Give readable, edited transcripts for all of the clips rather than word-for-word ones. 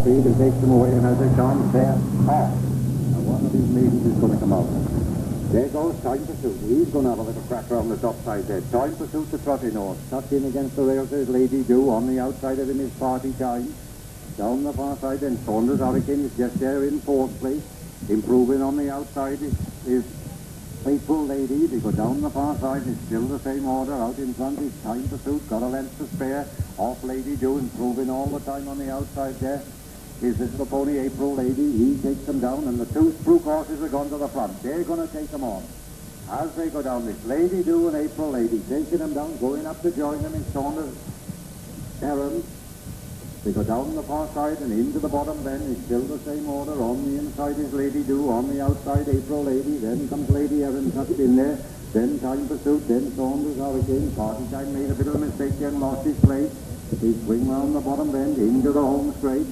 speed and takes them away, and as they come, they're off. And one of these maidens is going to come out. There goes Time Pursuit. He's going to have a little crack around the top side there. Time Pursuit to Trotting North. Tucked in against the rails is Lady Do. On the outside of him is Party Time. Down the far side then Saunders Hurricane is just there in fourth place. Improving on the outside is Faithful Lady. They go down the far side. It's still the same order. Out in front is Time Pursuit. Got a length to spare. Off Lady Do. Improving all the time on the outside there. Is this the pony April Lady? He takes them down, and the two Spruik horses are gone to the front. They're going to take them on. As they go down, this Lady Do and April Lady taking them down, going up to join them in Saunders Heron. They go down the far side and into the bottom then. It's still the same order. On the inside is Lady Do. On the outside, April Lady. Then comes Lady Heron tucked in there. Then Time Pursuit. Then Saunders Hurricane. Party Time made a bit of a mistake and lost his place. He swing round the bottom bend into the home straight.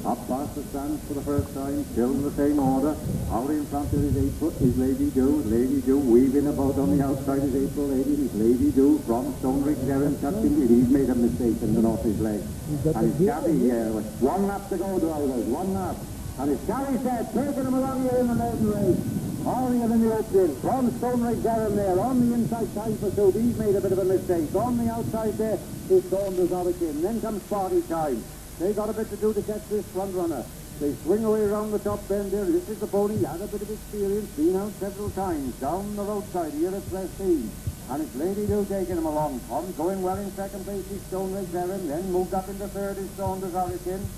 Up past the stands for the first time, still in the same order. Out in front of his April is Lady Do. Lady Do weaving about on the outside is April Lady. It's Lady Do from Stonebridge there and tucked in. He's made a mistake and gone off his leg. And it's Gabby here with 1 lap to go, drivers, 1 lap. And it's Gabby said, taking him along here in the maiden race. Hauling him in the opening from Stonebridge there and there. On the inside, Time Pursuit. He's made a bit of a mistake. On the outside there is Saunders Hurricane. Then comes Party Time. They got a bit to do to catch this front runner. They swing away around the top bend there. This is the pony. He had a bit of experience. Been out several times. Down the roadside here at Prestige. And it's Lady Do taking him along. Going well in second place is Stonebridge Erin. Then moved up into third is Saunders Hurricane.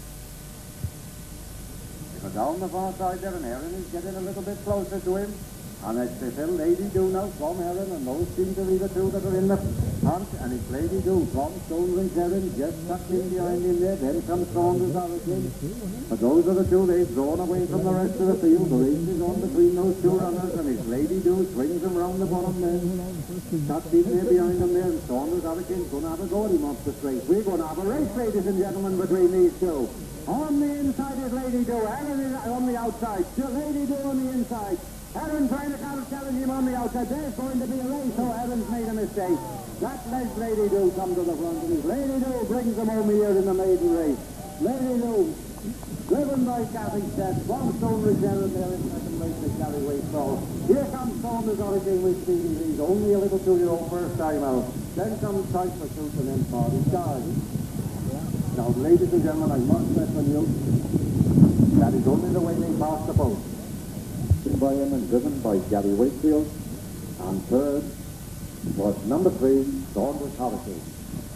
They go down the far side there, and Erin is getting a little bit closer to him. And it's still Lady Do now from Heron, and those seem to be the two that are in the front. And it's Lady Do from Stonebridge Heron, just tucked in behind him there. Then comes Saunders Hurricane. But those are the two. They've drawn away from the rest of the field. The race is on between those two runners, and it's Lady Do swings them round the bottom there. Tucked in there behind them there, and Saunders Hurricane's going to have a go at him off the straight. We're going to have a race, ladies and gentlemen, between these two. On the inside is Lady Do. Heron is on the outside. Still Lady Do on the inside. Heron trying to challenge him on the outside. There's going to be a race, so Heron's made a mistake. That lets Lady Do come to the front of it. Lady Do brings them home here in the maiden race. Lady Do, driven by Cathy Stepp, from Stonebridge Heron there in second place to Gary Waitall. Here comes Saunders Hurricane with Stevie Reed, only a little 2-year-old first time out. Then comes Time Pursuit and then Party Time. Now, ladies and gentlemen, I must stress on you, that is only the way they pass the boat. By him and driven by Gary Wakefield, and third was number 3, Saunders Hurricane,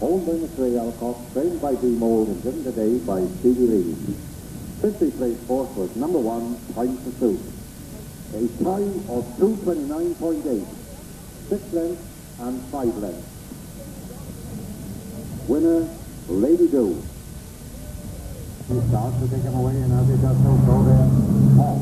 owned by Mr. Alcock, trained by B. Mould and driven today by Stevie Reed. 50th place fourth was number 1, Time Pursuit. A time of 2:29.8, 6 lengths and 5 lengths. Winner, Lady Do. He starts to take him away, and as he does so there, off.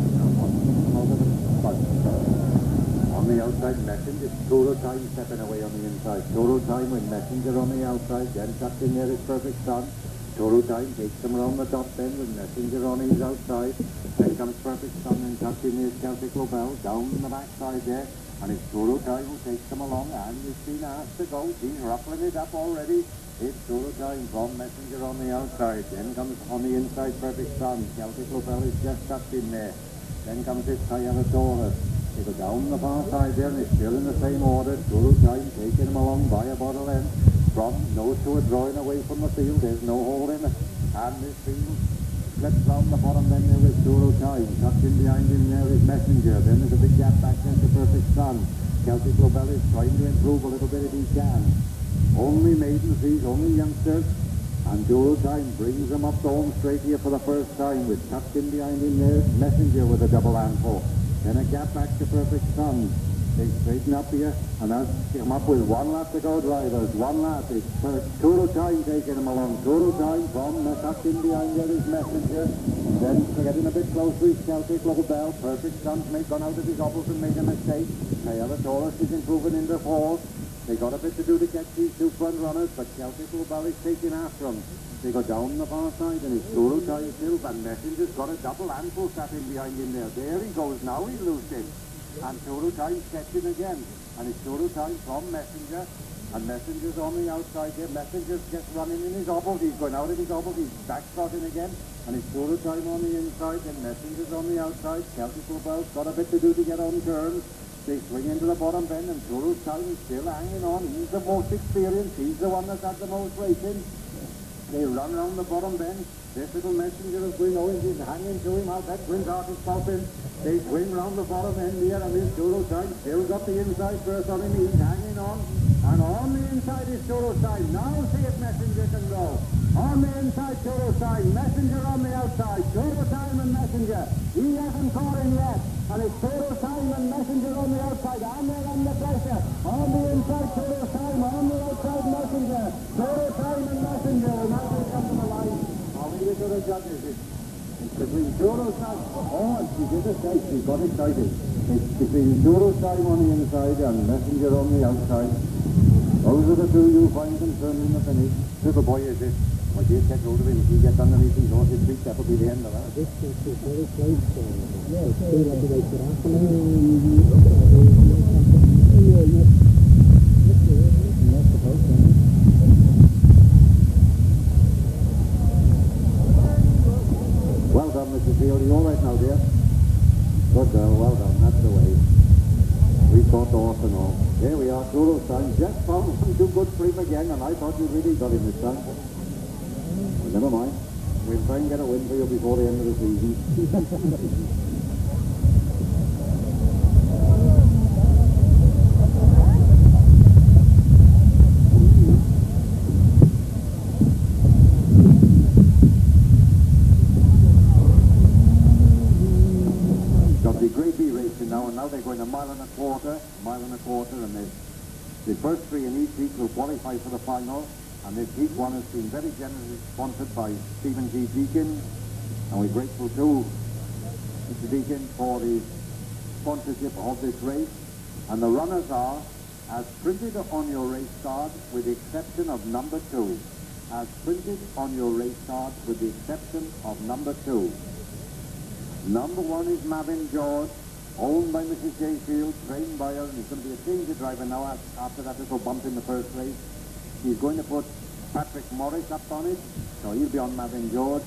On the outside, Messenger, Total Time stepping away on the inside. Total Time with Messenger on the outside, then tucked in there is Perfect Sun. Total Time takes him around the top bend with Messenger on his outside. Then comes Perfect Sun and tucked in there is Celtic Lobel down the backside there. And it's Total Time who takes him along, and he's been asked to go. He's ruffling it up already. It's Total Time from Messenger on the outside. Then comes on the inside Perfect Sun. Celtic Lobel is just tucked in there. Then comes this Tyrannosaurus. They go down the far side there, and it's still in the same order. Total Time taking him along by about a length. From those two are drawing away from the field. There's no hole in it. And this field slips round the bottom. Then there is Total Time. Tucked in behind him there is Messenger. Then there's a big gap back there to Perfect Sun. Celtic Lobel is trying to improve a little bit if he can. Only maidens, these only youngsters. And Total Time brings them up the home straight here for the first time with tucked in behind him there Messenger with a double handful. Then a gap back to Perfect Sun. They straighten up here, and that's come up with 1 lap to go, drivers. 1 lap. It's Total Time taking him along. Total Time from tucked in behind there is Messenger. Then getting a bit closer is Celtic Lobel. Perfect Sun's gone out of his obbles and made a mistake. Tyrannosaurus is improving in the fourth. They got a bit to do to catch these two front runners, but Celtic Lobel is taking after them. They go down the far side, and it's Total Time still, but Messenger's got a double handful sat in behind him there. There he goes now, he's loosed him. And Total Time catching again. And it's Total Time from Messenger. And Messenger's on the outside there. Messenger's just running in his obbles. He's going out of his obbles. He's back trotting again. And it's Total Time on the inside. Then Messenger's on the outside. Celtic Football's got a bit to do to get on terms. They swing into the bottom bend, and Total Time is still hanging on. He's the most experienced. He's the one that's had the most racing. They run round the bottom bend. This little Messenger is going on. He's hanging to him. I'll bet Twin Heart is popping. They swing round the bottom end here, and this Total Time still got the inside first on him. He's hanging on. And on the inside is Total Time. Now see if Messenger can go. On the inside, Total Time. Messenger on the outside. Total Time and Messenger. He hasn't caught him yet. And it's Total Time and Messenger on the outside. And they're under pressure. On the inside, Total Time. On the outside, Messenger. Total Time and Messenger. And now they come to the line. I'll leave it to the judges. It's between Total Time. Oh, she did it right. She got excited. It's between Total Time on the inside and Messenger on the outside. Those are the two you find concerned in the finish. Little boy is it. When you get hold of him, if he gets underneath his horse's feet, that'll be the end of that. This is very close. Yeah, it's still up to the Well done, Mrs. Field. You all right now, dear? Good girl. Well done. That's the way. We caught the horse and all. Here we are, Total Time. Just found some too good for him again, and I thought you really got him this time. Well, never mind. We'll try and get a win for you before the end of the season. Got the Grade B racing now, and now they're going a mile and a quarter, and the first three in each heat will qualify for the final. And this heat one has been very generously sponsored by Stephen G. Deacon, and we're grateful to Mr. Deacon for the sponsorship of this race. And the runners are, as printed on your race card, with the exception of number 2. As printed on your race card, with the exception of number 2. Number 1 is Mavin George, owned by Mrs. J. Field, trained by her, and he's going to be a danger driver now after that little bump in the first race. He's going to put Patrick Morris up on it, so he'll be on Mavin George.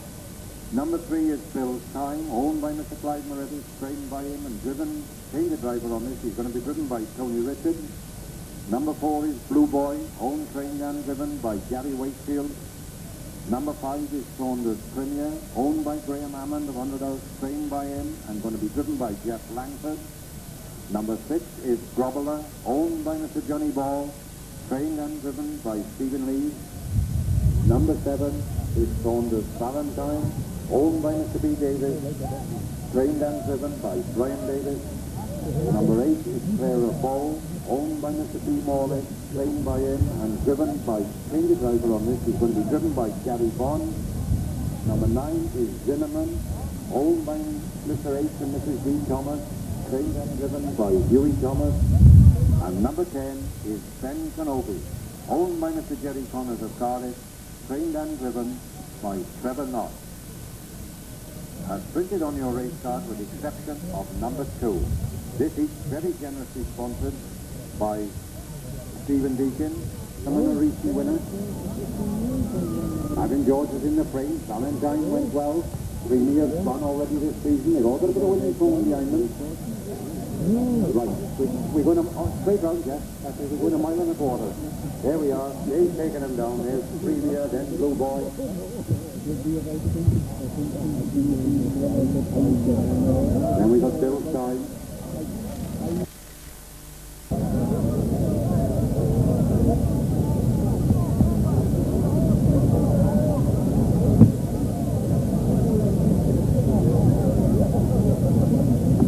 Number 3 is Bill's Time, owned by Mr. Clyde Moretti, trained by him and driven, danger driver on this. He's going to be driven by Tony Richard. Number 4 is Blue Boy, owned, trained and driven by Gary Wakefield. Number 5 is Saunders Premier, owned by Graham Hammond of 100 House, trained by him and going to be driven by Jeff Langford. Number 6 is Grobbler, owned by Mr. Johnny Ball, trained and driven by Stephen Lee. Number 7 is Saunders Valentine, owned by Mr. B. Davis, trained and driven by Brian Davis. Number 8 is Clara Ball, owned by Mr. P. Morley, trained by him and driven by danger driver on this. He's going to be driven by Gary Bond. Number 9 is Zinnerman, owned by Mr. H. and Mrs. D. Thomas, trained and driven by Huey Thomas. And number 10 is Ben Canopi, owned by Mr. Jerry Connors of Cardiff, trained and driven by Trevor Knott. As printed on your race card with the exception of number 2. This is very generously sponsored by Stephen Deacon, some of the recent winners. Mavin George is in the frame. Valentine went well. Premier has run already this season. They've all got a bit of winning form behind them. Right, we're going to, straight round, yes. That's it, we're going a mile and a quarter. There we are. They've taken him down. There's Premier, then Blue Boy. Then we got Bill's Time.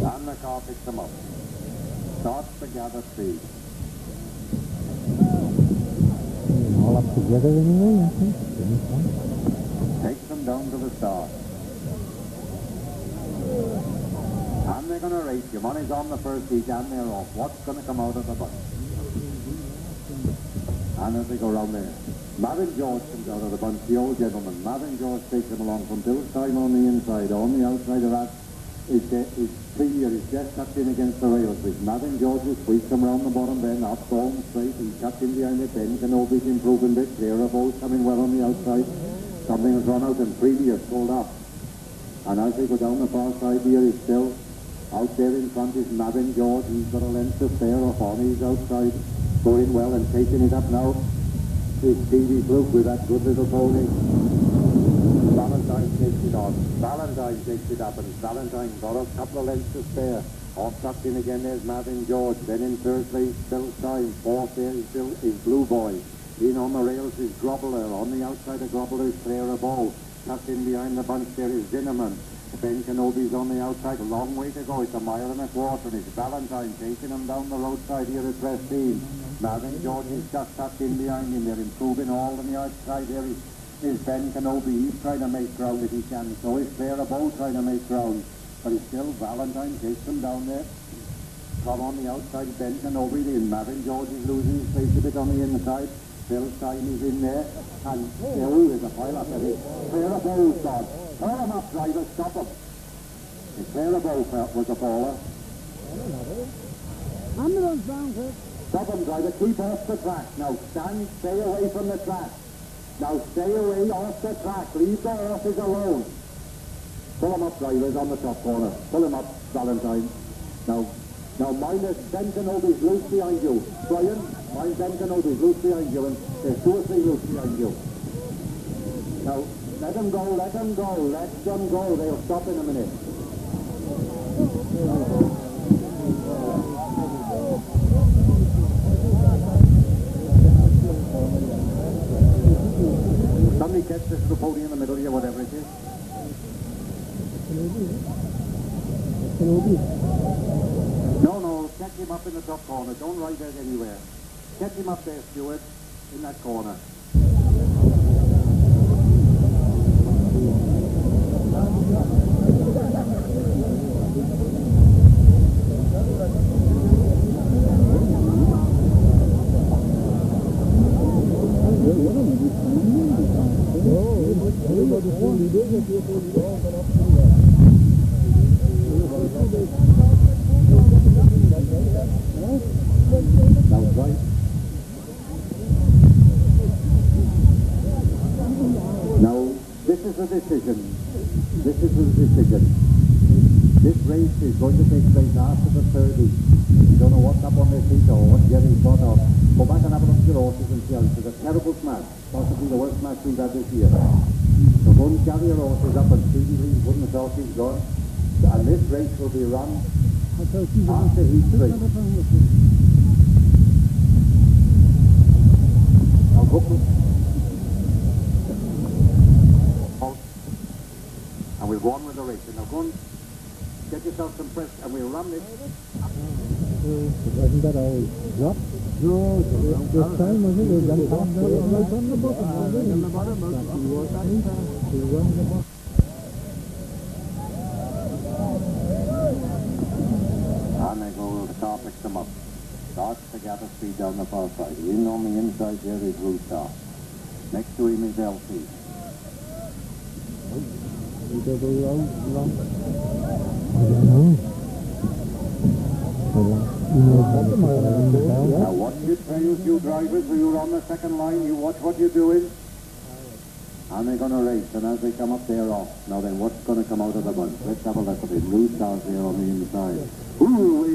And the car picks them up. Starts to gather speed. All up together anyway, I think. Takes them down to the start. And they're going to race. Your money's on the first heat and they're off. What's going to come out of the bunch? And as they go round there, Mavin George comes out of the bunch, the old gentleman. Mavin George takes him along from Bill's Time on the inside. On the outside of that his premier is just tucked in against the rails. With Marvin George will sweep him round the bottom bend, up going straight. He's tucked in behind the bend. Kenobi's improving a bit. Clear both coming well on the outside. Something has run out and premier pulled up. And as they go down the far side here, he's still out there in front is Marvin George. He's got a length to spare off on. He's outside, going well and taking it up now. It's Stevie Fluke with that good little pony. Valentine takes it on. Valentine takes it up, and Valentine got a couple of lengths to spare. Off tucked in again, there's Marvin George. Then in third place, Bill's Time. Fourth there is Blue Boy. In on the rails is Grobbler. On the outside of Grobbler is Clara Bow. Tucked in behind the bunch there is Zinnerman. Ben Kenobi's on the outside. A long way to go. It's a mile and a quarter. It's Valentine taking him down the roadside here at Prestige. Marvin George is just tucked in behind him. They're improving all on the outside there. Is Ben Kenobi. He's trying to make ground if he can. So is Clara Bow trying to make ground. But it's still Valentine takes him down there. Come on the outside, Ben Kenobi. And Marvin George is losing his place a bit on the inside. Bill's Time is in there. And there's a pile up at it. Clara Bow's gone. Call him up, driver. Stop him. If Clara Bow was a baller. Ambulance down, sir. Stop him, driver. Keep off the track. Now stand, stay away from the track. Now stay away off the track. Leave the horses alone. Pull him up, drivers, on the top corner. Pull him up, Valentine. Now mind that Ben Kenobi's loose behind you. Brian, mind Ben Kenobi's loose behind you, and there's 2 or 3 loose behind you. Now, let them go, let them go, let them go. They'll stop in a minute. Somebody catch this little pony in the middle here, whatever it is. No, catch him up in the top corner. Don't ride it anywhere. Catch him up there, Stuart, in that corner. Now, this is the decision. This race is going to take place after the 30. You don't know what's up on their feet or what Jerry's got off. Go back and have a look at your horses and see how it's a terrible smash. Possibly the worst smash we've had this year. So go and carry your horses up and see these wooden horses gone. And this race will be run after Heat 3. Now go. And we'll go on with the race. And now go and get yourself some press, and we'll run this. Wasn't that a drop? No, this time was it? Right on the bottom. On the bottom. He was on the bottom. And they go, the car picks them up. Starts to gather speed down the far side. In on the inside there is Rooster. Next to him is Elsie. You go long. I don't know. Now watch your trails, you drivers, who you're on the second line, you watch what you're doing. And they're going to race, and as they come up, they're off. Now then, what's going to come out of the bunch? Let's have a look at it. Blue Stars here on the inside. Ooh,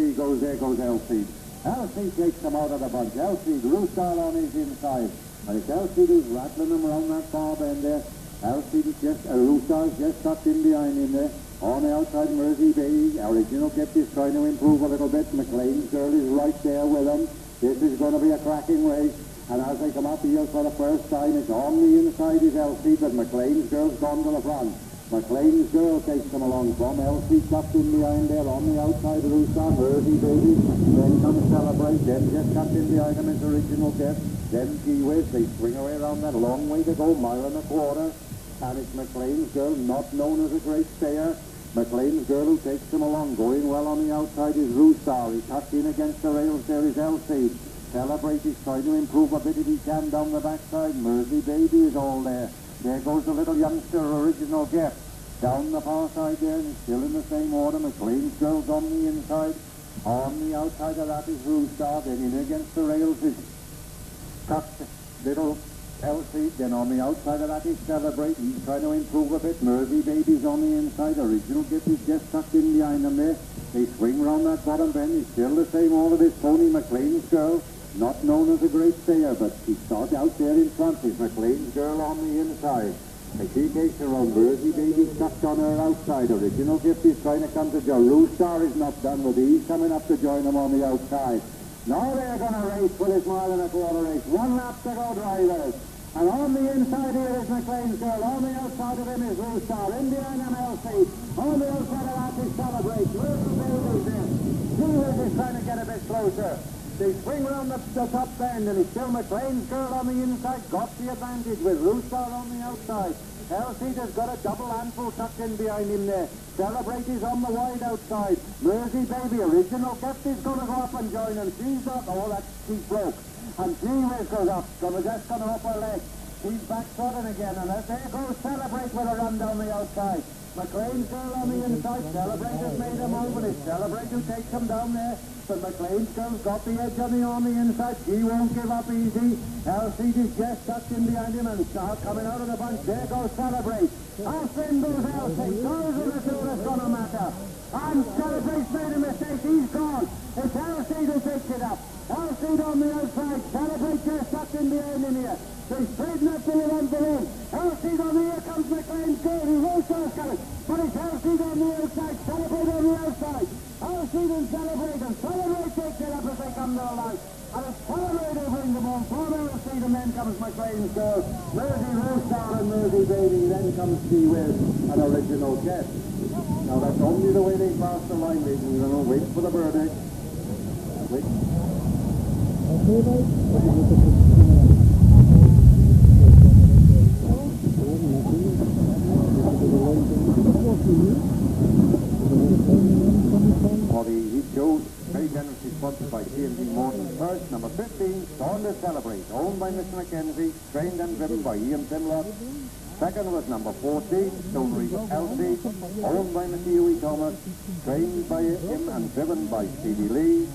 there goes Elsie. Elsie takes them out of the bunch. Elsie, Blue Star on his inside. And it's Elsie who's rattling them around that far bend there. Elsie is just, Rooster's just tucked in behind him there. On the outside, Mersey Bay, original kept is trying to improve a little bit. McLean's Girl is right there with him. This is going to be a cracking race. And as they come up here for the first time, it's on the inside is Elsie, but McLean's Girl's gone to the front. McLean's Girl takes them along from Elsie, tucked in behind there. On the outside, Rooster, Mersey Baby. Then comes Celebrate. Then just tucked in behind him is Original Kept. Then G-Wiz. They swing away around that long way to go, mile and a quarter. And it's McLean's Girl, not known as a great stayer. McLean's Girl who takes them along. Going well on the outside is Rooster. He tucked in against the rails. There is Elsie. Celebrate is trying to improve a bit if he can down the backside. Mersey Baby is all there. There goes the little youngster, Original Gift. Down the far side there, and it's still in the same order. McLean's Girl's on the inside. On the outside of that is Rooster. Then in against the rails is Cut Little Elsie. Then on the outside of that is Celebrate. He's trying to improve a bit. Mersey Baby's on the inside. Original Gift is just tucked in behind them there. They swing round that bottom bend. It's still the same order. This pony, McLean's Girl. Not known as a great stayer, but she started out there in front. Is McLean's Girl on the inside. As she takes around, Mersey Baby stuck on her outside. Original Gift is trying to come to join. Rooster is not done with these, coming up to join them on the outside. Now they're going to race for this 1.25 mile race. 1 lap to go, drivers. And on the inside here is McLean's Girl. On the outside of him is Rooster. In behind him, Elsie. On the outside of that is Celebrate. Mersey Baby's in. Jewels is trying to get a bit closer. They swing round the top bend, and it's still McLean's Girl on the inside. Got the advantage with Rooster on the outside. Elsie has got a double handful tucked in behind him there. Celebrate is on the wide outside. Mersey Baby, Original Gift is going to go up and join him. She's not, she's broke. And she goes up, just going to up her leg. She's back trotting again, and there goes Celebrate with a run down the outside. McLean's Girl on the inside. Celebrate has made him over. It's Celebrate who takes him down there. But McLean's Girl's got the edge on the inside. She won't give up easy. Elsie is just tucked in behind him and start coming out of the bunch. There goes Celebrate. Off in goes Elsie. Those are the two that's going to matter. And Celebrate's made a mistake. He's gone. It's Elsie who takes it up. Elsie on the outside. Celebrate just tucked in behind him here. They straighten up to the run for him. Elsie's on the here comes McLean's Girl. He Rooster's coming. But it's Elsie on the outside. Celebrate on the outside. Elsie and Celebrate. And Celebrate takes it up as they come to the line. And it's Celebrate who brings them on. From Elsie, and then comes McLean's Girl. Mersey Rooster and Mersey Baby. Then comes Sea Whiz and Original Gift. Now that's only the way they cross the line, ladies and gentlemen. Wait for the verdict. Wait. For the heat show, very generously sponsored by C&D Morton first, number 15, Storm to Celebrate, owned by Mr. Mackenzie, trained and driven by Ian Timlock. Second was number 14, Stone Reef Elsie, owned by Mr. Huey Thomas, trained by him and driven by Stevie Lee.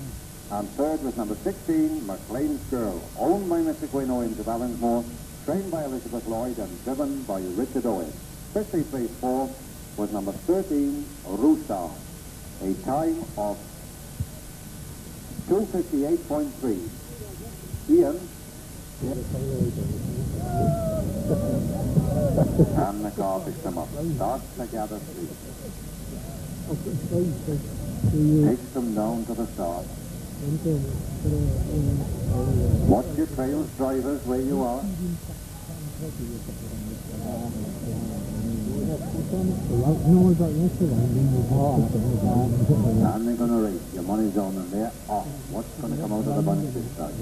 And third was number 16, McLean's Girl, owned by Mr. Quinn Owens of Allensmore, trained by Elizabeth Lloyd and driven by Richard Owens. Especially place 4 was number 13, Rooster, a time of 2:58.3. Ian? And the car picks them up. Starts to gather speed. Takes them down to the start. Watch your trails, drivers, where you are. And they're going to race. Your money's on them there. Oh, what's going to come out of the bunch this time?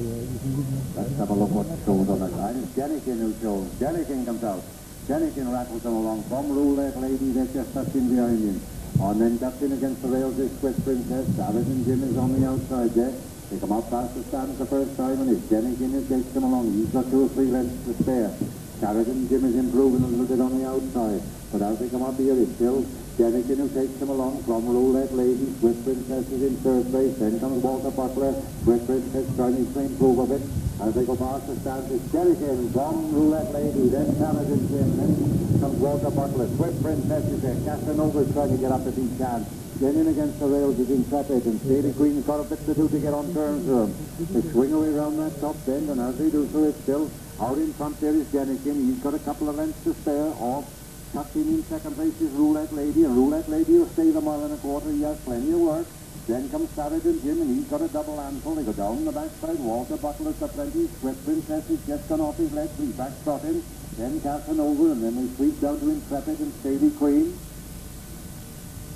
Let's have a look what's showed on the line. It's Jennikin who shows. Jennikin comes out. Jennikin rattles them along. From Roulette Lady, they're just tucked in behind him. And then tucked in against the rails is Swiss Princess. Savage and Jim is on the outside there. They come out past the stands the first time, and it's Jennikin who takes them along. He's got 2 or 3 lengths to spare. Carrigan Jim is improving a little bit on the outside, but as they come up here, it's still Jennikin who takes them along. From Roulette Lady, Swiss Princess is in third place. Then comes Walter Butler. Swiss Princess trying to improve a bit. As they go past the stands, it's Jennikin from Roulette Lady. Then Carrigan Jim. Then comes Walter Butler. Swiss Princess is there. Casanova's trying to get up if he can. Then in against the rails is Intrepid, and Stady Queen's got a bit to do to get on terms with him. They swing away around that top bend, and as they do so, it's still out in front there is Jennikin. He's got a couple of lengths to spare. Off, tucked in second place is Roulette Lady, and Roulette Lady will stay the 1.25 miles. He has plenty of work. Then comes Savage and Jim, and he's got a double handful. They go down the backside. Walter Butler's got plenty. Swift Princess has just gone off his legs. He's back trotting. Then Casanova, and then they sweep down to Intrepid and Stady Queen.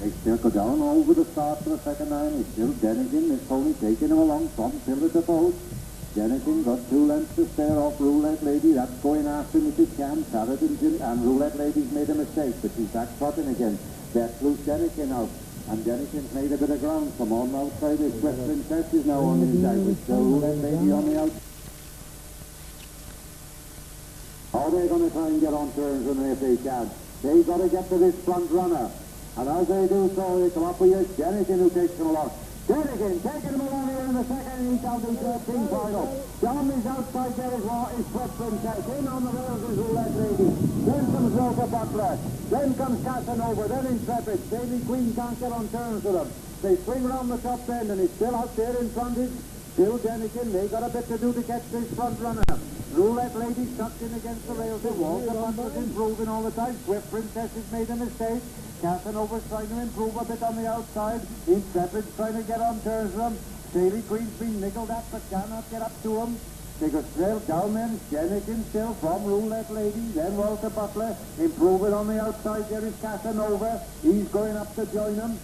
They still go down over the start for the second line. It's still Jennikin. This pony taking him along from pillar to post. Jennikin got 2 lengths to spare off Roulette Lady. That's going after him if it can. Savage and Jim, and Roulette Lady's made a mistake, but she's back trotting again. That's loose Jennikin out. And Jennikin's made a bit of ground from on the outside. This Swiss Princess is now on the inside with the Roulette Lady on the outside. How are they going to try and get on terms with them if they can? They got to get to this front runner. And as they do so, they come up with Jennison, who takes them along. Trotting, taking him along here in the second inch of the 13 final. Down is outside there is Swift Princess. In on the rails is Roulette Lady. Then comes Rosa Butler. Then comes Casanova. Then Intrepid. Daily Queen can't get on terms with them. They swing round the top bend and it's still out there in front is Bill Denikin. They got a bit to do to catch this front runner. Roulette Lady tucked in against the rails. The Walter Butler's improving all the time. Swift Princess has made a mistake. Casanova's trying to improve a bit on the outside. Intrepid's trying to get on terms with them. Daily Queen's been nickeled at but cannot get up to him. They go straight down there. Jennison still from Roulette Lady. Then Walter Butler improving on the outside. There is Casanova. He's going up to join him.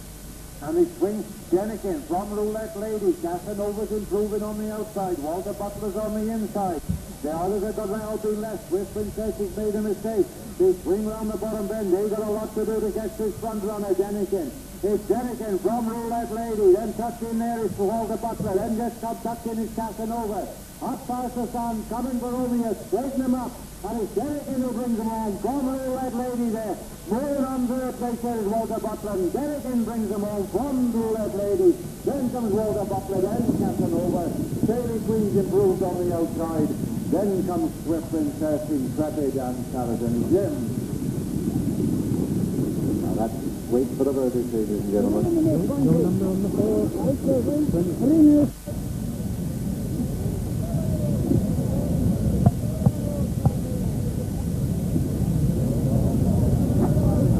And he swings Jennison from Roulette Lady. Casanova's improving on the outside. Walter Butler's on the inside. The others have got round to left. Swift Princess has made a mistake. They swing round the bottom bend. They got a lot to do to catch this front runner, Jennison. It's Jennison from Roulette Lady. Then tucked in there is Walter Butler. Then just tucked in is Casanova. Up past the sun, coming for Romeo, straighten him up. And it's Jennison who brings him home from Roulette Lady there. Moving on third place there is Walter Butler. And Jennison brings him home from Roulette Lady. Then comes Walter Butler, then Casanova. Daily Queen's improved on the outside. Then comes Swift Princess, Intrepid and Saladin Jim. Now that's wait for the verdict, ladies and gentlemen.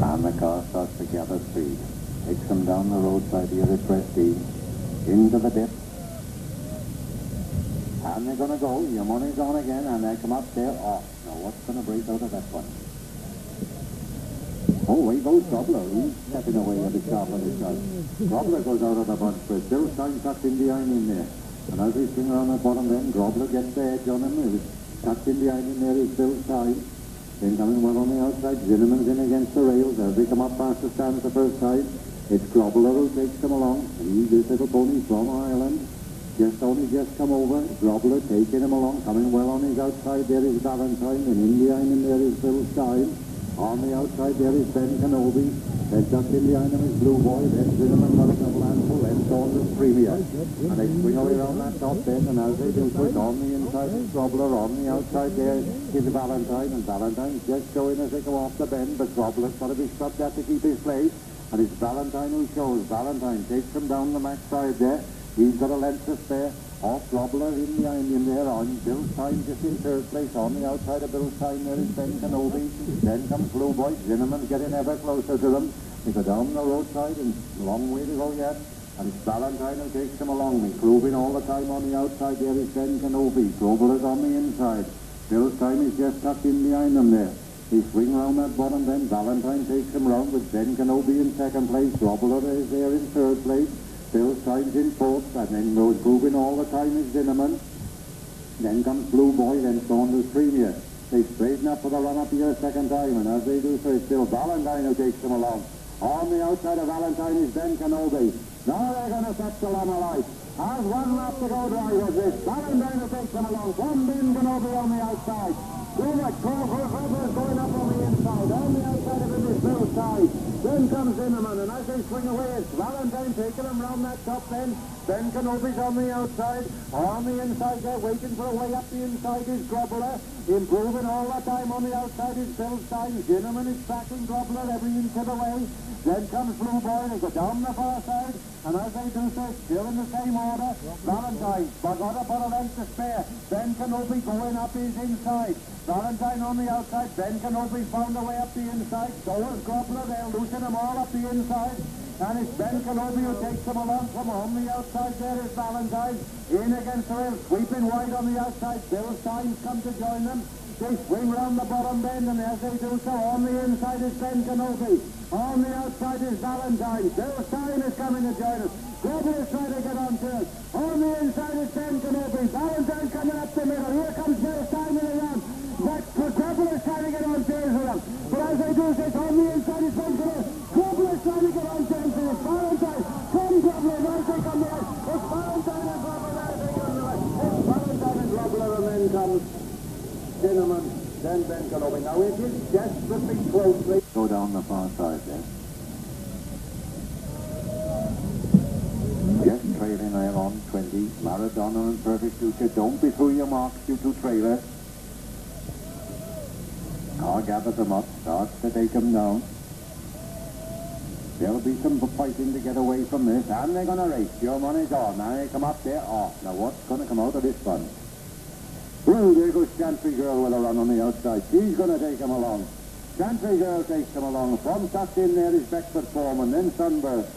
And the car starts to gather speed. Takes them down the roadside here at Prestige. Into the dip. And they're going to go. Your money's on again, and they come up there. Oh, now what's going to break out of that one? Oh, away goes Grobler. He's stepping away at the sharp on his side. Grobler goes out of the bunch, but still Stein tucked in behind him there. And as he swing around the bottom then, Grobler gets the edge on him. It was tucked in behind him there is Bill Stein. Then coming well on the outside, Zinneman's in against the rails. As they come up past the stands the first time, it's Grobler who takes them along. He's this little pony from Ireland. Just come over. Grobler taking him along, coming well on his outside. There is Valentine, and in behind him there is Bill Stein. On the outside there is Ben Kenobi. Then tucked in behind him is Blue Boy. Then Zinneman got a double handful. Then Saunders Premier. And they swing away around that top bend, and as they do so, on the inside is Grobler. On the outside there is Valentine, and Valentine's just showing as they go off the bend, but Grobler's got to be stopped there to keep his place. And it's Valentine who shows. Valentine takes him down the max side there. He's got a length to spare. Off Grobler in behind him there on Bill Stein just in third place. On the outside of Bill Stein there is Ben Kenobi. Then comes Blue Boy. Zinneman's getting ever closer to them. They go down the roadside and a long way to go yet. And it's Valentine who takes them along. Improving all the time on the outside there is Ben Kenobi. Grobler's on the inside. Bill Stein is just tucked in behind them there. He swing round that bottom then. Valentine takes him round with Ben Kenobi in second place. Grobler is there in third place. Bill Stein's in fourth, and then goes moving all the time is Zinneman. Then comes Blue Boy, then Saunders Premier. They straighten up for the run-up here a second time, and as they do so, it's still Valentine who takes them along. On the outside of Valentine is Ben Kenobi. Now they're going to touch the line alight. Has one lap to go dry with this. Valentine who takes them along. From Ben Kenobi on the outside. Too much Grobler's going up on the inside. On the outside of him is Bill Stein. Then comes Zinneman, and as they swing away, it's Valentine taking them round that top bend. Ben Kenobi's on the outside. On the inside, they're waiting for a way up the inside is Grobler. Improving all the time on the outside is Bill Stein. Zinneman is tracking Grobler every inch of the way. Then comes Blue Boy. They go down the far side, and as they do so, still in the same order. Valentine, but got about a length to spare. Ben Kenobi going up his inside. Valentine on the outside. Ben Kenobi found a way up the inside. So is Grobler. They'll loosen them all up the inside. And it's Ben Kenobi who takes them along from on the outside. There is Valentine. In against the rail, sweeping wide on the outside. Bill Stein's come to join them. They swing round the bottom bend, and as they do so, on the inside is Ben Kenobi. On the outside is Valentine. Bill Stein is coming to join us. Grobler is trying to get on to it. On the inside is Ben Kenobi. Valentine coming up the middle. Here comes Bill Stein in the run. But Grobler is trying to get on terms with him. But as they do so, on the inside is Ben Kenobi. Grobler is trying to get on terms with him. Valentine from Grobler. As they come there, it's Valentine and Grobler. As they come there, it's Valentine and Grobler, and then comes Zinneman, then Ben Kenobi. Now it is desperately closely. Go down. Maradona and Perfect Future, don't be through your marks, you two trailers. Car gathers them up, starts to take them down. There'll be some fighting to get away from this, and they're going to race. Your money's on. Now they come up there. Oh, now what's going to come out of this fun? Oh, there goes Chantry Girl with a run on the outside. She's going to take him along. Chantry Girl takes him along. From tucked in there is Beckford Foreman, then Sunburst.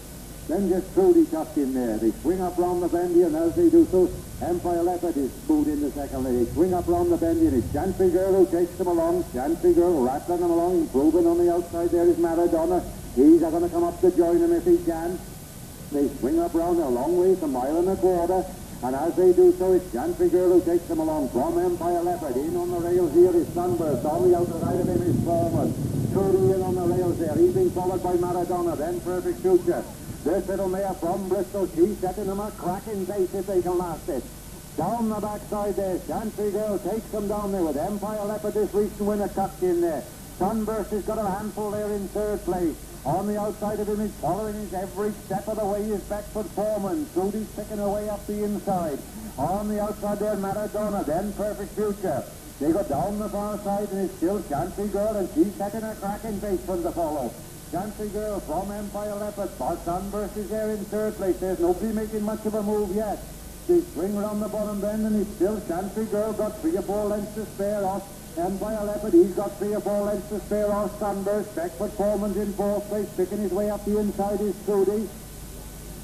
Then just Trudy tucked in there. They swing up round the bendy, and as they do so, Empire Leopard is moved in the second lane. They swing up round the bendy, and it's Chantry Girl who takes them along. Chantry Girl rattling them along, improving on the outside. There is Maradona. He's going to come up to join him if he can. They swing up round a long way, it's a mile and a quarter. And as they do so, it's Chantry Girl who takes them along. From Empire Leopard, in on the rails here is Sunburst. On the outside of him is Foreman. Trudy in on the rails there. He's being followed by Maradona, then Perfect Future. This little mare from Bristol, she's setting them a cracking pace if they can last it. Down the backside there, Chantry Girl takes them down there with Empire Leopard, this recent winner, tucked in there. Sunburst has got a handful there in third place. On the outside of him is following his every step of the way is Beckford Foreman. Trudy's picking her way up the inside. On the outside there, Maradona, then Perfect Future. They go down the far side and it's still Chantry Girl, and she's setting a cracking pace from the follow. Chantry Girl from Empire Leopard. Sunburst is there in third place. There's nobody making much of a move yet. They swing round the bottom bend and it's still Chantry Girl. Got 3 or 4 lengths to spare off Empire Leopard. He's got 3 or 4 lengths to spare off Sunburst. Beckford Foreman's in fourth place. Picking his way up the inside is Trudy.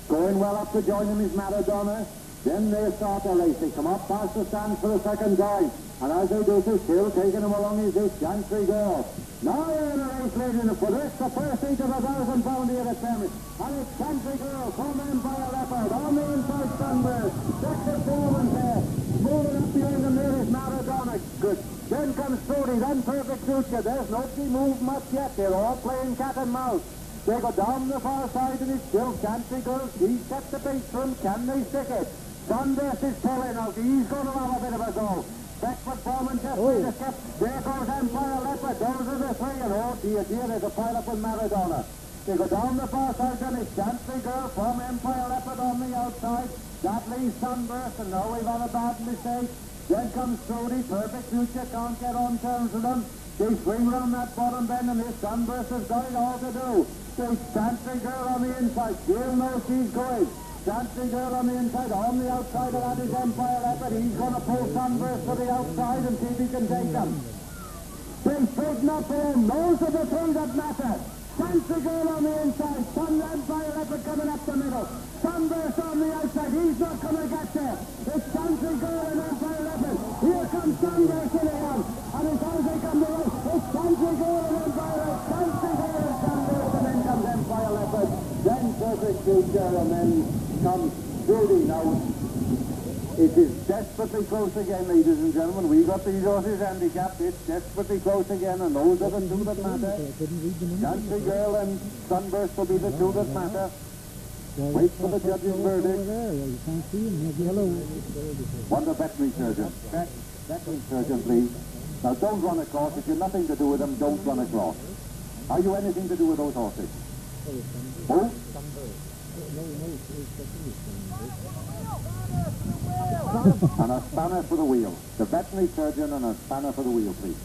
Going well up to join him is Maradona. Then they start the race. They come up past the stands for the second time. And as they do so, still taking them along is this Chantry Girl. Now they're in the race, ladies and for this, the first each of £1,000 here at Ferry. And it's Chantry Girl from Empire Leopard. On the inside, Sunburst. Beckford Foreman there. Moving up behind them there is Maradona. Good. Then comes Trudy, then Perfect Future. There's nobody moved much yet. They're all playing cat and mouse. They go down the far side and it's still Chantry Girl. She sets the pace for him. Can they stick it? Sunburst is pulling out. He's going to have a bit of a go. Beckford Foreman just made a step. There goes Empire Leopard. Those are the 3. And oh dear, there's a pile up with Maradona. They go down the far side and it's Chantry Girl from Empire Leopard on the outside. That leaves Sunburst, and now we've had a bad mistake. Then comes Trudy. Perfect Future can't get on terms with them. They swing round that bottom bend, and this Sunburst has got it all to do. There's Chantry Girl on the inside. She'll know she's going. Chantry Girl on the inside. On the outside of that is Empire Leopard. He's going to pull Sunburst to the outside and see if he can take them. They straighten up for him. Those are the 3 that matter. Chantry Girl on the inside. Empire Leopard coming up the middle. Sunburst on the outside. He's not going to get there. It's Chantry Girl and Empire Leopard. Here comes Sunburst in again. And as soon as they come to us, it's Chantry Girl and Empire Leopard. Chantry Girl and Sunburst, and then comes Empire Leopard. Then Perfect Future, and then comes Trudy. Now, it is desperately close again, ladies and gentlemen. We got these horses handicapped. It's desperately close again, and those are the 2 that matter. Chantry Girl and Sunburst will be the 2 that matter. Wait for the judge's verdict. One the veterinary surgeon. Veterinary surgeon, please. Now, don't run across. If you've nothing to do with them, don't run across. Are you anything to do with those horses? Who? And a spanner for the wheel. The veterinary surgeon and a spanner for the wheel, please.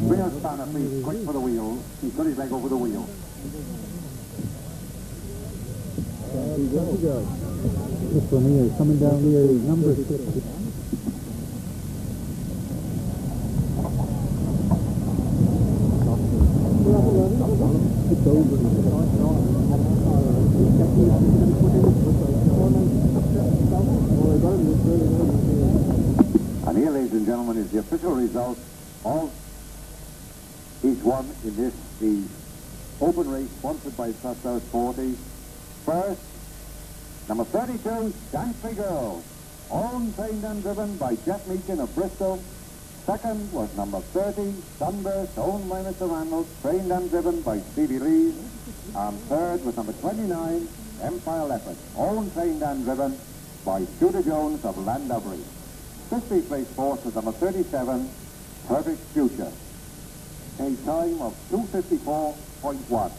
Bring a spanner, please, quick for the wheel. He's got his leg over the wheel. This one here, coming down here, number 6. It's over. And here, ladies and gentlemen, is the official result of each one in this, the open race sponsored by Trust House 40. First, number 32, Chantry Girl, owned, trained and driven by Jeff Meakin of Bristol. Second was number 30, Sunburst, owned by Mr. Randall, trained and driven by Stevie Lee. And third was number 29, Empire Leopard, owned, trained and driven by Tudor Jones of Landovery. 50th place fourth was number 37, Perfect Future. A time of 2:54.1.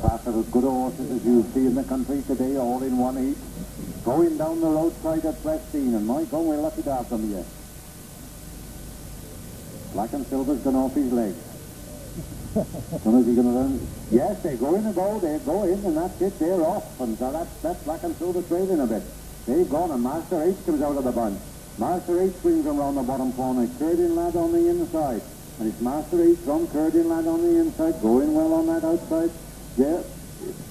Class of as good horses as you see in the country today, all in one heap. Going down the roadside at Preston, and my God, we're lucky to have them here. Black and Silver's gone off his legs. When is he going to run? Yes, they're going to go, they go in, and that's it, they're off. And so that's Black and Silver trailing a bit. They've gone, and Master H comes out of the bunch. Master H swings them round the bottom corner. Curdin lad on the inside. And it's Master H from Curdin lad on the inside, going well on that outside. There,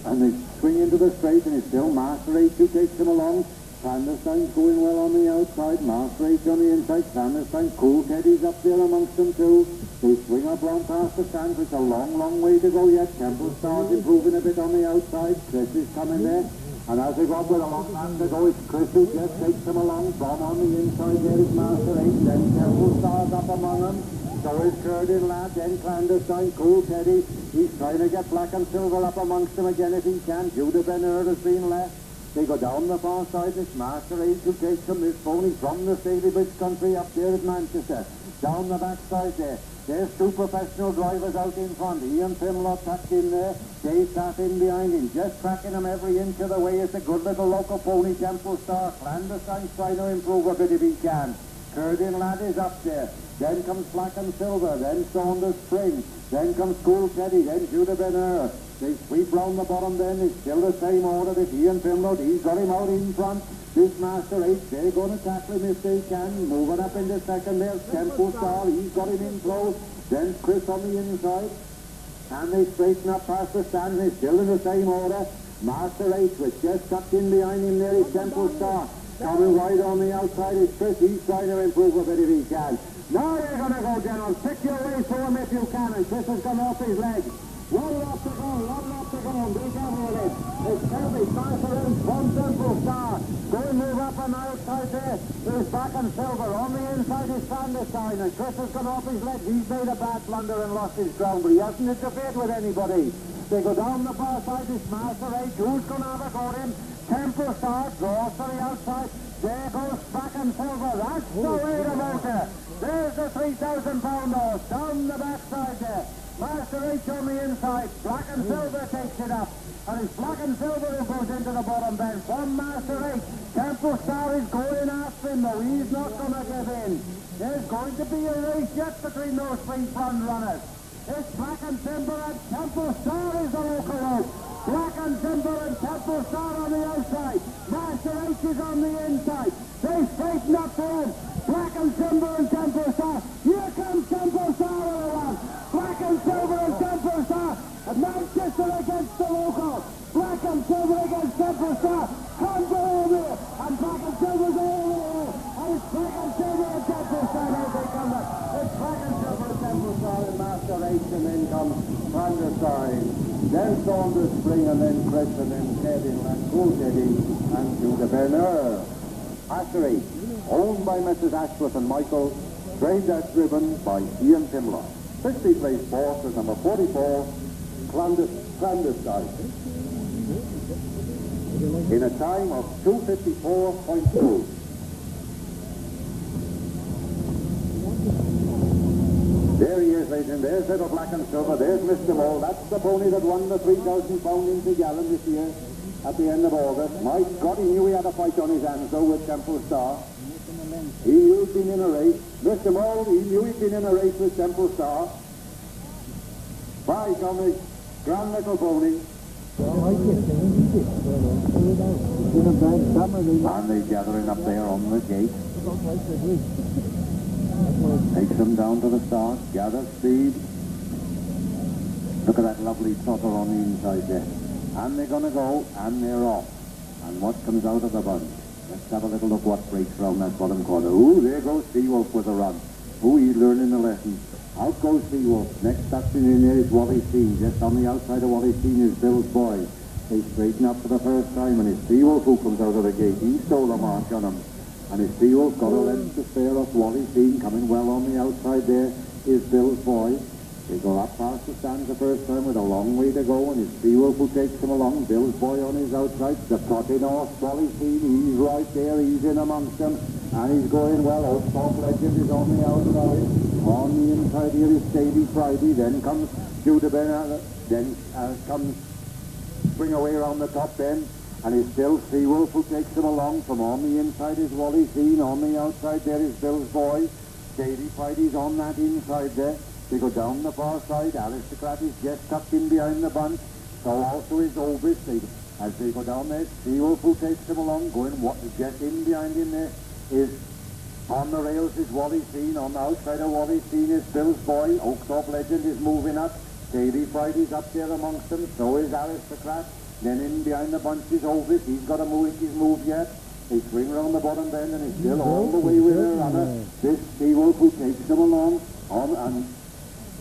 and they swing into the straight, and it's still Master H who takes them along. Clandestine's going well on the outside, Master H on the inside, Clandestine, Cool Teddy's up there amongst them too. They swing up round past the stands, it's a long, long way to go yet. Temple Star's improving a bit on the outside, Chris is coming there. And as they go up with a long time to go, it's Chris who just takes them along. Bomb on the inside, there is Master H, then Temple Star's up among them. So is Curdin lad, then Clandestine, Cool Teddy. He's trying to get Black and Silver up amongst them again if he can. Judah Ben-Hur has been left. They go down the far side. It's Master H who takes them. This pony from the Stalybridge country up there at Manchester. Down the backside there. There's two professional drivers out in front. Ian Pimlott tucked in there. Dave sat in behind him. Just tracking him every inch of the way. It's a good little local pony, Temple Star. Clandestine's trying to improve a bit if he can. Curdin lad is up there. Then comes Black and Silver. Then Saunders Spring. Then comes Cool Teddy. Then Judah Ben-Hur. They sweep round the bottom then. It's still the same order. This Ian Pimlott, he's got him out in front. This Master H, they're going to tackle him if they can. Moving up into second there. Temple Star, he's got him in close. Then Chris on the inside. And they straighten up past the stand. They're still in the same order. Master H, with just tucked in behind him there is Temple Star. Coming wide on the outside is Chris. He's trying to improve a bit if he can. Now you're going to go, General. Pick your way through him if you can. And Chris has gone off his leg. One off to go, one off to go. Be careful with it. It's Kelby, Master H, from Temple Star. Go and move up on the outside there. There's Black and Silver. On the inside is Clandestine. And Chris has gone off his leg. He's made a bad blunder and lost his ground, but he hasn't interfered with anybody. They go down the far side. It's Master H. Who's going to have a go at him? Temple Star draws to the outside. There goes Black and Silver. That's the way to motor. There's the 3,000-pound horse. Down the backside there. Master H on the inside. Black and Silver takes it up. And it's Black and Silver who goes into the bottom bend. From Master H. Temple Star is going after him though. He's not going to give in. There's going to be a race yet between those three front runners. It's Black and Silver and Temple Star is the local road. Black and Silver and Temple Star on the outside. Master H is on the inside. They straighten up for him. Black and Silver and Temple Star. Here comes Temple Star on the run. Black and Silver and Temple Star. And Manchester against the local. Black and Silver against Temple Star. Comes over here. And Black and Silver's over here. And it's Black and Silver and Temple Star. Now they come up. It's Black and Silver and Temple Star and Master H. And then comes Clandestine. Then Saunders Spring and then Chris and then Kevin and Cool Teddy and Judah Ben-Hur. Master H, owned by Mrs. Ashworth and Michael, trained as driven by Ian Pimlott. 60 place fourth is number 44, Clandestine. In a time of 2:54.2. There he is, ladies and there's little Black and Silver, there's Mr. Mole. That's the pony that won the 3,000 pound into Gallon this year at the end of August. My God, he knew he had a fight on his hands though with Temple Star. He knew he'd been in a race. Mr. Mole, he knew he'd been in a race with Temple Star. By Dominic, grand little pony. And they're gathering up there on the gate. Takes them down to the start, gather speed. Look at that lovely trotter on the inside there. And they're going to go, and they're off. And what comes out of the bunch? Let's have a little look what breaks round that bottom corner. Ooh, there goes Seawolf with a run. Ooh, he's learning the lesson. Out goes Seawolf. Next touching in there is Wally Steen. Just on the outside of Wally Steen is Bill's boy. They straighten up for the first time, and it's Seawolf who comes out of the gate. He stole a mark on him. And his Seawolf got a length to spare off Wally Steen. Coming well on the outside there is Bill's boy. They go up past the stands the first time with a long way to go, and it's Seawolf who takes them along. Bill's boy on his outside. The Trotting horse, Wally Steen, he's right there. He's in amongst them, and he's going well. Old Top Legend is on the outside. On the inside here is Davy Friday. Then comes Judah Ben-Hur. Then comes swing away around the top bend, and it's still Seawolf who takes them along. From on the inside is Wally Seen, on the outside there is Bill's Boy. Davy Friday's on that inside there. They go down the far side. Aristocrat is just tucked in behind the bunch. So also is Obis. As they go down there, Seawolf who takes them along, going just in behind him there is on the rails is Wally Seen. On the outside of Wally Seen is Bill's Boy. Oakthorpe Legend is moving up. Davy Friday's up there amongst them. So is Aristocrat. Then in behind the bunch is Obis. He's got to make his move yet. They swing round the bottom bend and he's still all the way with their runner. This Seawolf who takes them along. And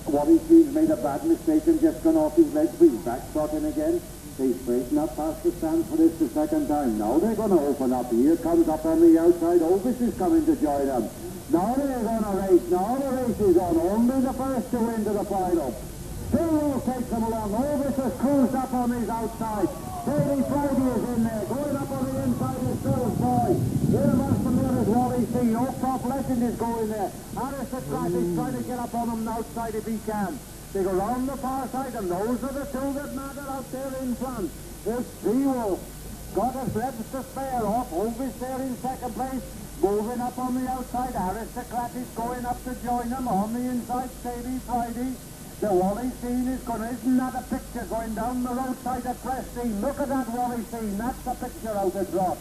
Wally Seen's made a bad mistake and just gone off his legs. He's back trotting again. They straighten up past the stand for this the second time. Now they're going to open up. Here comes up on the outside. Obis is coming to join them. Now they're going to race. Now the race is on. Only the first to win to the final. Seawolf takes them along. Obis has cruised up on his outside. Davy Friday is in there. Going up on the inside is Bill's Boy. Here amongst them there is Wally Seen. Oakthorpe Legend is going there. Aristocrat is trying to get up on them outside if he can. They go round the far side, and those are the two that matter out there in front. There's Seawolf. Got his legs to spare off. Obis there in second place. Moving up on the outside. Aristocrat is going up to join them. On the inside, Davy Friday. The Wally Seen is going, isn't that a picture going down the roadside at Preston? Look at that Wally Seen, that's a picture out of drop.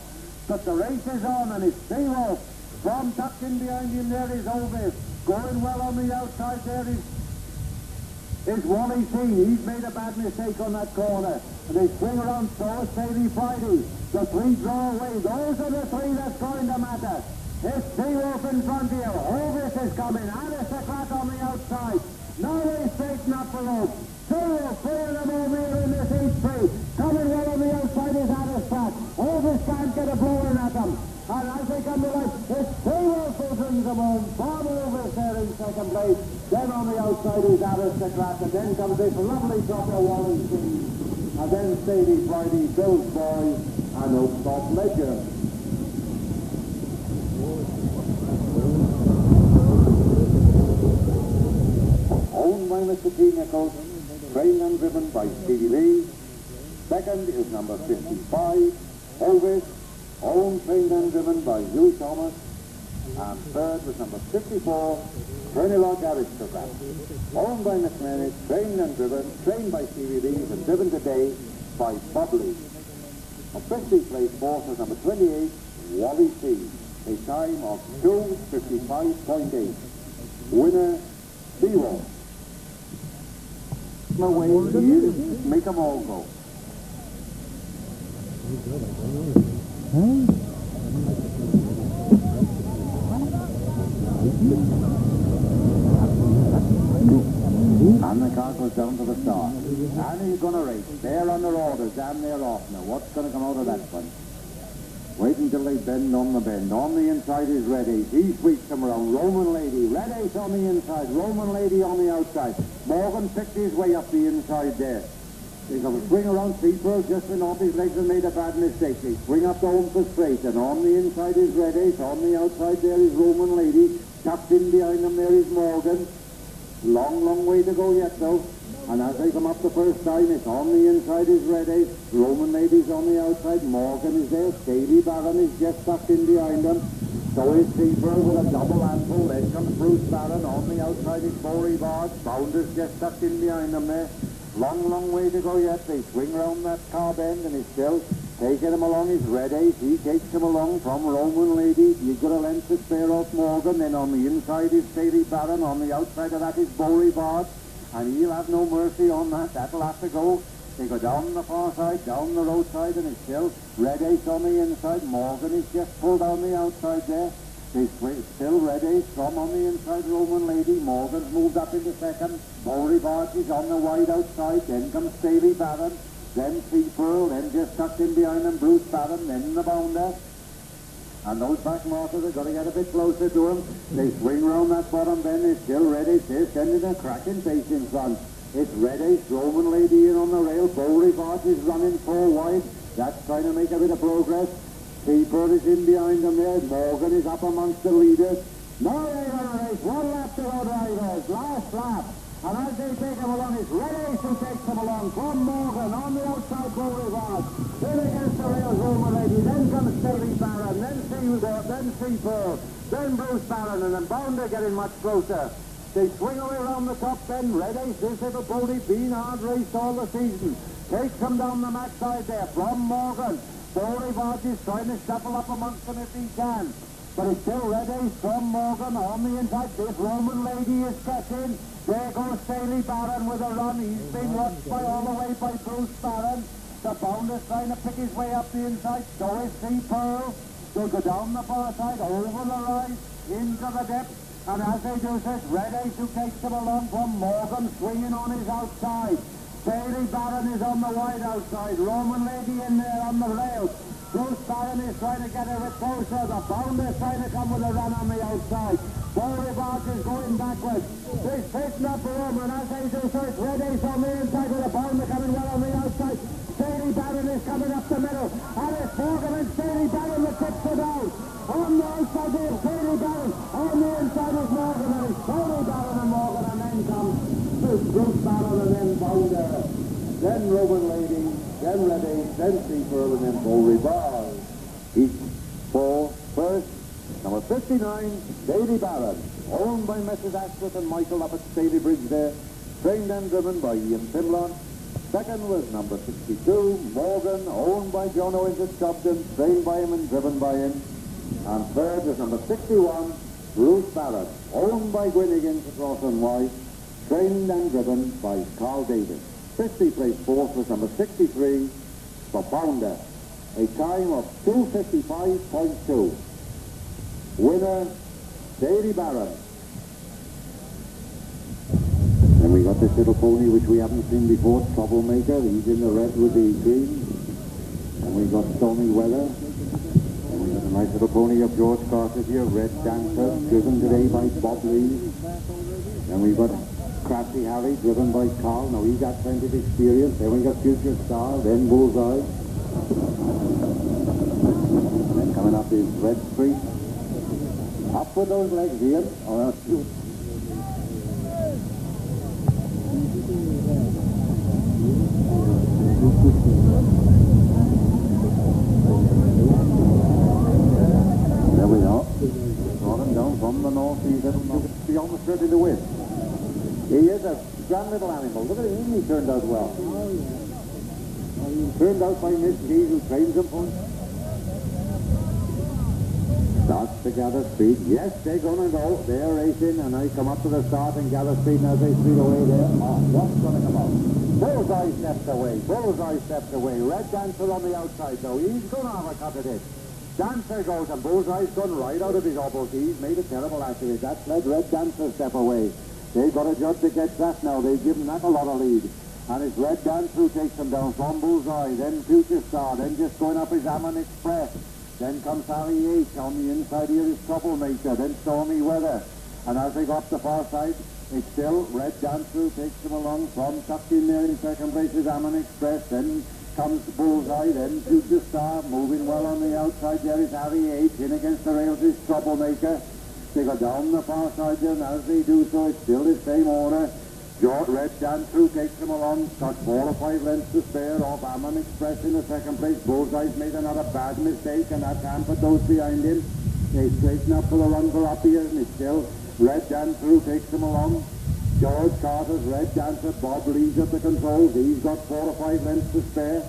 But the race is on and it's Seawolf. From tucked in behind him there is Obis. Going well on the outside there is Wally Seen. He's made a bad mistake on that corner. And they swing around so is Davy Friday. The three draw away. Those are the three that's going to matter. It's Seawolf in front here. Obis is coming. Aristocrat on the outside. Now they straighten up the rope. Seawolf pulling them over here in this H3. Coming well on the outside is Aristocrat. Obis can't get a blow in at them. And as they come to life, it's Seawolf who brings them home. Bob Obis there in second place. Then on the outside is Aristocrat. And then comes this lovely drop of Wally Seen. And then Davy Friday, Bill's Boy, and Oakthorpe Legend. Owned by Mr. T. Nichols, trained and driven by Stevie Lee. Second is number 55, Obis, owned, trained and driven by Hugh Thomas. And third was number 54, Turnilog Aristocrat. Owned by Miss Mary, trained and driven, trained by Stevie Lee, and driven today by Bob Lee. Officially placed fourth was number 28, Wally Seen, a time of 2:55.8. Winner, Seawolf. Away here, make them all go. And the car goes down to the start. And he's going to race. They're under orders and they're off now. What's going to come out of that one? Wait until they bend on the bend. On the inside is Red Ace. He sweeps them around. Roman Lady. Red Ace on the inside. Roman Lady on the outside. Morgan picked his way up the inside there. He's going to swing around. Seapearl just went off his legs and made a bad mistake. They swing up the home for straight. And on the inside is Red Ace. On the outside there is Roman Lady. Tucked in behind them there is Morgan. Long, long way to go yet though. And as they come up the first time, it's on the inside is Red Ace. Roman Lady's on the outside. Morgan is there. Davy Barron is just tucked in behind them. So is Seapearl with a double handful. Then comes Bruce Barron. On the outside is Bory Bard. Bounder's just tucked in behind them there. Long, long way to go yet. They swing round that car bend and it's still taking him along is Red Ace. He takes him along from Roman Lady. You've got a length to spare off Morgan. Then on the inside is Davy Barron. On the outside of that is Bory Bard. And he'll have no mercy on that. That'll have to go. They go down the far side, down the roadside, and it's still Red Ace on the inside. Morgan is just pulled down the outside there. They still Red Ace from on the inside, Roman Lady. Morgan's moved up into second. Bory Bard is on the wide outside. Then comes Davy Barron. Then Seapearl. Then just tucked in behind them, Bruce Barron. Then the bounder. And those back markers are going to get a bit closer to him. They swing round that bottom bend. It's still Red Ace. They're sending a cracking pace in front. It's Red Ace, Roman Lady in on the rail. Bory Bard is running 4 wide. That's trying to make a bit of progress. Seapearl is in behind them there. Morgan is up amongst the leaders. Now they're going to race. 1 lap to go, drivers. Last lap. And as they take him along, it's Red Ace who takes him along from Morgan on the outside Broadheath. Then against the rails, Roman Lady. Then comes Staley Barron, then Seagull, then Seapearl, then Bruce Barron, and then Bounder getting much closer. They swing away around the top, then Red Ace, this little pony, been hard raced all the season. Takes them down the max side there from Morgan. Broadheath is trying to shuffle up amongst them if he can. But it's still Red Ace from Morgan on the inside. This Roman Lady is catching. There goes Staley Barron with a run. He's been watched by all the way by Bruce Barron. The Bounder's trying to pick his way up the inside. So is Seapearl. They go down the far side, over the rise, into the depth. And as they do this, Red Ace who takes them along from Morgan, swinging on his outside. Staley Barron is on the wide outside. Roman Lady in there on the rails. Bruce Barron is trying to get a bit closer. The Bounder is trying to come with a run on the outside. Broadheath is going backwards. He's taking up the room, and as they do so, it's Red Ace on the inside with the Bounder coming well on the outside. Staley Barron is coming up the middle. And it's Morgan and Staley Barron that tips it out. On the outside there, Staley Barron. On the inside is Morgan, and it's Staley Barron and Morgan, and then comes Bruce Barron and then Bounder. Then Roman Lady, then Red Ace, then Seapearl, and then Broadheath. Each for first, number 59, Staley Barron, owned by Messrs. Ashworth and Michael up at Staley Bridge there, trained and driven by Ian Timlon. Second was number 62, Morgan, owned by John Owens at Cobden, trained by him and driven by him. And third was number 61, Bruce Barron, owned by Gwynnigan at Rawson White, trained and driven by Carl Davis. 50 placed fourth was number 63, for Bounder, a time of 2:55.2. Winner, Staley Barron. Then we got this little pony which we haven't seen before, Troublemaker. He's in the red with the green. And we got Stormy Weather. And we got a nice little pony of George Carter here, Red Dancer, driven today by Bob Lee. And we got Crafty Harry, driven by Carl. Now he got plenty of experience. Then we got Future Star, then Bullseye. Then coming up is Red Street. Up with those legs, Ian, or else you... There we are. Trotting down from the north. He's almost ready to win. He is a grand little animal. Look at him, he turned out well. Turned out by Miss Key, who trains him for him. Starts to gather speed. Yes, they're going to go. They're racing, and I come up to the start and gather speed, and as they speed away there, what's going to come out? Bullseye steps away. Bullseye steps away. Red Dancer on the outside, though. He's going to have a cut at it. Dancer goes, and Bullseye's gone right out of his elbows. He's made a terrible act of it. That's let Red Dancer step away. They've got a judge to get that now. They've given that a lot of lead. And it's Red Dancer who takes them down from Bullseye, then Future Star, then just going up is Ammon Express. Then comes Harry H. On the inside here is Troublemaker, then Stormy Weather. And as they go up the far side, it's still Red Dancer who takes them along from tucked in there in second place is Ammon Express. Then comes Bullseye, then Future Star, moving well on the outside. There is Harry H. In against the rails is Troublemaker. They go down the far side there, and as they do so, it's still the same order. Red Dancer takes them along, got 4 or 5 lengths to spare off Ammon Express in the second place. Bullseye's made another bad mistake, and that hampered those behind him. They straighten up for the run for up here, and it's still Red Dancer takes them along. George Carter's Red Dancer, Bob Lee's at the controls. He's got 4 or 5 lengths to spare.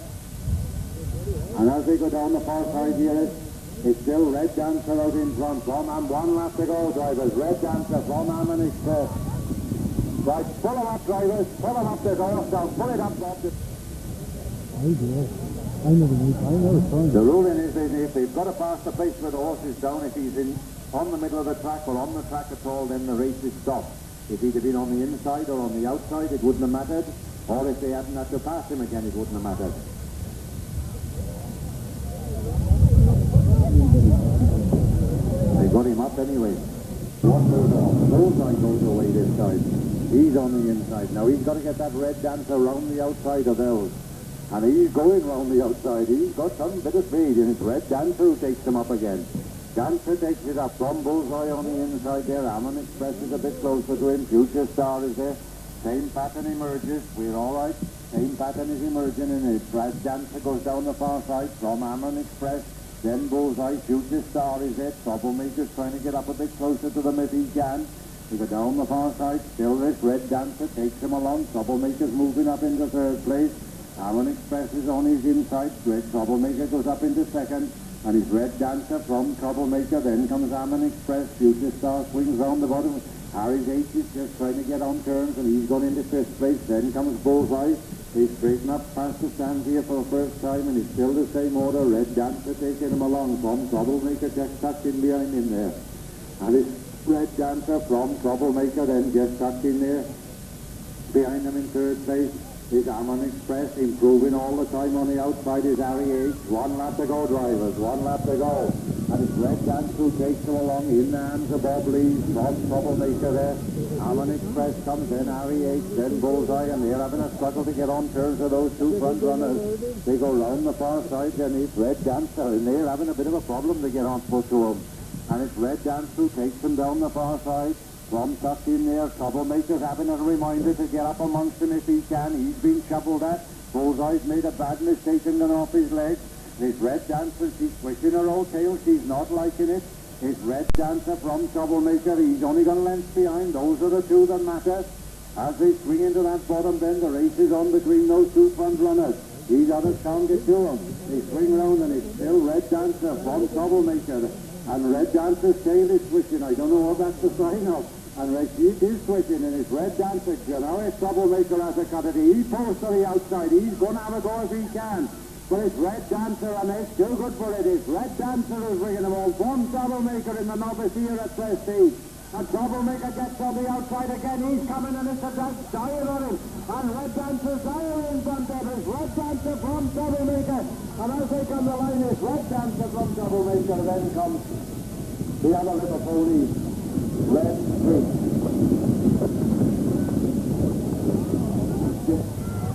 And as they go down the far side here, it's still Red Dancer out in front. One lap to go, drivers. Red Dancer from Ammon Express. Right, pull them up, drivers. Pull them up the doors down. Pull it up, Bob. The ruling is that if they've got to pass the place where the horse is down, if he's on the middle of the track or on the track at all, then the race is stopped. If he'd have been on the inside or on the outside, it wouldn't have mattered. Or if they hadn't had to pass him again, it wouldn't have mattered. They got him up anyway. What goes on? Bullseye goes away this time. He's on the inside. Now he's got to get that Red Dancer round the outside of those. And he's going round the outside. He's got some bit of speed, and it's Red Dancer who takes him up again. Dancer takes it up from Bullseye on the inside there. Ammon Express is a bit closer to him. Future Star is there. Same pattern emerges. We're all right. Same pattern is emerging in it. Brad Dancer goes down the far side from Ammon Express. Then Bullseye, Future Star is it. Troublemaker's trying to get up a bit closer to them if he can. They go down the far side. Still this Red Dancer takes him along. Troublemaker's moving up into third place. Ammon Express is on his inside. Red Troublemaker goes up into second. And his Red Dancer from Troublemaker. Then comes Ammon Express. Future Star swings round the bottom. Harry's H is just trying to get on turns, and he's gone into fifth place. Then comes Bullseye. He's straightened up past the stand here for the first time, and he's still the same order. Red Dancer taking him along from Troublemaker, just tucked in behind him there. And it's Red Dancer from Troublemaker, then just tucked in there. Behind him in third place is Ammon Express, improving all the time. On the outside is Harry H. 1 lap to go, drivers. 1 lap to go. And it's Red Dancer who takes him along in the hands of Bob Lees from Troublemaker there. Ammon Express comes, then Harry H, then Bullseye, and they're having a struggle to get on terms of those two front runners. They go round the far side, then it's Red Dancer, and they're having a bit of a problem to get on foot to them. And it's Red Dancer who takes them down the far side. From tucked in there, Troublemaker's having a reminder to get up amongst them if he can. He's been shoveled at. Bullseye's made a bad mistake and gone off his legs. This Red Dancer, she's twisting her old tail. She's not liking it. It's Red Dancer from Troublemaker. He's only got a length behind. Those are the two that matter. As they swing into that bottom bend, the race is on between those two front runners. These others can't get to them. They swing round, and it's still Red Dancer from Troublemaker. And Red Dancer's tail is twisting. I don't know what that's the sign of. And she is twisting, and it's Red Dancer. You know, it's Troublemaker has a cut at it. He pulls to the outside. He's going to have a go if he can. But it's Red Dancer, and they're still good for it. It's Red Dancer who's bringing them all. One Troublemaker in the novice here at Prestige. And Troublemaker gets on the outside again. He's coming, and it's a dire on him. And Red Dancer's dire in front of us. Red Dancer from Troublemaker. And as they come the line, it's Red Dancer from Troublemaker. Then comes the other little pony, Red Street.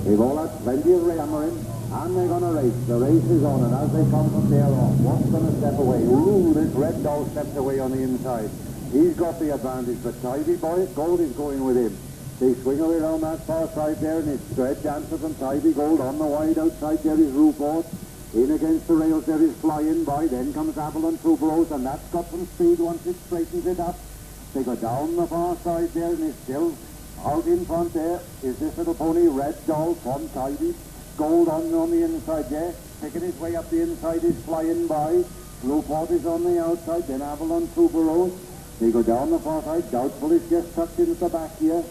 They've all had plenty of hammering. And they're going to race. The race is on, and as they come from there on, one's going to step away. Ooh, this Red Doll steps away on the inside. He's got the advantage, but Tidy Boy Gold is going with him. They swing away around that far side there, and it's Red Dancer from Tidy Gold. On the wide outside there is Rupert. In against the rails there is Flying By. Then comes Avalon Tuberose, and that's got some speed once it straightens it up. They go down the far side there, and it's still out in front there is this little pony, Red Doll from Tidy Gold on the inside there. Picking his way up the inside is Flying By. Blueport is on the outside, then Avalon Tuberose. They go down the far side. Doubtful is just tucked in at the back here.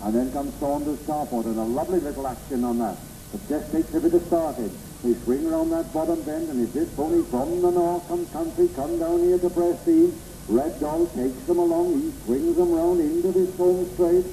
And then comes Saunders Starport, and a lovely little action on that. It just takes a bit of starting. They swing around that bottom bend, and if this pony from the north country come down here to Prestige, Red Doll takes them along. He swings them round into this home straight.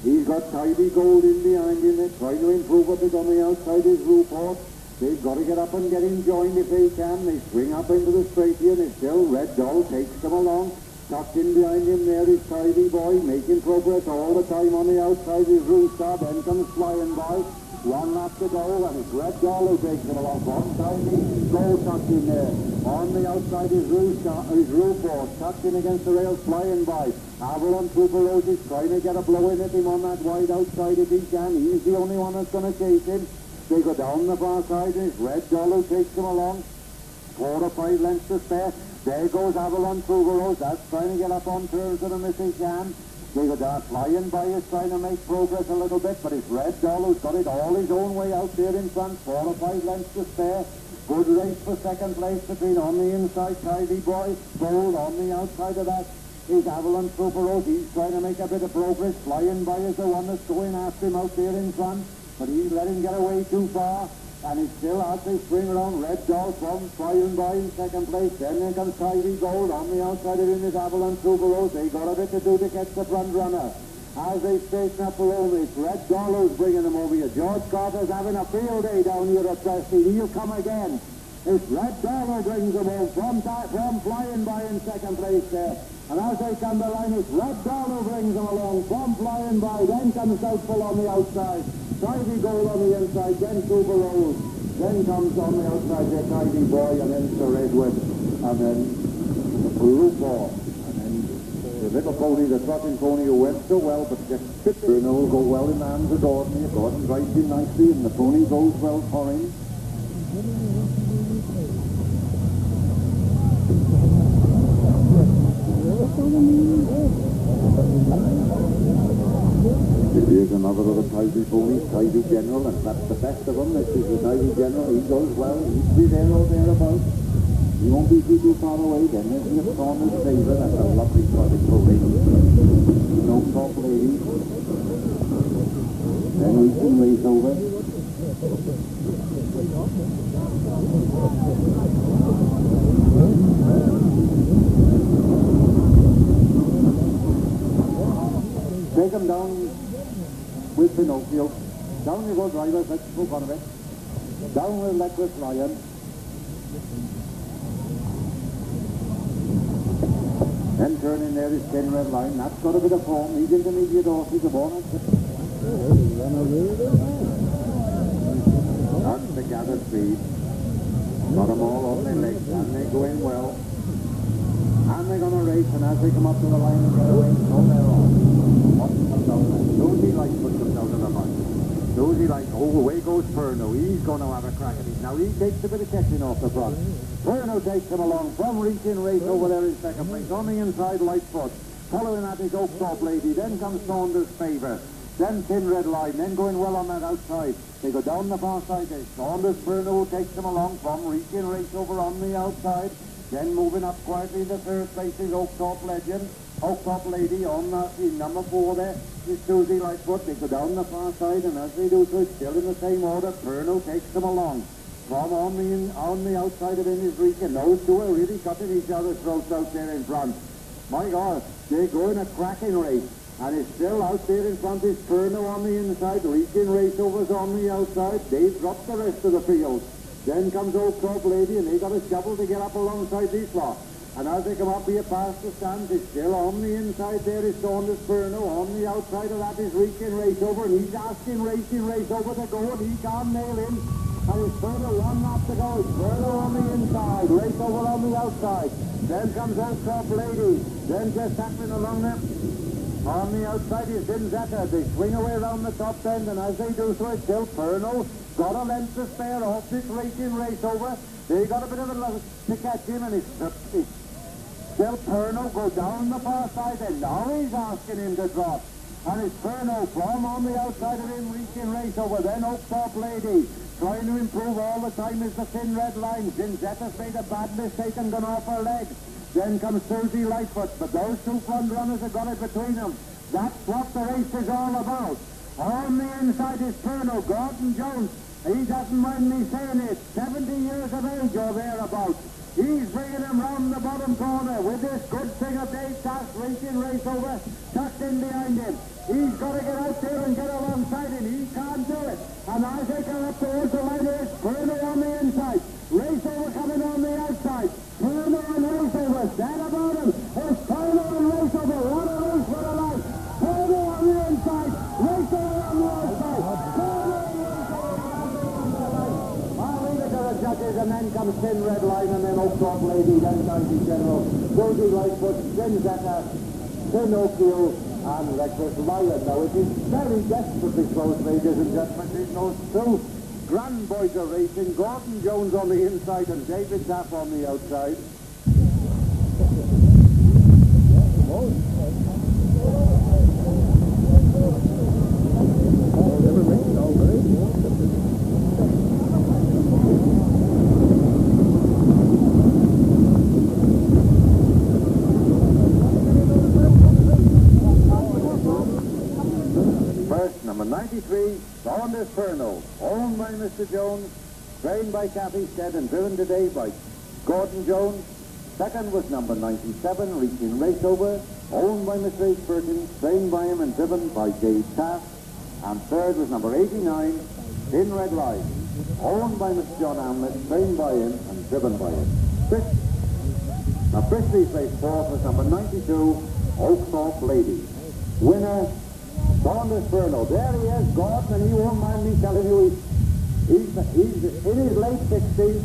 He's got Tidy Gold in behind him. They're trying to improve a bit on the outside is Rupert. They've got to get up and get him joined if they can. They swing up into the straight here, and it's still Red Doll takes them along. Tucked in behind him there is Tidy Boy, making progress all the time. On the outside is Rooster, then comes Flying By. 1 lap to go, and it's Red Doll who takes him along. From Tidy Gold tucked in there. On the outside is Rupert, tucked in against the rails, Flying By. Avalon Tuberose is trying to get a blow in at him on that wide outside if he can. He's the only one that's going to chase him. They go down the far side, and it's Red Doll who takes him along. 4 or 5 lengths to spare. There goes Avalon Tuberose. That's trying to get up on terms with him if he can. They go down. Flying By is trying to make progress a little bit, but it's Red Doll who's got it all his own way out there in front. 4 or 5 lengths to spare. Good race for second place between on the inside Tidy Boy, Gold. On the outside of that is Avalon Tuberose. He's trying to make a bit of progress. Flying By is the one that's going after him out there in front, but he's let him get away too far. And he's still out there, swing around. Red Doll from Flying By in second place. Then there comes Tidy Gold. On the outside of him is Avalon Tuberose. They got a bit to do to catch the front runner. As they straighten up the road, it's Red Doll who's bringing them over here. George Carter's having a field day down here at Prestige. He'll come again. It's Red Doll who brings them home from Flying By in second place there. And as they come the line, it's Red Doll who brings them along from Flying By. Then comes Doubtful on the outside. Tidy Gold on the inside, then Tuberose. Then comes on the outside there Tidy Boy, and then Sir Edward, and then Rupert. And then the little pony, the trotting pony who went so well, but just Furno will go well in the hands of Gordon. Gordon rides him nicely, and the pony goes well for him. Here's another of the tidy ponies, Tidy General, and that's the best of them. This is the Tidy General. He goes well. He'll be there or thereabouts. He won't be too far away. Then there's the Corner's favourite. That's a lovely trotting pony. No top lady. Then we can race over. Take him down with Pinocchio. Down you go, drivers. Let's move on a bit. Down with Legless Lion. Then turn in there is Thin Red Line. That's got a bit of form. He's intermediate horses of honor. That's the gathered speed. Got them all on their legs and they're going well. And they're going to race, and as they come up to the line and get away, so they're on. Susie Lightfoot comes out of the mud. Susie Lightfoot, away goes Furno. He's going to have a crack at it. Now he takes a bit of catching off the front. Furno takes him along from reaching race over there in second place. On the inside, Lightfoot. Following that is Oak Top Lady. Then comes Saunders' Favour. Then Thin Red Line. Then going well on that outside. They go down the far side. There's Saunders Furno takes them along from reaching race over on the outside. Then moving up quietly in the third place is Oak Top Legend. Oak Top Lady on in number 4 there is Susie Lightfoot. They go down the far side, and as they do so, it's still in the same order. Furno takes them along. From on the outside of him is Reek, and those two are really cutting each other's throats out there in front. My God, they're going a cracking race. And it's still out there in front is Furno on the inside. Reaching Raceovers on the outside. They've dropped the rest of the field. Then comes Oak Top Lady, and they got a shovel to get up alongside these lot. And as they come up here past the stands, it's still on the inside there is Saunders Furno. On the outside of that is Reaching Raceover, and he's asking Racing Raceover to go, and he can't nail him. And it's Furno one lap to go. It's Furno on the inside, Raceover on the outside. Then comes Oak Top Lady. Then just happening along there. On the outside is Zinzetta. They swing away around the top end, and as they do so, it's still Furno. Got a length to spare off this Racing Raceover. They got a bit of a love to catch him, and it's still Furno go down the far side, and now he's asking him to drop. And it's Furno from on the outside of him, Reaching Raceover. Then Oak Top Lady trying to improve all the time is the Thin Red Line. Zinzetta's made a bad mistake and gone off her leg. Then comes Susie Lightfoot, but those two front runners have got it between them. That's what the race is all about. On the inside is Furno, Gordon Jones. He doesn't mind me saying it, 70 years of age or thereabouts. He's bringing him round the bottom corner with this good thing of Dave Tass Racing Raceover tucked in behind him. He's got to get out there and get alongside him. He can't do it. And as they come up towards the line, there's Furno on the inside. Raceover coming on the outside. Furno and Raceover, stand about him. It's Furno and Raceover. What a race for the life. Furno on the inside. Raceover on the outside. Furno and Raceover. I'll leave it to the judges, and then comes Thin Red Line, and then Oak Top Lady, then Tidy General, Susie Lightfoot, Zinzetta, Pinocchio, and Reckless Lion. Now it is very desperately close, ladies and gentlemen. There's those two grand boys are racing. Gordon Jones on the inside and David Taff on the outside. First, number 93, Saunders Furno, owned by Mr. Jones, trained by Kathy Stead and driven today by Gordon Jones. Second was number 97, Reaching Raceover, owned by Mr. H. Burton, trained by him and driven by Dave Taft. And third was number 89, Thin Red Line, owned by Mr. John Almeley, trained by him and driven by him. Fifth, now Bristly placed fourth was number 92, Oak Top Lady. Winner, Saunders Furno. There he is, Gordon, and he won't mind me telling you he's in his late 60s.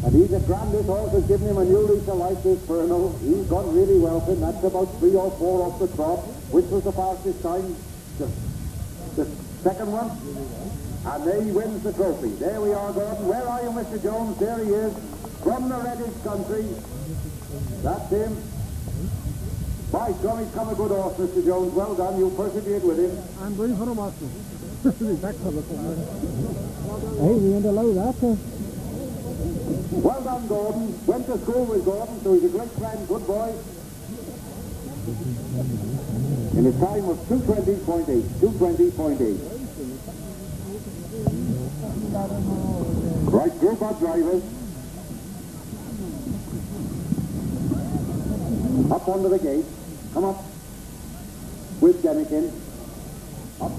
And he's a grand, this horse has given him a new lease of life, this Furno. He's gone really well, and that's about 3 or 4 off the trot. Which was the fastest time? The second one? And there he wins the trophy. There we are, Gordon. Where are you, Mr. Jones? There he is. From the Reddish country. That's him. By God, he's come a good horse, Mr. Jones. Well done. You persevered with him. I'm going for a master. Hey, we ain't allowed that, sir. Well done, Gordon. Went to school with Gordon, so he's a great friend, good boy. And his time was 2:20.8. 2:20.8. Right group of drivers. Up onto the gate. Come up. With Denikin. Up.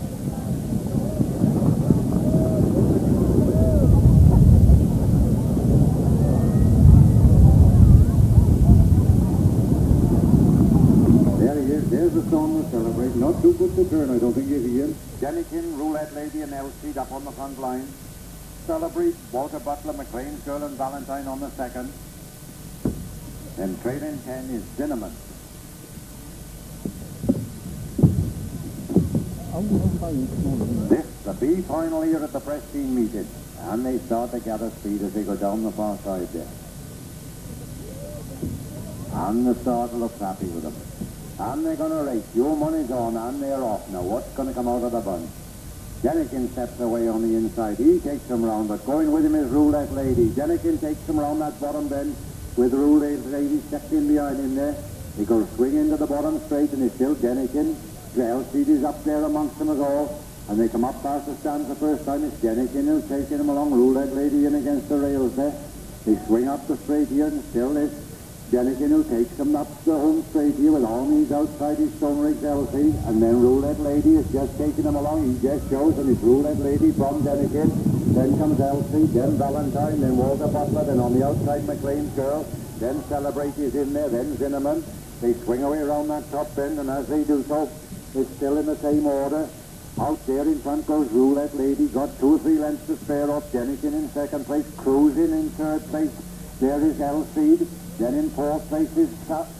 There's the song to celebrate. Not too good to turn, I don't think, is Ian. Denikin, Roulette Lady and Elsie up on the front line. Celebrate, Walter Butler, McLean's Girl and Valentine on the second. And trailing 10 is Cinnamon. This, the B final here at the Prestige meeting. And they start to gather speed as they go down the far side there. And the starter looks happy with them. And they're going to race. Your money's on, and they're off. Now, what's going to come out of the bunch? Denikin steps away on the inside. He takes him round, but going with him is Roulette Lady. Denikin takes him round that bottom bend with Roulette Lady stepped in behind him there. He goes swing into the bottom straight, and it's still Denikin. Elsie is up there amongst them as all. And they come up past the stands the first time. It's Denikin who's taking him along. Roulette Lady in against the rails there. They swing up the straight here, and still it's Denikin who takes him up the home straight here with Almeley outside his stone rigs Elsie, and then Roulette Lady is just taking him along. He just shows, and it's Roulette Lady from Denikin. Then comes Elsie, then Valentine, then Walter Butler, then on the outside McLean's Girl, then Celebrate is in there, then Cinnamon. They swing away around that top bend, and as they do so, it's still in the same order. Out there in front goes Roulette Lady, got 2 or 3 lengths to spare off. Denikin in second place, cruising in third place. There is Elsie. Then in fourth place is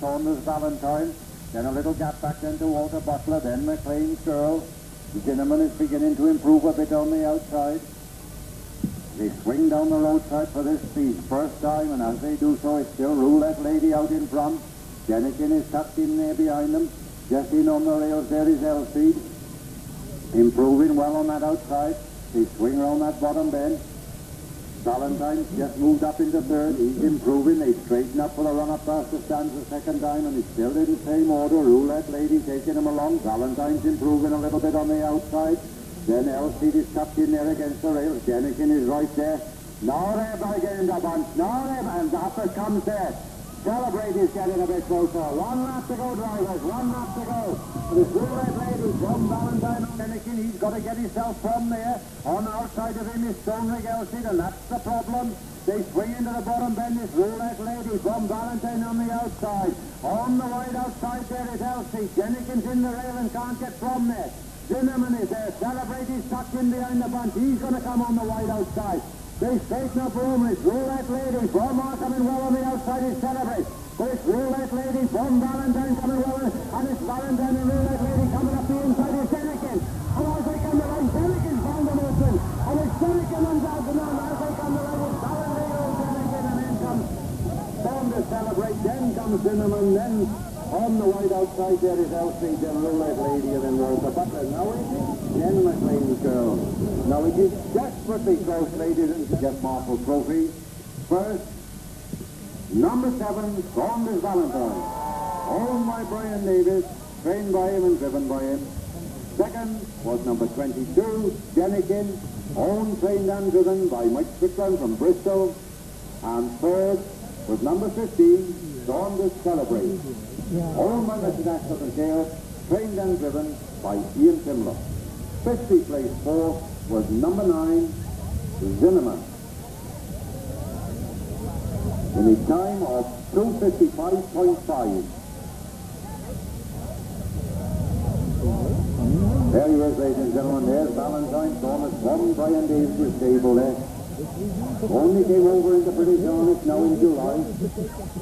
Saunders Valentine. Then a little gap back then to Walter Butler. Then McLean's Girl. The Cinnamon is beginning to improve a bit on the outside. They swing down the roadside for this speed. First time, and as they do so, it's still Roulette Lady out in front. Denikin is tucked in there behind them. Just in on the rails, there is Elsie. Improving well on that outside. They swing around that bottom bend. Valentine's just moved up into third. He's improving. They straighten up for the run up past the stands the second time, and it's still in the same order. Roulette Lady taking him along. Valentine's improving a little bit on the outside. Then Elsie is tucked in there against the rails. Denikin is right there. Now they're beginning the bunch. Now they're, and after comes there. Celebrate is getting a bit closer. 1 lap to go, drivers. 1 lap to go. This Roulette Lady from Valentine Denikin. He's got to get himself from there. On the outside of him is Stone Rig Elsie, and that's the problem. They swing into the bottom bend. This Roulette Lady from Valentine on the outside. On the wide outside there is Elsie. Denikin's in the rail and can't get from there. Cinnamon is there. Celebrate is tucked in behind the bunch. He's going to come on the wide outside. They straighten up room. It's Roulette Lady from coming well on the outside is Celebrate. But it's Roulette Lady from Valentine coming well, and it's Valentine and Roulette Lady coming up the inside is Denikin. And as they come around, Denikin found them open. And it's Denikin and Dalton, as they come around, it's Valentine and Denikin, and then comes Storm to Celebrate, then comes Cinnamon, then on the wide outside there is Elsie, then Roulette Lady, and then Walter Butler. Now it is then McLean's Girl. Now it is desperately close, ladies and gentlemen. Jeff Marshall Trophy. First, number 7, Saunders Valentine. Owned by Brian Davis, trained by him and driven by him. Second was number 22, Denikin, owned, trained and driven by Mike Strickland from Bristol. And third was number 15, Saunders Celebrate. Owned by Mr. National Conceal, trained and driven by Ian Timlow. 50th place fourth was number 9, Cinnamon. In a time of 2:55.5. There he is, ladies and gentlemen. There's Valentine Thomas from Brian Davis' stable there. Only came over into British Honest now in July.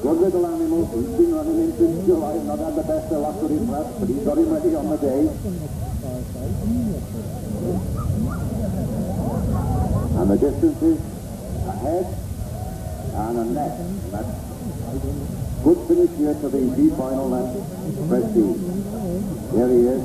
Good little animal. He's been running in since July. Not had the best of luck with his prep, but he's got him ready on the day. And the distance is a head and a neck. That's good finish here to the B final. That's Prestige. There he is.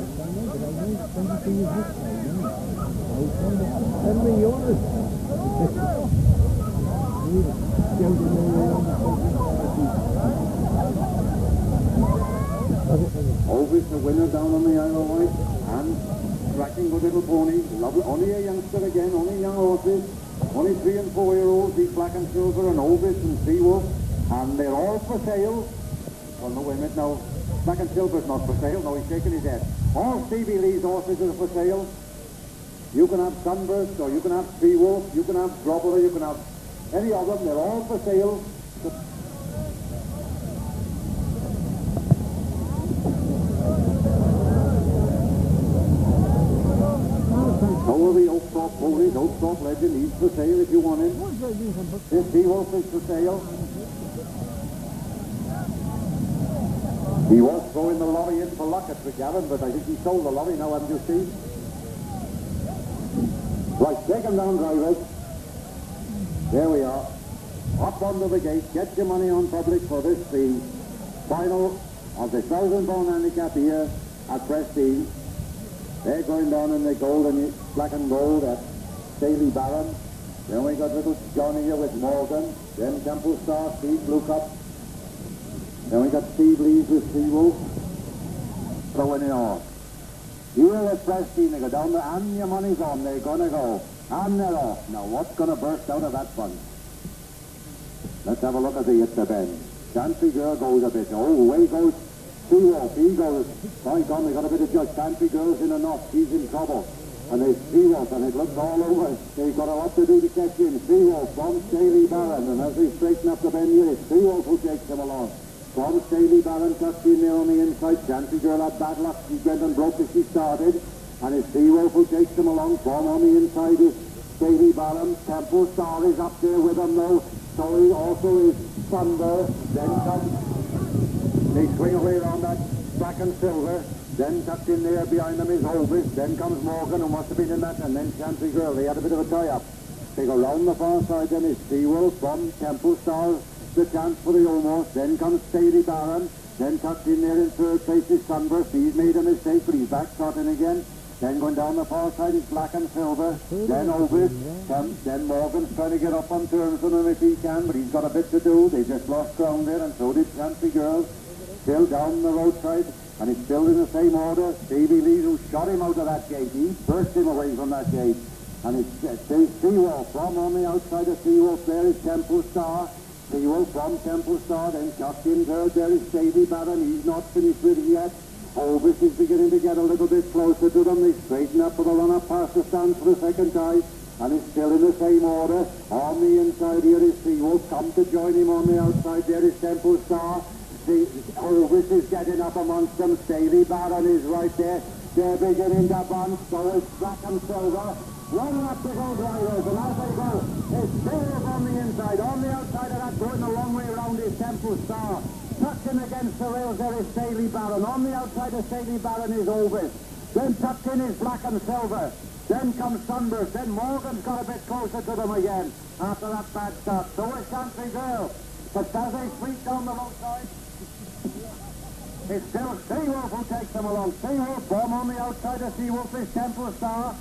Always the winner down on the Isle of Wight, and tracking with little pony. Only a youngster again, only young horses, only 3 and 4 year olds, these Black and Silver and Ovis and Seawolf, and they're all for sale. Oh no, wait a minute, no, Black and Silver's not for sale, no, he's shaking his head. All Stevie Lee's horses are for sale. You can have Sunburst, or you can have Seawolf, you can have Grobbler, you can have any of them, they're all for sale. So are the Oakthorpe ponies, Oakthorpe Legend, he's for sale if you want him. This Seawolf is for sale. He was throwing the lorry in for luck at Gavin, but I think he sold the lorry now, haven't you seen? Right, take him down, drivers. There we are. Up under the gate, get your money on public for this, the final of the 1,000-pound handicap here at Prestige. They're going down in the gold and black and gold at Staley Barron. Then we got little Johnny here with Morgan. Then Temple Star, Steve Blue Cup. Then we got Steve Lees with Seawolf. Throwing it off. Here at Prestige, they go down there, and your money's on. They're going to go. And they're off. Now, what's going to burst out of that bunch? Let's have a look at the bend. Chancy Girl goes a bit. Oh, away goes Seawolf. He goes. By God, they got a bit of judge. Chancy Girl's in a knot. She's in trouble. And there's Seawolf, and it looks all over. They've got a lot to do to catch in. Seawolf from Staley Barron. And as they straighten up the bend here, it's Seawolf who takes them along. From Staley Barron, tucked in there on the inside. Chancy Girl had bad luck. She went and broke as she started. And it's Seawolf who takes them along. From on the inside is Staley Barron. Temple Star is up there with them now. So he also is Thunder. Then comes, they swing away around that Black and Silver. Then tucked in there behind them is Ovis. Then comes Morgan, who must have been in that. And then Chancy Girl. They had a bit of a tie-up. They go round the far side. Then is Seawolf from Temple Star. The chance for the almost. Then comes Staley Barron. Then tucked in there in third place is Sunburst. He's made a mistake, but he's back trotting again. Then going down the far side is Black and Silver. Then Ovis. Then Morgan's trying to get up on terms with him if he can, but he's got a bit to do. They just lost ground there, and so did Chancy Girl. Still down the roadside, and it's still in the same order. Stevie Lee, who shot him out of that gate. He burst him away from that gate. And it's Seawolf from on the outside of Seawolf. There is Temple Star. Seawolf from Temple Star. Then tucked in third. There is Staley Barron. He's not finished with it yet. Ovis is beginning to get a little bit closer to them. They straighten up for the run-up past the stands for the second time. And it's still in the same order. On the inside here is Seawolf. Come to join him on the outside. There is Temple Star. Ovis is getting up amongst them. Staley Barron is right there. They're beginning to bunch. So it's Black and Silver. Running up the gold drivers. And as they go, it's Seawolf on the inside. On the outside of that, going a long way around is Temple Star. Tucked in against the rails there is Staley Barron. On the outside of Staley Barron is Ovis. Then tucked in is Black and Silver. Then comes Sunburst. Then Morgan's got a bit closer to them again after that bad start. So is Chancy Girl. But as they sweep down the roadside, it's still Seawolf who takes them along. Seawolf from on the outside of Seawolf is Temple Star.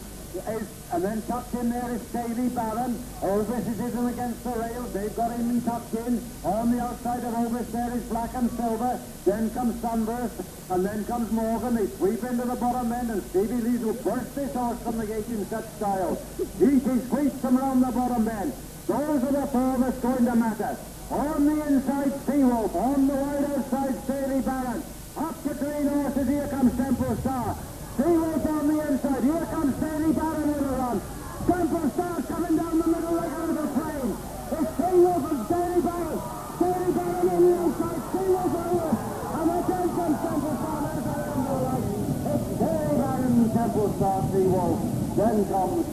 And then tucked in there is Staley Barron. Ovis is in against the rails. They've got him tucked in. On the outside of Ovis there is Black and Silver. Then comes Sunburst. And then comes Morgan. They sweep into the bottom end. And Stevie Lee will burst this horse from the gate in such style. He sweeps them around the bottom end. Those are the four that's going to matter. On the inside, Seawolf. On the wide outside, Staley Barron. Up to green horses. Here comes Temple Star. Seawolf on the inside. Here comes Staley Barron in the run. Temple Star coming down the middle like out of the plane. It's Seawolf and Staley Barron. Staley Barron on the outside. Seawolf over. And again comes Temple Star. There's a on the right. It's Staley Barron, Temple Star, Seawolf. Then comes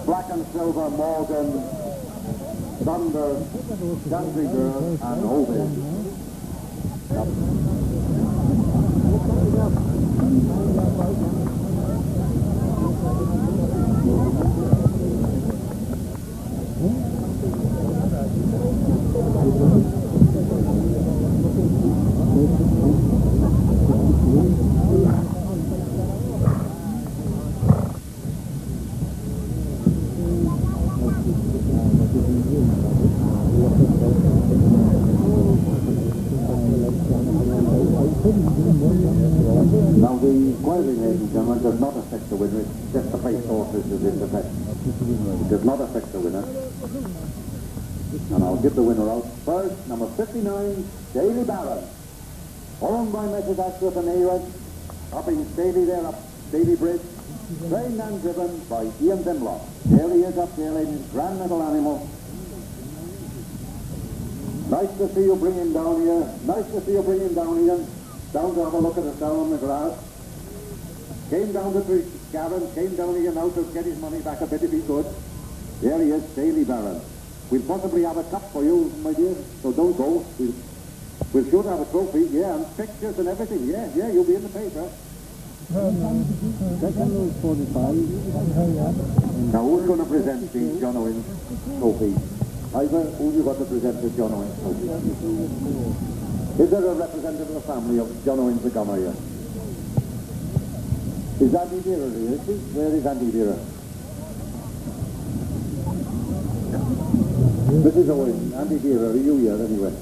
Black and Silver, Morgan, Thunder, Country Girl, and Ovid. Now the quoting, ladies and gentlemen, does not affect the winner. It's just the face horses that is affect. It does not affect the winner. And I'll give the winner out first. Number 59, Daily Baron. Owned by Mrs. Ashworth and Ayred. Up in Staley there, up Staley Bridge. Trained and driven by Ian Dimlock. There he is up there, ladies. Grand little animal. Nice to see you bring him down here. Nice to see you bring him down, Ian. Down to have a look at us down on the grass. Came down to Gavin, came down here now to get his money back a bit if he could. There he is, Daily Baron. We'll possibly have a cup for you, my dear, so don't go. We'll sure have a trophy, yeah, and pictures and everything, yeah, you'll be in the paper. Second was 45. Now who's going to present the John Owens trophy? Ivor, who you got to present the John Owens trophy? Is there a representative of the family of John Owens the Gunner here? Is Auntie Vera here, is she? Where is Auntie Vera? Mrs. Owens, Auntie Vera, are you here anyway?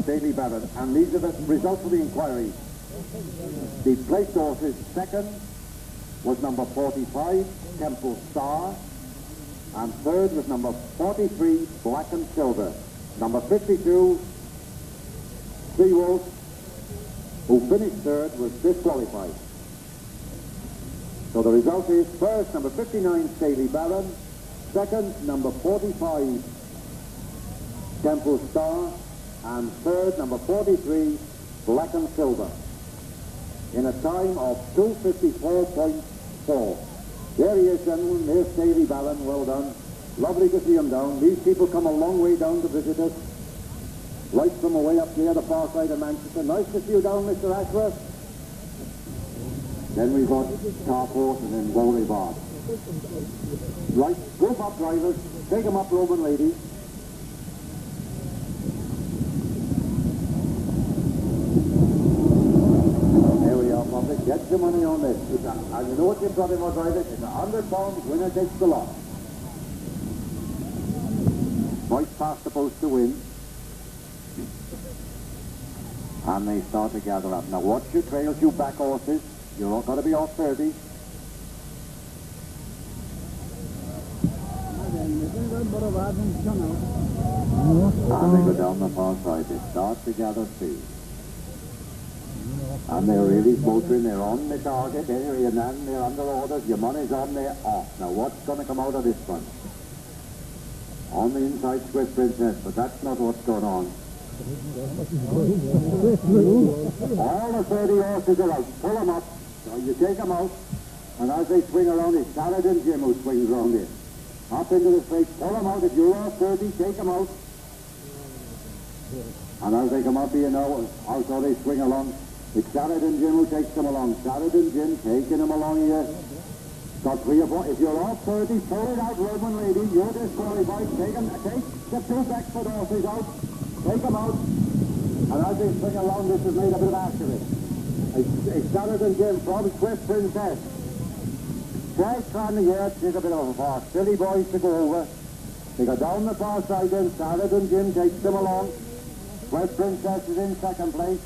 Daily Baron, and these are the results of the inquiry. The placed horses second was number 45, Temple Star, and third was number 43, Black and Silver. Number 52, Seawolf, who finished third, was disqualified. So the result is first, number 59, Daily Baron, second, number 45, Temple Star, and third, number 43, Black and Silver, in a time of 2:54.4. There he is, gentlemen. There's Daily Baron. Well done. Lovely to see him down. These people come a long way down to visit us. Right from away up there, the far side of Manchester. Nice to see you down, Mr. Ashworth. Then we've got Tarforth and then Bowley Bar. Right, group up drivers. Take them up, Roman ladies. There we are, public. Get your money on this. And you know what you've got in our drivers? It's £100. Winner takes the lot. Right past the post to win. And they start to gather up. Now watch your trails, you back horses. You're all got to be off 30. And they go down the far side. They start to gather speed. And they're really motoring. They're on the target. They're under orders. Your money's on, they're off. Now what's going to come out of this one? On the inside, Swift Princess, but that's not what's going on. All the 30 horses are out. Pull them up. So you take them out, and as they swing around, it's Saladin Jim who swings around here. Up into the straight, pull them out. If you're off 30, take them out. And as they come up here now, also they swing along. It's Saladin Jim who takes them along. Saladin Jim taking them along here. Got 3 or 4. If you're off 30, pull it out, Roman lady. You're disqualified. Take the 2 Beckford horses out. Take them out. And as they swing along, this has made a bit of accident. It's Saladin Jim from Swift Princess. Right on the air, take a bit of a far. Silly boys to go over. They go down the far side then. Saladin Jim takes them along. Swift Princess is in second place.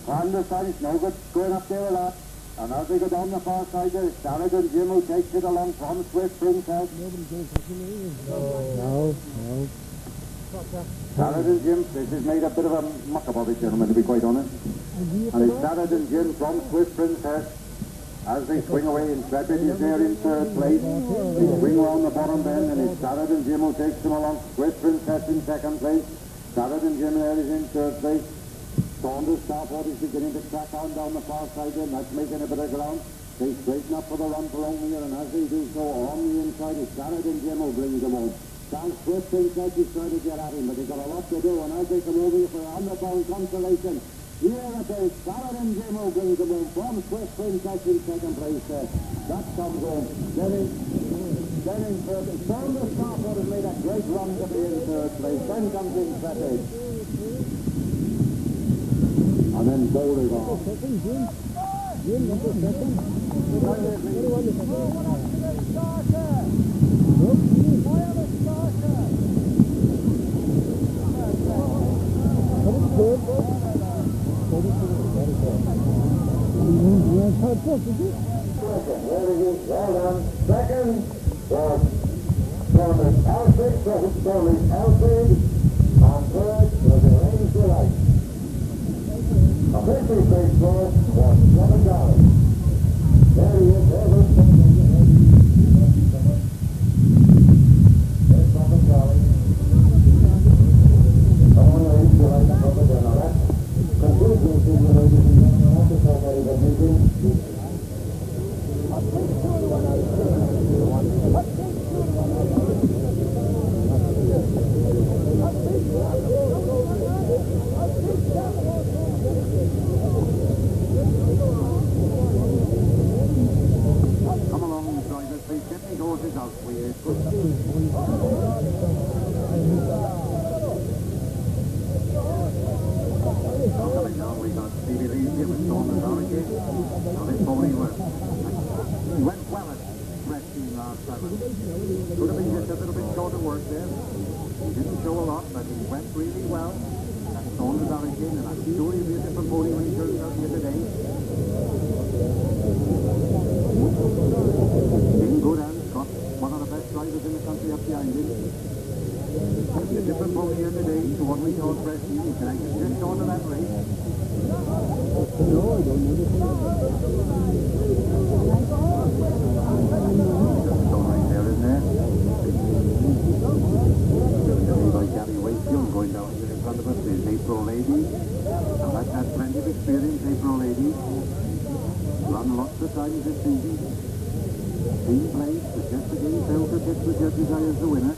On the side, it's no good going up there a lot. And as they go down the far side, there's Saladin Jim who takes it along from Swift Princess. No. Saladin Jim, this has made a bit of a muck about it, gentlemen, to be quite honest. And it's Saladin Jim from Swift Princess. As they swing away, Intrepid is there in third place. They swing around the bottom bend, and it's Saladin Jim who takes them along. Swift Princess in second place. Saladin Jim there is in third place. Saunders Starport is beginning to track on down the far side there. That's making a bit of ground. They straighten up for the run for only, and as they do so, on the inside is Garrett and Jim who brings them home. Sam Swift thinks that he's trying to get at him, but they've got a lot to do, and as they come over here for underbound consolation, here it is, Garrett and Jim who brings them home. From Swift Princess in second place there. That comes home. Then in third, Storm the Starford has made a great run to be in third place. Then comes Intrepid. And then Bowling off. Jim, number second. Well done. Second was Thomas Alfred, Thomas Alfred, and third was Elaine Delight. A 50th place was Robert Garland. There he is, there's Robert Garland. Elaine Delight and Robert Garland. Conclusions, ladies and gentlemen, after so very good meeting. Come along, drivers, please get these horses out for you. Coming down, we got Stevie Lee here with Storm the Hurricane. Now this pony he went well at resting last time. Could have been just a little bit short of work there. He didn't show a lot, but he went really well. And Storm the Hurricane, and I'm sure he'll be a different pony when he turns out here today. In good hands, got one of the best riders in the country up behind him. He'll be a different pony here today to what we saw at Preston. He can just go to that race. No, I don't know. Right there, isn't there? By Gary Wakefield going down here in front of us is April Lady. Now that's had plenty of experience, April Lady. Run lots of times this season. Team place, but just again failed to pitch the judges' eye as the winner.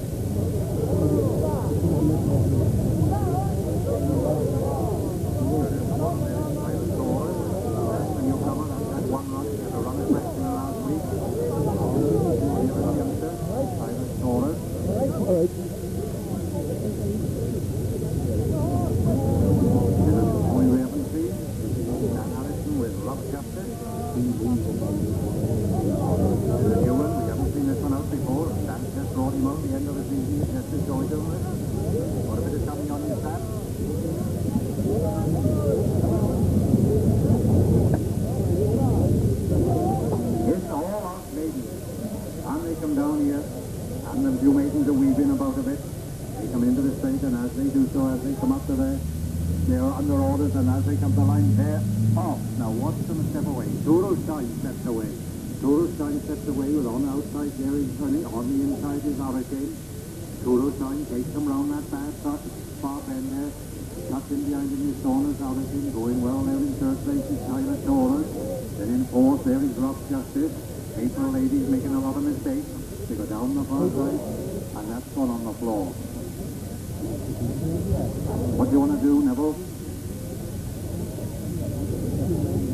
What do you want to do, Neville?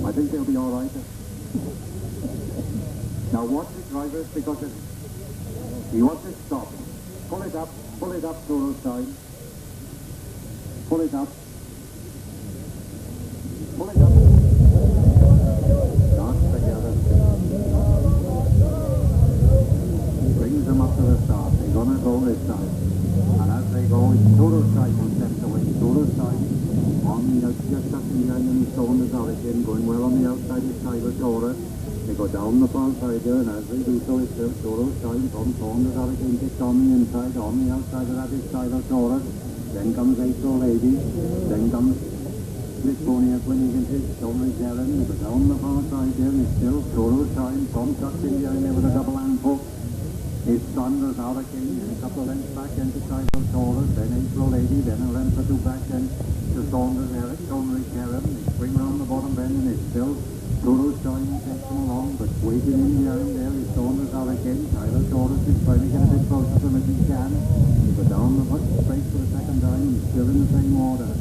I think they'll be all right. Now watch it, drivers, because he wants it stopped. Pull it up, Toro's side. Pull it up. Pull it up. Not together. Brings them up to the start. They're going to go this side. And as they go, it's Toro's side who steps away. Toro's side on the just up behind and he's throwing the Hurricane, going well on the outside is Tyler Toro. They go down the far side there, and as they do so, it's Toro's side from throwing the Hurricane, kicked on the inside, on the outside of that is Tyler Toro. Then comes April Lady. Then comes this pony up when he can hit Dominic Darren. They go down the far side there, and it's still Toro's side from tucked in behind there with a double handful. It's one, there's Hurricane, then a couple of lengths back into Tribal Taurus, then April Lady, then a length or two back then to Saunders Eric, Connery Karen. They swing round the bottom bend and it's still Kudos Join takes them along, but waiting in the area there is Saunders Hurricane. Tribal Taurus is trying to get a bit closer to him as he can. He goes down the straight for the second time, he's still in the same order.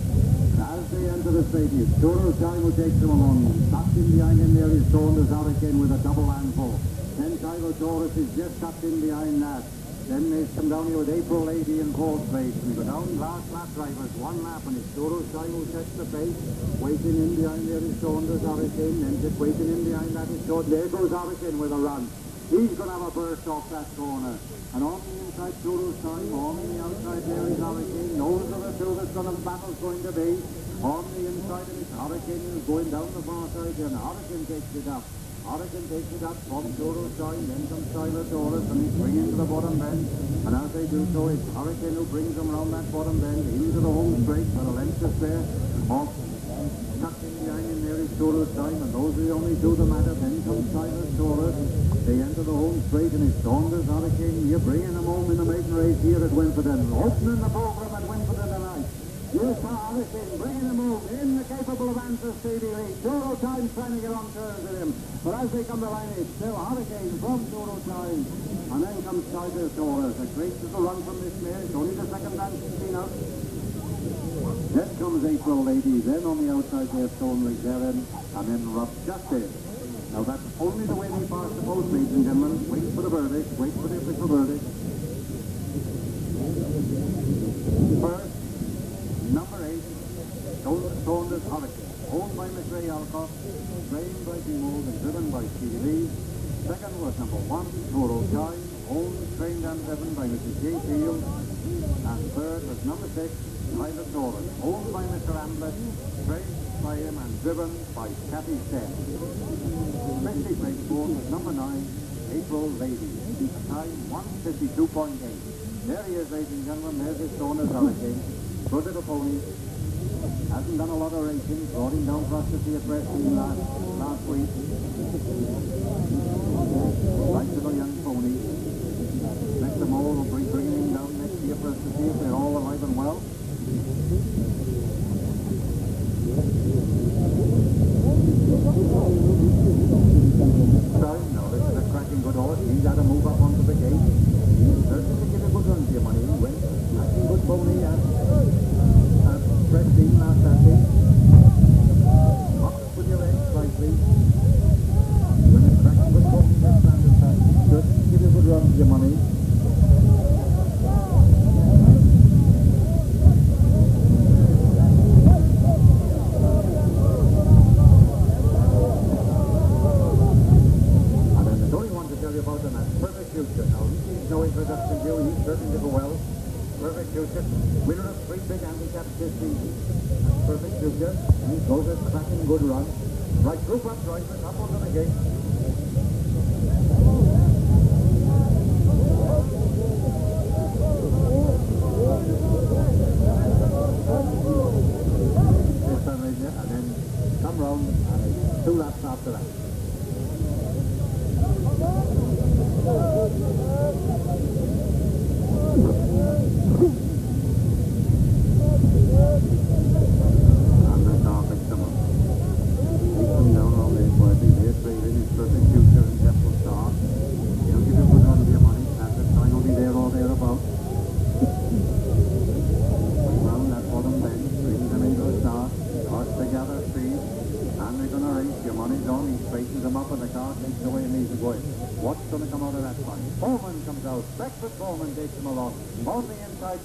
As they enter the stadium, Kudos Join will take them along. Tucked in behind him there is Saunders Hurricane with a double handful. Then Tribal Taurus is just tucked in behind that. Then they come down here with April Lady and Paul Space. We go down last lap drivers, one lap, and it's Kudos Join who sets the pace. Waiting in behind there is Saunders Hurricane. Then just waiting in behind that is Jordan. There goes Hurricane with a run. He's going to have a burst off that corner. And on the inside, Kudos Join. On the outside there is Hurricane. Those are the two that's going to battle's going to be. On the inside of it, Hurricane is going down the far side, and Hurricane takes it up. Hurricane takes it up from Kudos Join, then comes Tribal Taurus, and he's swinging to the bottom bend. And as they do so, it's Hurricane who brings them around that bottom bend into the home straight for the length of there. Off, tucked in behind him there is Kudos Join, and those are the only two that matter. Then comes Tribal Taurus. They enter the home straight, and it's Saunders Hurricane. You're bringing them home in the maiden race here at Wimbledon. Opening the program at Wimbledon tonight. Yes, Hurricane, bringing him home in the capable of answer speedily. Kudos Join trying to get on terms with him. But as they come to line, it's still Hurricane from Kudos Join. And then comes Tribal Taurus. A great little run from this mare. It's only the second dance she's been out. Then comes April Lady. Then on the outside there's Connery Karen. And then Rob Justice. Now that's only the way they pass the post, ladies and gentlemen. Wait for the verdict. Wait for the official verdict. First, number 8, Saunders Hurricane, owned by Miss Ray Alcott, trained by Mold and driven by Stevie Lee. Second was number 1, Kudos Join, owned, trained and driven by Mrs. J. Field. And third was number 6, Tribal Taurus, owned by Mr. Amblett, trained by him and driven by Kathy Stead. 50 place fourth was number 9, April Lady, time 1:52.8. There he is, ladies and gentlemen, there's his Saunders Hurricane. Good little pony. Hasn't done a lot of racing. Brought him down for us to see at Preston last week. Nice little young pony. Mr. Moore will be bringing him down next year for us to see if they're all alive and well. Sorry, no, this is a cracking good horse. He's had to move up onto the gate. He's certainly give a good run to your money. He went cracking good pony at Preston last Saturday. Up with your legs slightly. When a cracking good pony gets round the side, certainly give a good run to your money. Winner of 3 big handicaps this season. That's Perfect Future. He goes a cracking good run. Right, group up drivers, up onto the gate. This time right there, and then come round and it's 2 laps after that.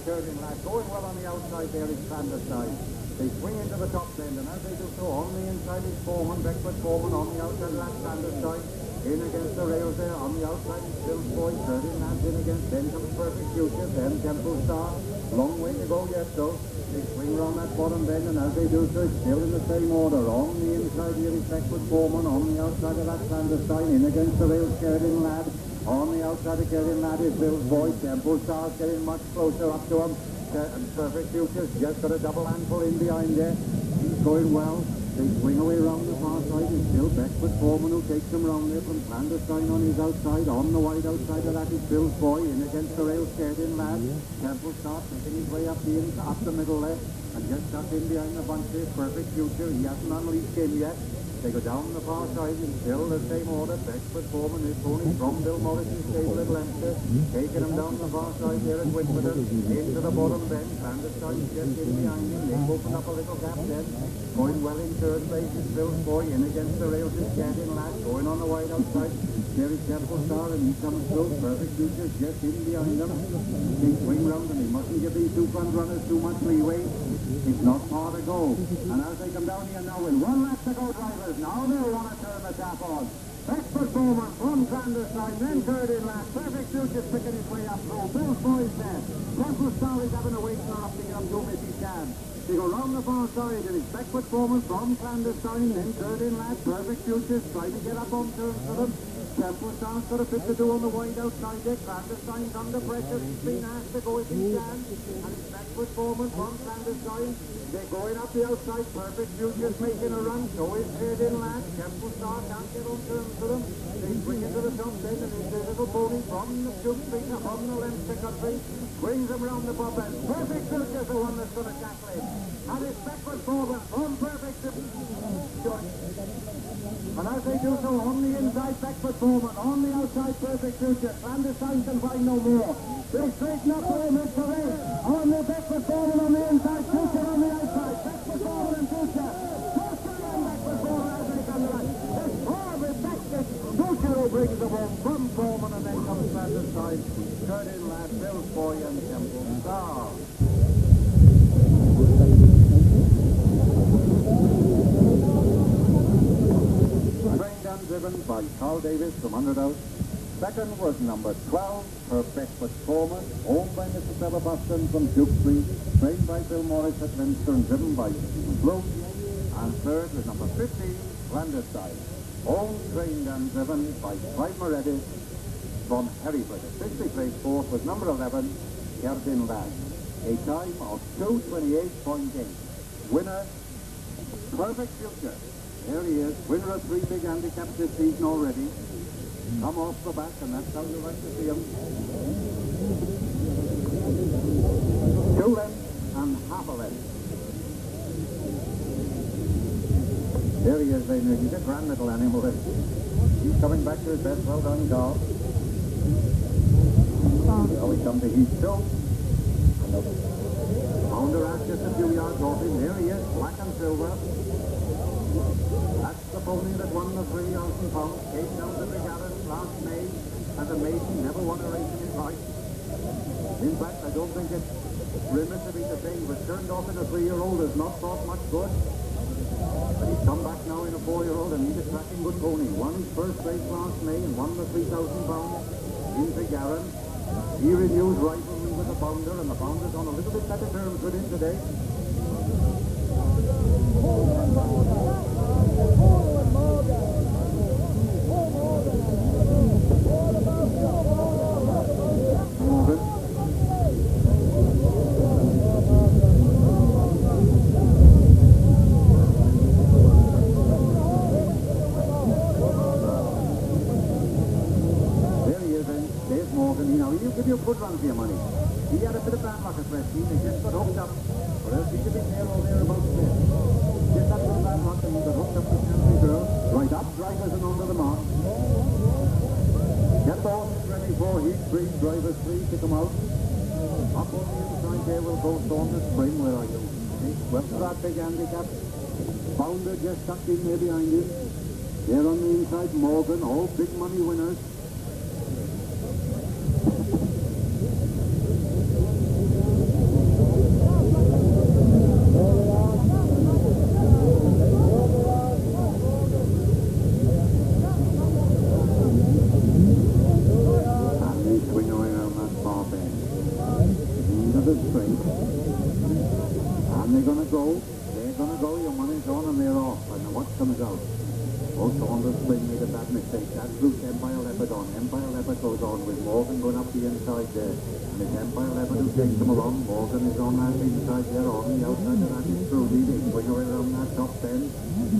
Curving lad, going well on the outside there is Sanders side. They swing into the top end, and as they do so, on the inside is Foreman, Beckford Foreman, on the outside lad Sanders side. In against the rails there, on the outside is Phil's Boy, curving lads in against, then comes Perfect Future, then Temple Star. Long way to go yet though. They swing around that bottom bend, and as they do so, it's still in the same order. On the inside here is Beckford Foreman, on the outside of that Sanders side, in against the rails, curving lad. On the outside of Kevin Ladd is Bill's Boy. Temple Star's getting much closer up to him. And Perfect Future's just got a double handful in behind there. He's going well. They swing away round the far side. It's still Beckford Foreman who takes them round there from Clandestine on his outside. On the wide outside of that is Bill's Boy in against the rail, scared in lad. Temple starts making his way up the middle left and just tucked in behind the bunch there. Perfect Future. He hasn't unleashed him yet. They go down the far side and still the same order. Beckford Foreman is pony from Bill Morrison's stable at Leicester. Taking him down the far side there at Wimbledon. Into the bottom bend. Clandestine just in behind him. They've opened up a little gap then. Going well in third place is Bill's Boy in against the rails is Getting Lad. Going on the wide outside. There is Temple Star and he comes through. Perfect Future just in behind them. They swing round and he mustn't give these two front runners too much leeway. It's not far to go. And as they come down here now with 1 lap to go, drivers, now they want to turn the tap on. Beckford Foreman from Clandestine, then third in last. Perfect Future's picking his way up through. Bill's Boy's there. Temple Star is having a wait for up to get up to him if he can. They go round the far side and it's Beckford Foreman from Clandestine, then third in last. Perfect Future's trying to get up on turns for them. Temple Star's got a bit to do on the wide outside there. Clandestine's under pressure. He's been asked to go if he can. And it's Beckford Foreman from Clandestine. They're going up the outside. Perfect Future's making a run. So is third in last. Temple Star can't get on terms for them. They bring it to the top then and it's a little pony from the Duke Speaker from the Leinster country. Brings them round the bob end. Perfect Future's the one that's going to tackle him. And it's Beckford Foreman from Perfect Future. And as they do so, on the inside, Beckford Foreman, on the outside, Perfect Future. Clandestine can find no more. They straighten up for him, it's the race. On the Beckford Foreman on the inside, Future on the outside. Beckford Foreman and Future. Future and Beckford Foreman as they come to that. It's far with Beckford. Future who brings the ball from Foreman and then comes Clandestine. Third in lad, Bill's Boy and Temple Star. Driven by Carl Davis from Underdown. Second was number 12, her Beckford Foreman, owned by Mrs. Bella Boston from Duke Street, trained by Bill Morris at Leinster and driven by Stephen Blue. And third was number 15, Clandestine, owned, trained and driven by Clyde Moretti from Hereford. Officially placed fourth was number 11, Gerdin Ladd. A time of 2:28.8. Winner, Perfect Future. There he is, winner of 3 big handicaps this season already. Come off the back, and that's how you like to see him. 2 lengths and half a length. There he is, they know. He's a grand little animal. He's coming back to his best. Well done, Carl. Now we come to Heat 2. Pounder out just a few yards off him. There he is, black and silver. That's the pony that won the 3,000 pounds, came down to the Garrett last May as a maiden, never won a race in his life. In fact, I don't think it's remiss of me to say he was turned off in a 3-year-old, has not thought much good. But he's come back now in a 4-year-old and he's a cracking good pony. Won his first race last May and won the 3,000 pounds into Garrett. He renewed rivalry with the Bounder, and the Bounder's on a little bit better terms with him today. Give you a good run for your money. He had a bit of bad luck at Preston. He just got hooked up. Or else he could be there or thereabouts there. Just had a bit of bad luck and he got hooked up with Country Girl. Right up, drivers and onto the mark. Get the horses ready for Heat 3, drivers 3 to come out. Up on the inside there will go Saunders Spring. Where are you? Well, for that big handicap. Bounder just tucked in there behind you. There on the inside, Morgan, all big money winners. Also on the spring made a bad mistake. That loose Empire Leopard on. Empire Leopard goes on with Morgan going up the inside there. And it's Empire Leopard who takes them along. Morgan is on that inside there. On the outside of that is Trudy. They swing around that top bend.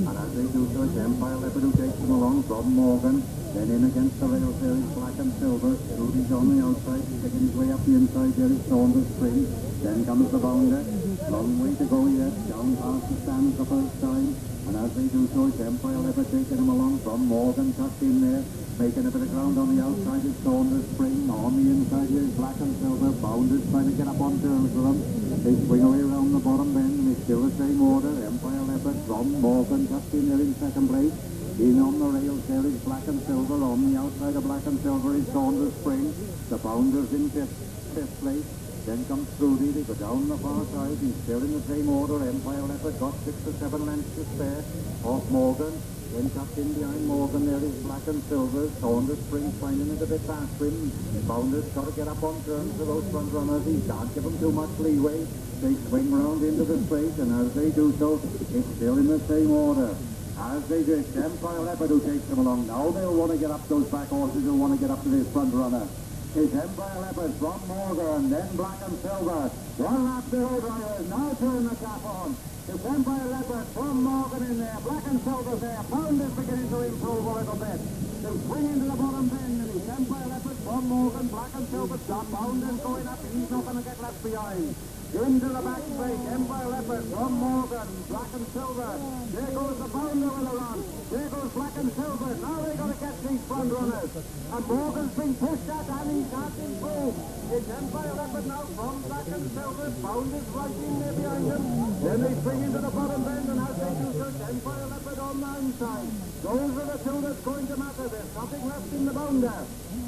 And as they do so, it's Empire Leopard who takes them along from Morgan. Then in against the rails there is Black and Silver. Trudy's on the outside, taking his way up the inside there is Saunders Spring. Then comes the bounder. Long way to go yet. Down past the stands the first time. And as they do so, it's Empire Leopard taking him along from Morgan, tucked in there. Making a bit of ground on the outside is Saunders Spring. On the inside here is Black and Silver. Bounders trying to get up on terms with them. They swing away around the bottom bend and it's still the same order. Empire Leopard from Morgan, tucked in there in second place. In on the rails there is Black and Silver. On the outside of Black and Silver is Saunders Spring. The Bounders in fifth place. Then comes Trudy. They go down the far side. He's still in the same order. Empire Leopard got 6 or 7 lengths to spare off Morgan. Then tucked in behind Morgan there is Black and Silver. Saunders Spring finding it a bit fast for him. Bounders got to get up on terms with those front runners. He can't give them too much leeway. They swing round into the straight, and as they do so, it's still in the same order. As they do, it's Empire Leopard who takes them along. Now they'll want to get up, those back horses who want to get up to this front runner. It's Empire Leopard from Morgan, then Black and Silver. One lap below drivers, now turn the cap on. It's Empire Leopard from Morgan in there, Black and Silver there. Bounders beginning to improve a little bit. They swing into the bottom bend, and it's Empire Leopard from Morgan, Black and Silver. Bounders going up, he's not going to get left behind. Into the back straight, Empire Leopard from Morgan, Black and Silver. There goes the bounder with a run. There goes Black and Silver. Now they got to get these front runners. And Morgan's been pushed out and he can't improve. It's Empire Leopard now from Black and Silver. Bounders right in there behind them. Then they swing into the bottom bend, and as they do so, Empire Leopard on the inside. Those are the two that's going to matter. There's nothing left in the bounder.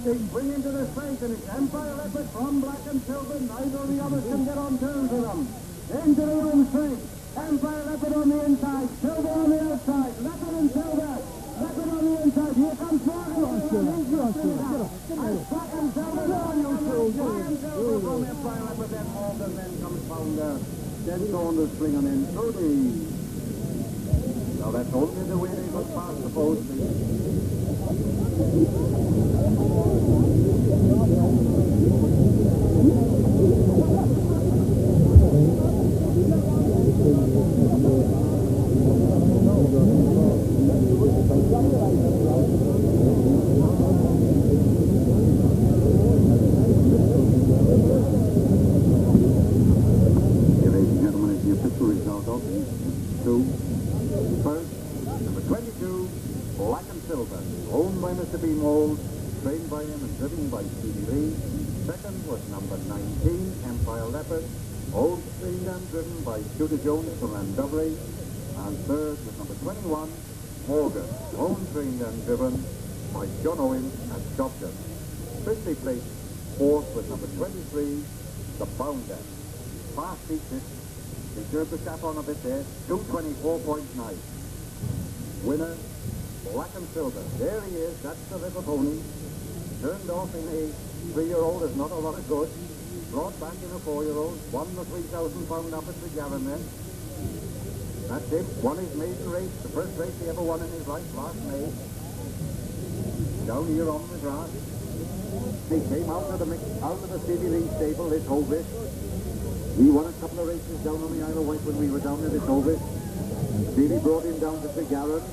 They swing into the straight, and it's Empire Leopard from Black and Silver. Neither of the others can get on terms with them. Into the room straight. Empire Leopard on the inside. Silver on the outside. Leopard and Silver. Leopard on the inside. Here comes Morgan. Black and Silver on the outside. Black and Silver from Empire Leopard. Then Morgan. Then comes Bounder. Then Saunders Spring and then Trudy. Now that's only the way they got past the post. Trained by him and driven by Stevie Lee. Second was number 19, Empire Leopard, owned, trained and driven by Shooter Jones from Landovery. And third was number 21, Morgan, owned, trained and driven by John Owen at Shopton. Fifthly placed fourth was number 23, the Bounder. Fast beat it. They served the cap on a bit there, 224.9. Winner, Black and Silver. There he is, that's the little pony. Turned off in a 3-year-old is not a lot of good. Brought back in a 4-year-old. Won the 3,000 pound up at the Gavin then. That's it. Won his maiden race. The first race he ever won in his life last May. Down here on the grass. He came out of the Stevie Lee stable, this Hovis. He won a couple of races down on the Isle of Wight when we were down there, this Hovis. Stevie brought him down to Sir Garrett.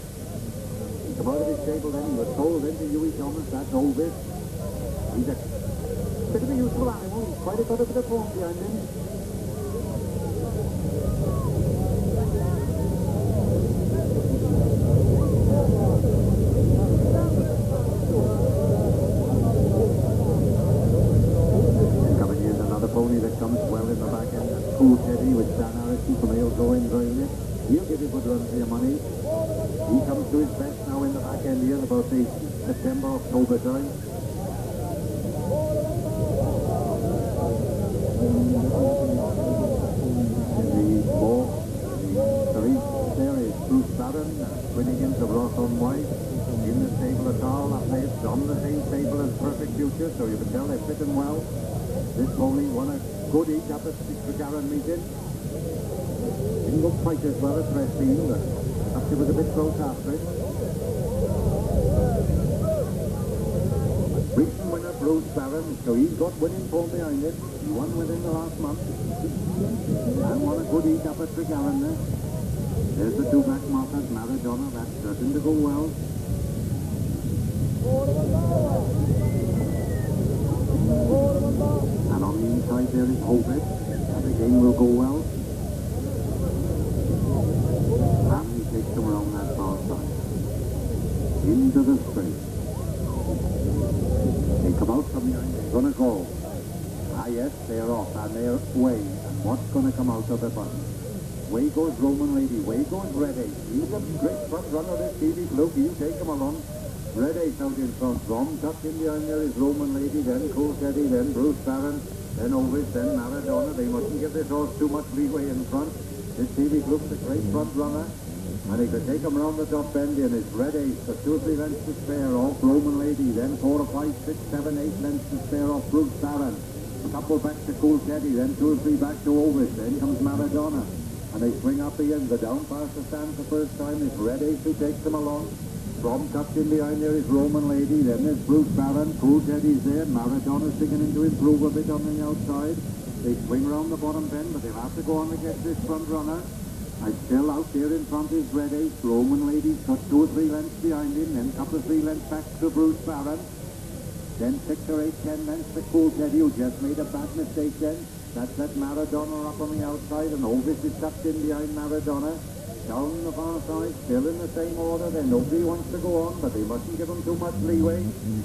He came out of his stable then. He was sold into Huey Thomas. That's Hovis. He's a bit of a useful animal. He's quite got a bit of form behind him. And coming in another pony that comes well in the back end. That's Cool Teddy with Dan Harrison from Hale going driving it. He'll give you a good run for your money. He comes to his best now in the back end here about the September, October time. Winning into Ross on White, in the stable at all, that place on the same stable as Perfect Future, so you can tell they're fitting well. This pony won a good eat up at the Garran meeting. Didn't look quite as well as Restine, but it was a bit close after it. Recent winner, Bruce Barron, so he's got winning form behind it. He won within the last month. And won a good eat up at Tregaron there. There's the two back markers, Maradona, that's certain to go well. And on the inside there is Hobbit. And again will go well. And he takes them around that far side. Into the straight. They come out from behind. They're going to go. Ah, yes, they're off. And they're away. And what's going to come out of the button? Way goes Roman Lady. Way goes Red Ace. He's a great front runner, this TV Luke. You take him along. Red Ace out in front. Rom tucked in behind there is Roman Lady. Then Cool Teddy. Then Bruce Barron. Then Ovis. Then Maradona. They mustn't give this horse too much leeway in front. This TV Luke's a great front runner. And he could take him round the top bend in. It's Red Ace for 2 or 3 lengths to spare off Roman Lady. Then 4 or 5, 6, 7, 8 lengths to spare off Bruce Barron. A couple back to Cool Teddy. Then 2 or 3 back to Ovis. Then comes Maradona. And they swing up the end. The down past the stand the first time. It's Red Ace who takes them along. From tucked in behind there is Roman Lady. Then there's Bruce Barron. Cool Teddy's there. Maradona's beginning to improve a bit on the outside. They swing round the bottom bend, but they'll have to go on against this front runner. And still out there in front is Red Ace. Roman Lady's got 2 or 3 lengths behind him. Then a couple of 3 lengths back to Bruce Barron. Then 6 or 8, 10 lengths to Cool Teddy, who just made a bad mistake then. That's let Maradona up on the outside, and Ovis is tucked in behind Maradona. Down the far side, still in the same order. Then nobody wants to go on, but they mustn't give them too much leeway.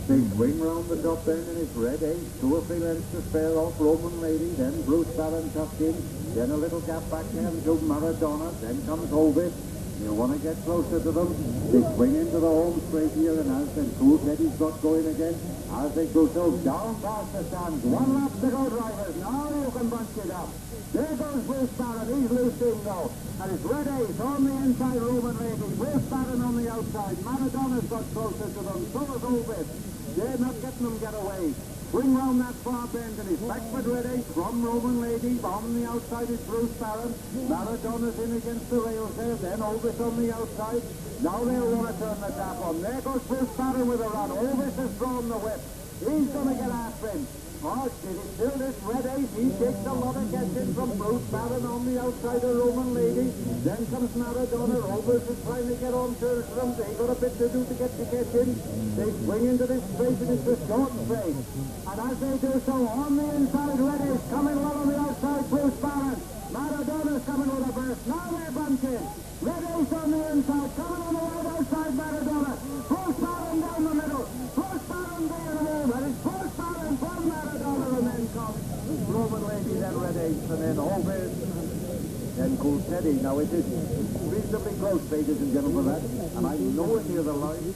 They swing round the top end, and it's Red Ace. 2 or 3 lengths to spare off Roman Lady. Then Bruce Barron tucked in. Then a little gap back there to Maradona. Then comes Ovis. You want to get closer to them. They swing into the home straight here, and as then Cool Teddy's got going again. As they go so down past the stands. 1 lap to go, drivers. Now you can bunch it up. There goes Bruce Barron. He's loosing now. And it's Red Ace on the inside, Roman Lady. Bruce Barron on the outside. Maradona's got closer to them. So is Ovis. They're not getting them get away. Swing round that far bend, and he's back with Red Ace from Roman Lady. On the outside is Bruce Barron. Maradona's in against the rails there. Then Ovis on the outside. Now they'll want to turn the tap on. There goes Bruce Barron with a run. Ovis has thrown the whip. He's going to get after him. Oh, it is still this Red Ace. He takes a lot of catching from Bruce Barron on the outside of Roman Lady. Then comes Maradona. Ovis is trying to get on to them. They got a bit to do to get to catch him. They swing into this straight, and it's a short straight. And as they do so, on the inside, Red Ace coming well on the outside, Bruce Barron. Maradona's coming with a burst. Now they're bunching. Red Ace on the inside, coming on the right outside, Maradona. Bruce Barron down the middle. Bruce Barron there in the middle. And it's Bruce Barron from Maradona, and then comes Roman Lady, then Red Ace, and then Ovis, then Cool Teddy. Now it is reasonably close, ladies and gentlemen, that, and I'm nowhere near the line.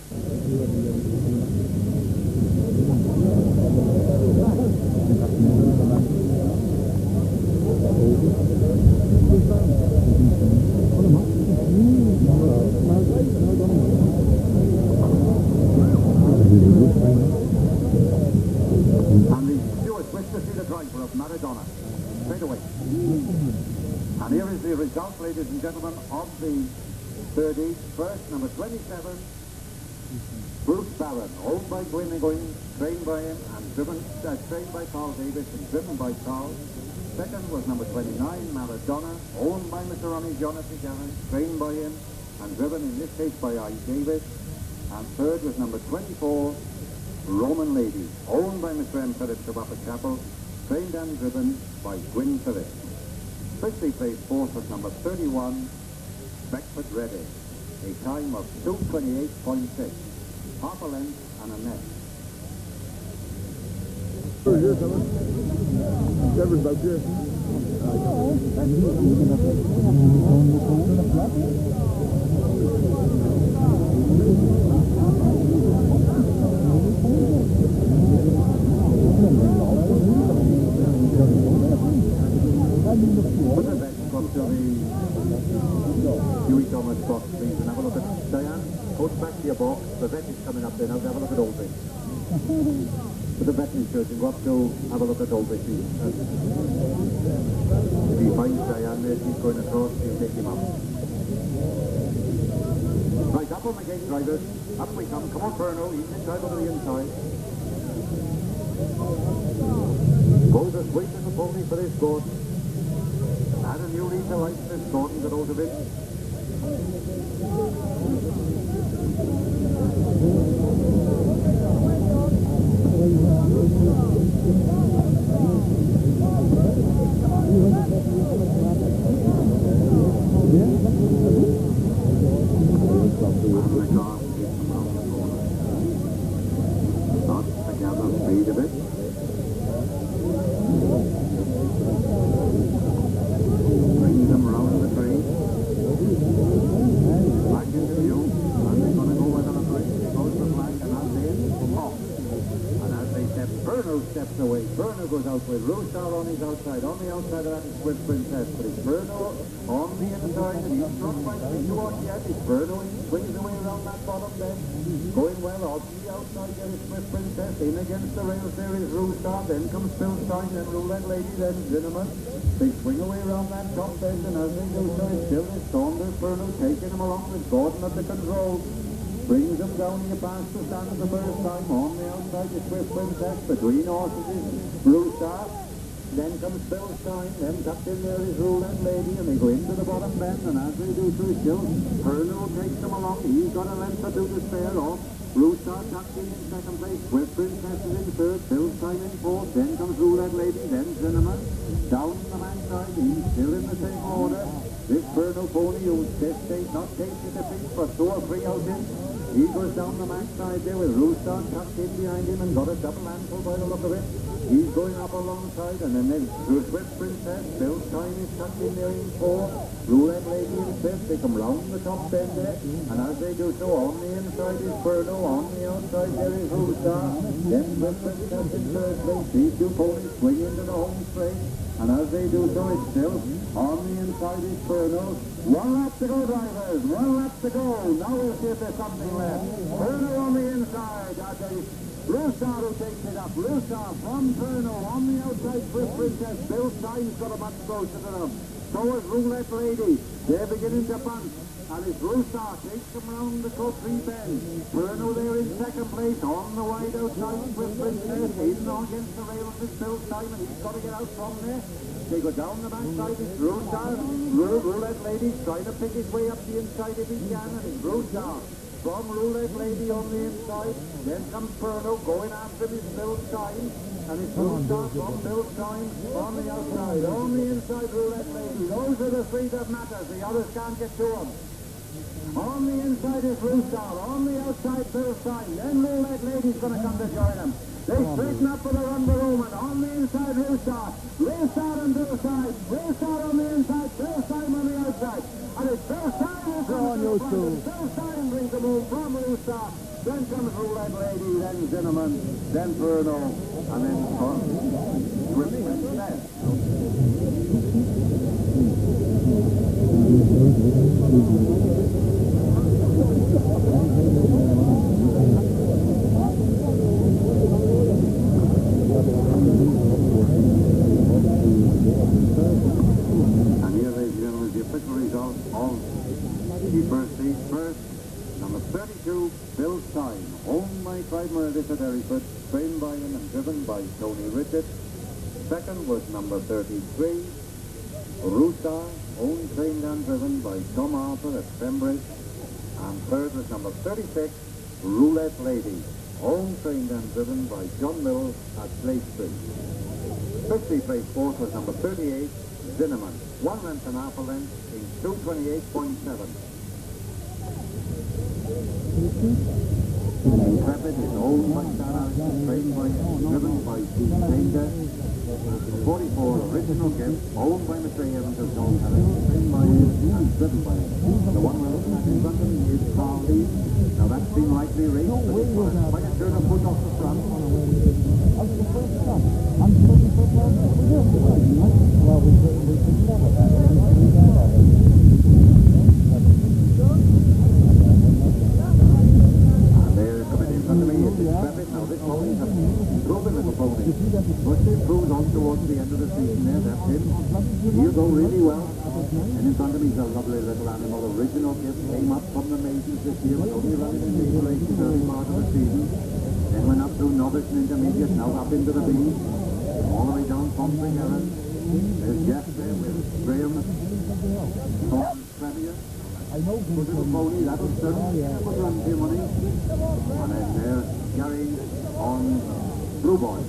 And the stewards wish to see the driver of Maradona straight away. And here is the result, ladies and gentlemen, of the 30. First, number 27, Bruce Barron, owned by Gwynne, trained by him and trained by Carl Davis and driven by Carl. Second was number 29, Maradona, owned by Mr. Ronnie Jonathan Garrett, trained by him and driven in this case by I. Davis. And third was number 24, Roman Lady, owned by Mr. M. Phillips of Upper Chapel, trained and driven by Gwynne Phillips. Fifthly placed fourth was number 31, Beckford Red Ace, a time of 2:28.6, half a length and a net. Here, fellas. Trevor's about here. Put the vet up to the Huey Thomas box, please, and have a look at Diane. Coach back to your box. The vet is coming up there now. Have a look at Oldie. Put the veterinary surgeon, go up to have a look at Oldie, please. If he finds Diane there, he's going across, he'll take him up. Right, up on the gate, drivers. Up we come. Come on, Perno. He's in drive over the inside. Goes a sweep in the pony for this Gordon. Add a new lead to life, this Gordon got out of it. Steps away. Burner goes out with Rooster on his outside. On the outside of that is Swift Princess. But it's Burner on the inside and he's not quite towards yet. It's Burner. He swings away around that bottom bend. Going well off the outside. There is Swift Princess. In against the rails there is Rooster. Then comes Philstein. Then Roulette Lady. Then Cinnamon. They swing away around that top bend and as they do so it's still is Saunders. Burner taking him along with Gordon at the control. Brings them down here past the stand the first time. On the outside is Swift Princess. Between horses is Blue Star. Then comes Philstein. Then tucked in there is Roulette Lady. And they go into the bottom bend. And as they do so still, Pernod takes them along. He's got a length or two to spare off. Blue Star tucked in second place. Swift Princess is in third. Philstein in fourth. Then comes Roulette Lady. Then Cinnamon. Down the man side. He's still in the same order. This Pernod pony who's not tasted the feet for 2 or 3 out in. He goes down the max side there with Rooster tucked in behind him and got a double ankle by the look of it. He's going up alongside and then Swift Princess, Philstein is tucked in there in 4th. Roulette Lady in 5th. They come round the top bend there and as they do so on the inside is Pernod, on the outside there is Rooster. Then Swift Princess in 3rd place. These 2 ponies swing into the home straight. And as they do so, it's still on the inside is Pernod. 1 lap to go, drivers. 1 lap to go. Now we'll see if there's something left. Pernod on the inside. Blue Star who takes it up. Blue Star from Pernod on the outside. Swift Princess. Philstein's got a much closer to them. So is Roulette Lady. They're beginning to punch. And it's Rooster takes them round the Cotree bend. Pernod there in second place on the wide outside. Swift Princess in against the rails is Philstein and he's got to get out from there. They go down the backside. It's Rooster. Roulette Lady trying to pick his way up the inside if he can. And it's Rooster from Roulette Lady on the inside. Then comes Pernod going after him is Philstein. And it's Rooster from Philstein on the outside. On the inside Roulette Lady. Those are the 3 that matter. The others can't get to them. On the inside is Rooster. On the outside Philstein. Then Roulette Lady's going to come to join them. They straighten up for the run the Roman. On the inside Rooster. Rooster on the outside. Rooster on the inside. Philstein on the outside. And it's Philstein who comes to the front. Philstein brings the move from Rooster. Then comes Roulette Lady. Then Cinnamon. Then Pernod. And then Swift Princess. And here, ladies and gentlemen, the official result of the first stage. First, number 32, Philstein, owned by Clyde Meredith at Hereford, trained by him and driven by Tony Richard. Second was number 33, Rooster, owned, trained and driven by Tom Harper at Pembridge. And third was number 36, Roulette Lady, owned, trained and driven by John Mill at Blake Street. 50th place fourth was number 38, Cinnamon, 1 length and half a length in 228.7. Intrepid is owned by Sarah, trained by and driven by Steve Danger. 44 Original Gift, owned by Mr. Evans of John Harris, trained by him and driven by him. The one we're looking at in front of me is Broadheath. Now that's been likely raced, but it was quite a turn of foot off the front. Towards the end of the season there, that's him. He'll go really well. And in front of me is a lovely little animal. Original Gift came up from the maidens this year, but only running in the races early part of the season. Then went up through novice and intermediate, now up into the B. All the way down Pomfrey Heron. There's Jeff there with Graham. Thornton's Premier. Good little pony, that'll serve. Put run to your money. And then there's Gary on Blue Boy.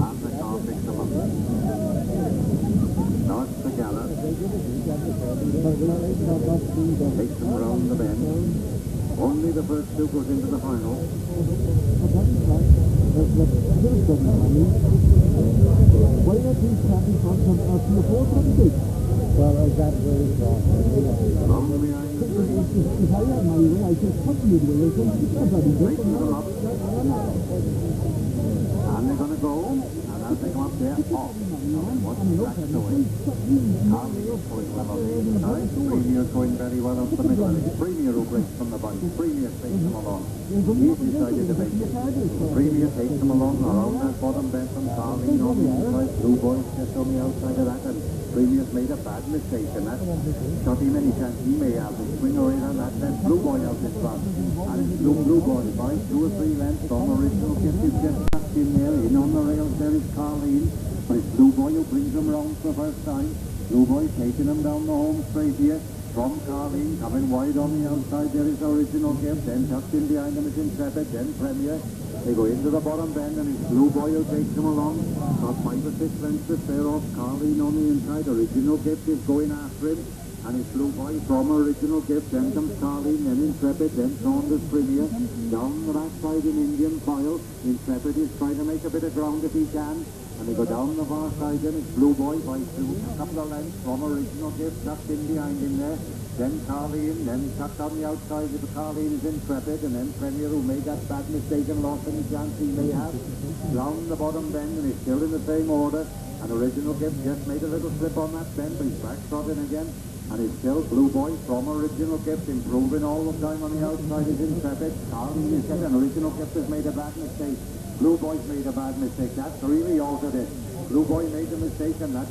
And the car picks them up. Starts the gallop. Takes them round the bend. Only the first two goes into the final. Well, I got very strong. Long behind the tree. Breaking them up. And they're going to go. And as they come up there, off. And what's the track doing? Carly is going well on the inside. Premier's going very well up the middle. And it's Premier who breaks from the bunch. Premier takes them along. He's decided to make it. Premier takes them along around that bottom bend from Carly on the inside. Blue Boy's just on the outside of that. And Premier's made a bad mistake, and that shot him any chance he may have to swing away on that. Then Blue Boy out in front. And it's Blue Boy by 2 or 3 lengths from original gift. He's just tucked in there. In on the rails there is Carleen. But it's Blue Boy who brings them round for the first time. Blue Boy taking them down the home straight here. From Carleen, coming wide on the outside, there is original gift. Then tucked in behind them is Intrepid, then Premier. They go into the bottom bend, and it's Blue Boy who takes them along. Got 5 or 6 lengths to spare off. Carleen on the inside. Original gift is going after him. And it's Blue Boy from original gift. Then comes Carleen, then Intrepid, then Saunders Premier. Down the backside in Indian file. Intrepid is trying to make a bit of ground if he can. And they go down the far side, then it's Blue Boy by 2, a couple of lengths from original gift, tucked in behind him there. Then Carleen, then tucked on the outside of Carleen is Intrepid, and then Premier who made that bad mistake and lost any chance he may have. Round the bottom bend, and he's still in the same order. And original gift just made a little slip on that bend, but he's back trotting again. And it's still Blue Boy from original gift, improving all the time on the outside is Intrepid. Carleen is getting, original gift has made a bad mistake. Blue Boy's made a bad mistake. That's really altered it. Blue Boy made the mistake, and that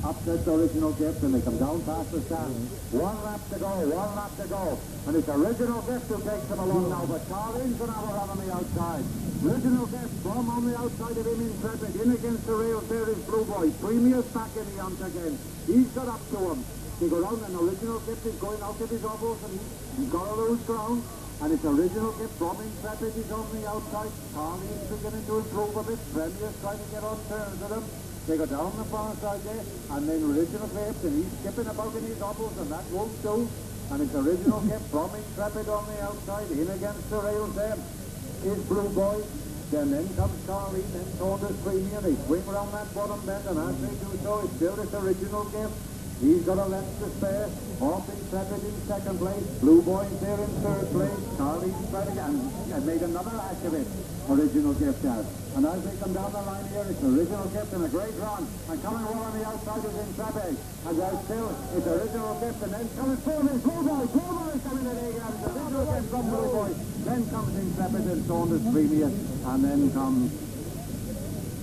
upsets original gift, and they come down past the stand. 1 lap to go, 1 lap to go. And it's original gift who takes them along now, but Carleen's going to have a run on the outside. Original gift from on the outside of him, Intrepid. In against the rails, there is Blue Boy. Premier's back in the hunt again. He's got up to him. They go round, and original gift is going out of his ovals, and he's got to lose ground. And it's original gift from Intrepid is on the outside. Carly is beginning to improve a bit. Premier's trying to get on turns with him. They go down the far side there, and then original gift, and he's skipping about in his ovals, and that won't do. And it's original gift from Intrepid on the outside. In against the rails there is Blue Boy. Then comes Carly, then Saunders Premier. They swing around that bottom bend, and as they do so, it's still this original gift. He's got a length to spare. Off Intrepid in second place. Blue Boy's there in third place. Carly's trying to and made another lash of it. Original gift has. And as they come down the line here, it's original gift and a great run. And coming well on the outside is Intrepid. And there's still, it's original gift. And then coming forward is Blue Boy. Blue Boy coming in again. It's original gift from Blue Boy. Then comes Intrepid and Saunders Premier. And then comes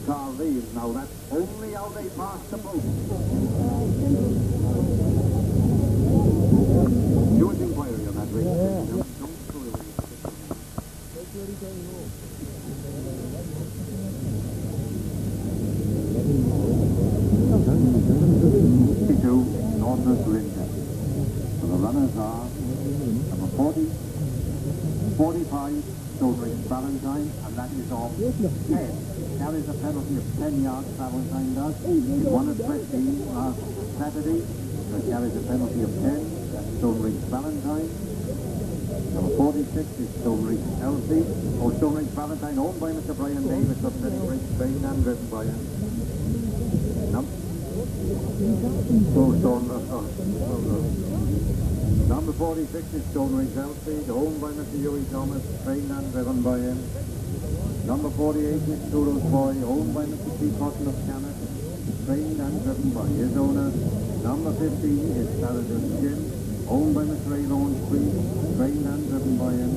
Carleen. Now that's only how they pass the post. Huge inquiry on that race. Yeah. Northwest Linda. So the runners are number 40, 45, Stolbridge Valentine, and that is off 10. Carries a penalty of 10 yards, Valentine does. He won at Preston last Saturday, so carries a penalty of 10. That's Stonebridge Valentine. Number 46 is Stonebridge Elsie. Oh, Stonebridge Valentine, owned by Mr. Brian Davis of Stonebridge, trained and driven by him. Number 46 is Stonebridge Elsie, owned by Mr. Huey Thomas, trained and driven by him. Number 48 is Turo's Boy, owned by Mr. T. Cotton of Canada, trained and driven by his owner. Number 15 is Sarah's Jim, owned by Mr. Avon Street, trained and driven by him.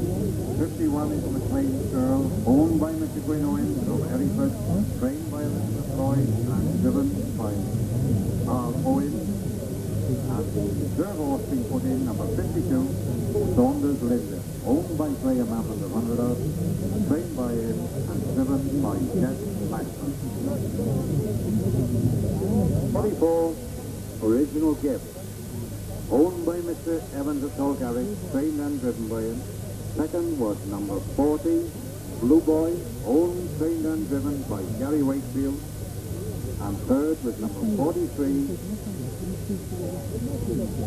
51 is McLean's Girl, owned by Mr. Gwyn Owens of Hereford, trained by Elizabeth Lloyd and driven by him. Owen. And the third horse being put in, number 52, Saunders Linda, owned by Graham Hammond of 100 odds, trained by him and driven by Jess Maxwell. 44, Original Gift, owned by Mr. Evans of Tolgarry, trained and driven by him. Second was number 40, Blue Boy, owned, trained and driven by Gary Wakefield. And third was number 43,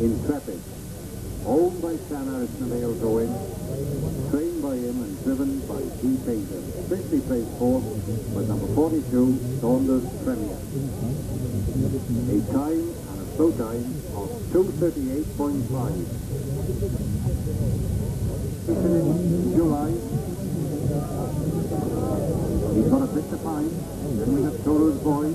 Intrepid, owned by Stan Harrison of Ailes Owen, trained by him and driven by T. Painter. Officially placed fourth was number 42, Saunders Premier. A time and a slow time of 2:38.5. In July, he's got a bit to find. Then we have Toro's Boy.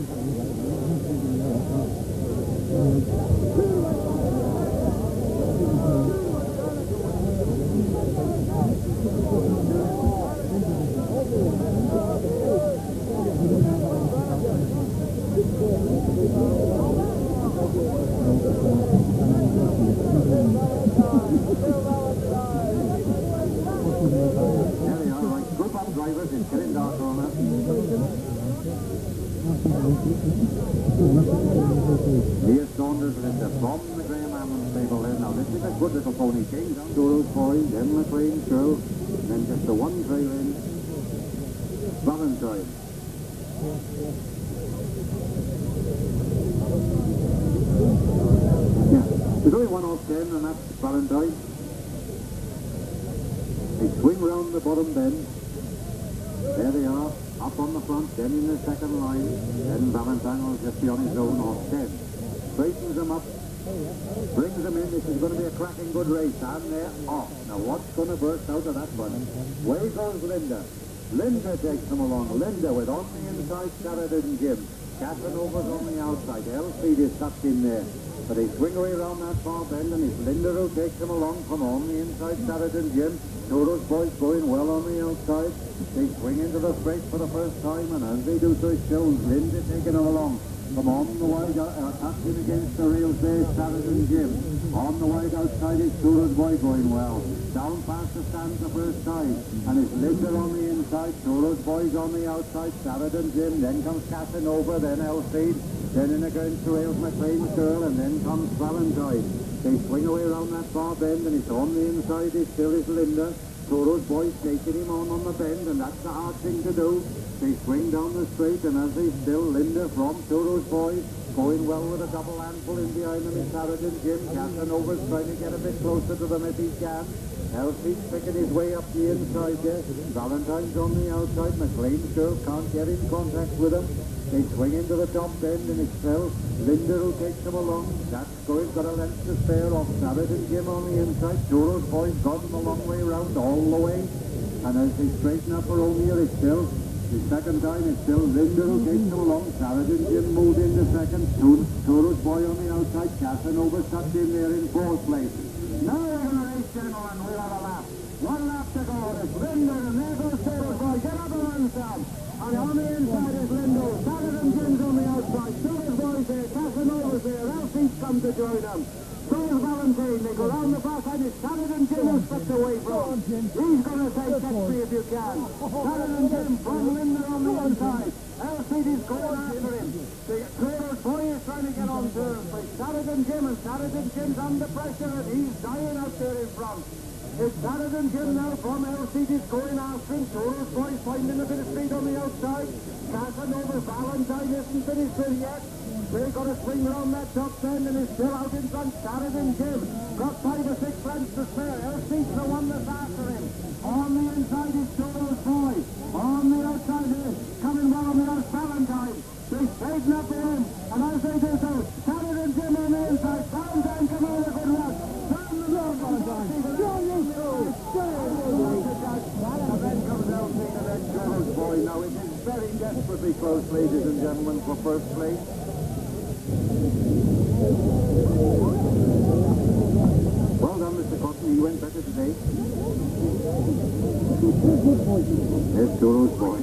There they are, right. Group up drivers, it's getting dark on us. Here's Saunders Linda from the Graham Hammond stable there. Now this is a good little pony. Came down Toro's Boy, then McLean's Girl, and then just the one trail in, Valentine. Yeah, there's only one off 10 and that's Valentine. They swing round the bottom bend. There they are, up on the front, then in the second line. Then Valentine will just be on his own off 10. Straightens them up, brings them in. This is going to be a cracking good race. And they're off. Now what's going to burst out of that one? Way goes Linda. Linda takes them along. Linda with on the inside, Sheridan Jim. Casanova's on the outside. Elfried is tucked in there. But they swing away around that far bend, and it's Linda who takes them along from on the inside, Sheridan Jim. Toro's Boys going well on the outside. They swing into the straight for the first time, and as they do so, it shows Linda taking them along. From on the wide, tucked in against the rails there, Sheridan Jim. On the wide outside is Toro's Boy going well. Down past the stands the first time, and it's Linda on the inside, Toro's Boys on the outside, Sheridan Jim. Then comes Casanova, then Elfried. Then in against the rails, McLean's Girl, and then comes Valentine. They swing away around that far bend, and it's on the inside, it still is Linda. Toro's Boys taking him on the bend, and that's the hard thing to do. They swing down the straight, and as they still Linda from Toro's Boys, going well with a double handful in behind them is Sheridan Jim. Casanova's trying to get a bit closer to them if he can. Elfie's picking his way up the inside there. Valentine's on the outside. McLean's Girl can't get in contact with him. They swing into the top bend and it's still Linda who takes them along. That's going, got a length to spare off Sheridan Jim on the inside. Toro's Boys got them a long way round all the way. And as they straighten up for O'Neill, it's still, the second time, it's still Linda who takes them along. Sheridan Jim moved into second. Toro's Boy on the outside. Casanova tucked in there in fourth place. Now we're going to race, gentlemen. We'll have a lap. One lap to go. It's Linda and there goes Toro's Boy. Get up and run, Sam. And on the inside is Lindo. Sheridan Jim's on the outside. Toro's Boys there. Casanova's there. Elfie's come to join them. So is Valentine. They go round the far side. It's Sheridan Jim who's stepped away from. He's going to say, catch me if you can. Sheridan Jim from Linda on the inside. Elfie is going after him. The Toro's Boy is trying to get on to him. But Sheridan Jim, and Sheridan Jim's under pressure and he's dying out there in front. It's Sheridan Jim now from Elfie is going after him. Toro's Boys finding a bit of speed on the outside. Casanova, Valentine isn't finished with yet. They're going to swing round that top bend and it's still out in front. Sheridan Jim got 5 or 6 lengths to spare. Elfie's the one that's after him. On the inside is Toro's Boy. On the outside is coming well on the outside, Valentine. They straighten up for him. And as they do so, Sheridan Jim on the inside. Valentine come over a good run. Down the road, Valentine. And then comes Elfie and then Toro's Boy. Now it is very desperately close, ladies and gentlemen, for first place. Well done, Mr. Cotton. You went better today. There's Toro's Boy.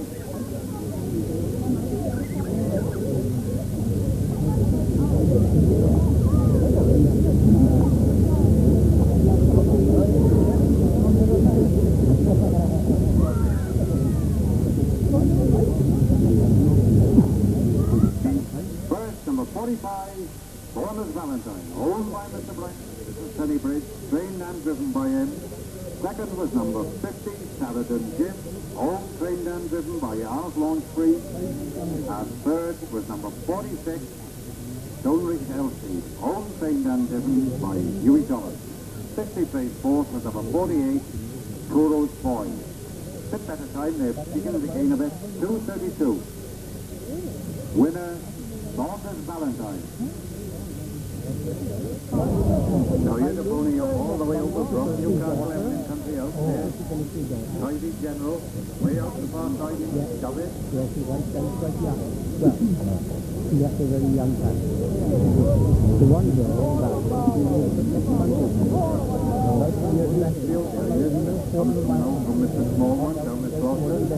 Bridge, trained and driven by him. Second was number 50, Saladin Jim, owned, trained and driven by Arf Launch Free. And third was number 46, Stoneridge Elsie, owned, trained and driven by Huey Thomas. 60 place fourth was number 48, Kuro's Boy. Bit better time, they're beginning to gain a bit, 2:32. Winner, Saunders Valentine. Now here's the pony up all the way over from Newcastle Evelyn Country out there. Tidy General, way out the far side, shove it. Yes, he was quite young. Well, he was a very young man. The one there, From Mr. Small one, down the crossroads.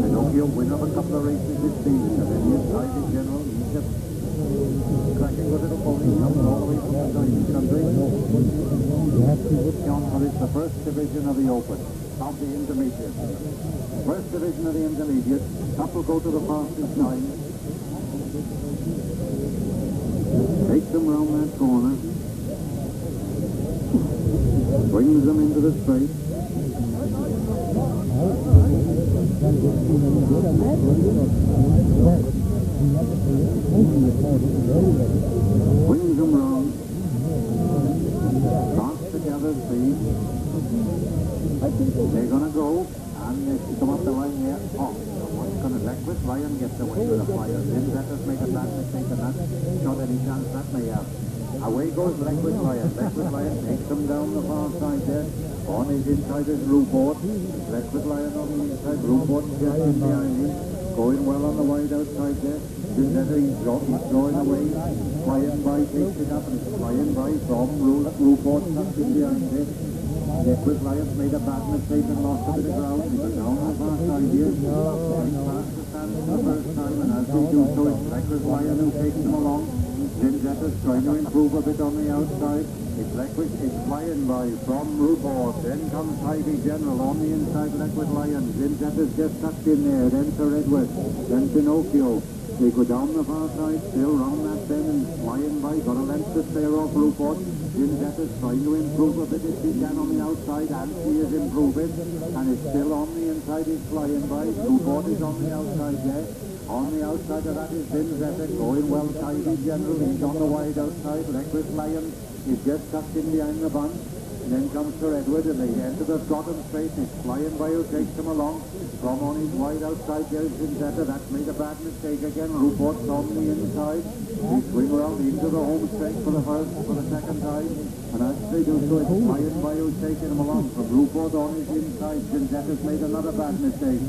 Pinocchio win up a couple of races this season, and then he's Tidy General. He's just cracking with little pony coming all the way from the Tidy country. John, but it's the first division of the Open, of the Intermediate. First division of the Intermediate. Couple go to the fastest line. Takes them round that corner. Brings them into the straight. Brings them round. Starts to gather speed. They're going to go, and they come up the line here. Oh, one's going to Reckless Lion gets away with a fire. Then that has made a bad mistake, and that's not any chance that may have. Away goes Reckless Lion. Reckless Lion takes them down the far side there. On his inside is Ruport. Reckless Lion on the inside. Ruport just in behind him. Going well on the wide outside there. He's drawing away. Flying by, takes it up, and it's flying by from Ruport tucked in behind it. Reckless Lion's made a bad mistake and lost a bit of ground. He got down the far side here. He's past the stand for the first time, and as they do so, it's Reckless Lion who takes them along. Gingetter's trying to improve a bit on the outside. It's Reckless, it's flying by from Ruport. Then comes Tidy General on the inside, Reckless Lion. Gingetter's just tucked in there. Then Sir Edward. Then Pinocchio. They go down the far side, still round that bend and flying by. Got a length to spare off Ruport. Gingetter's trying to improve a bit if he can on the outside, and he is improving. And it's still on the inside, he's flying by. Ruport is on the outside there. On the outside of that is Gingetter, going well. Tidy General, he's on the wide outside. Reckless Lion is just tucked in behind the bunch. And then comes Sir Edward, and they enter the Trotting straight. It's flying by who takes him along. From on his wide outside, there is Gingetter. That's made a bad mistake again. Ruport's on the inside. They swing around into the home straight for the second time. And as they do so, it's flying by who's taking him along. From Ruport on his inside, Gingetter's made another bad mistake.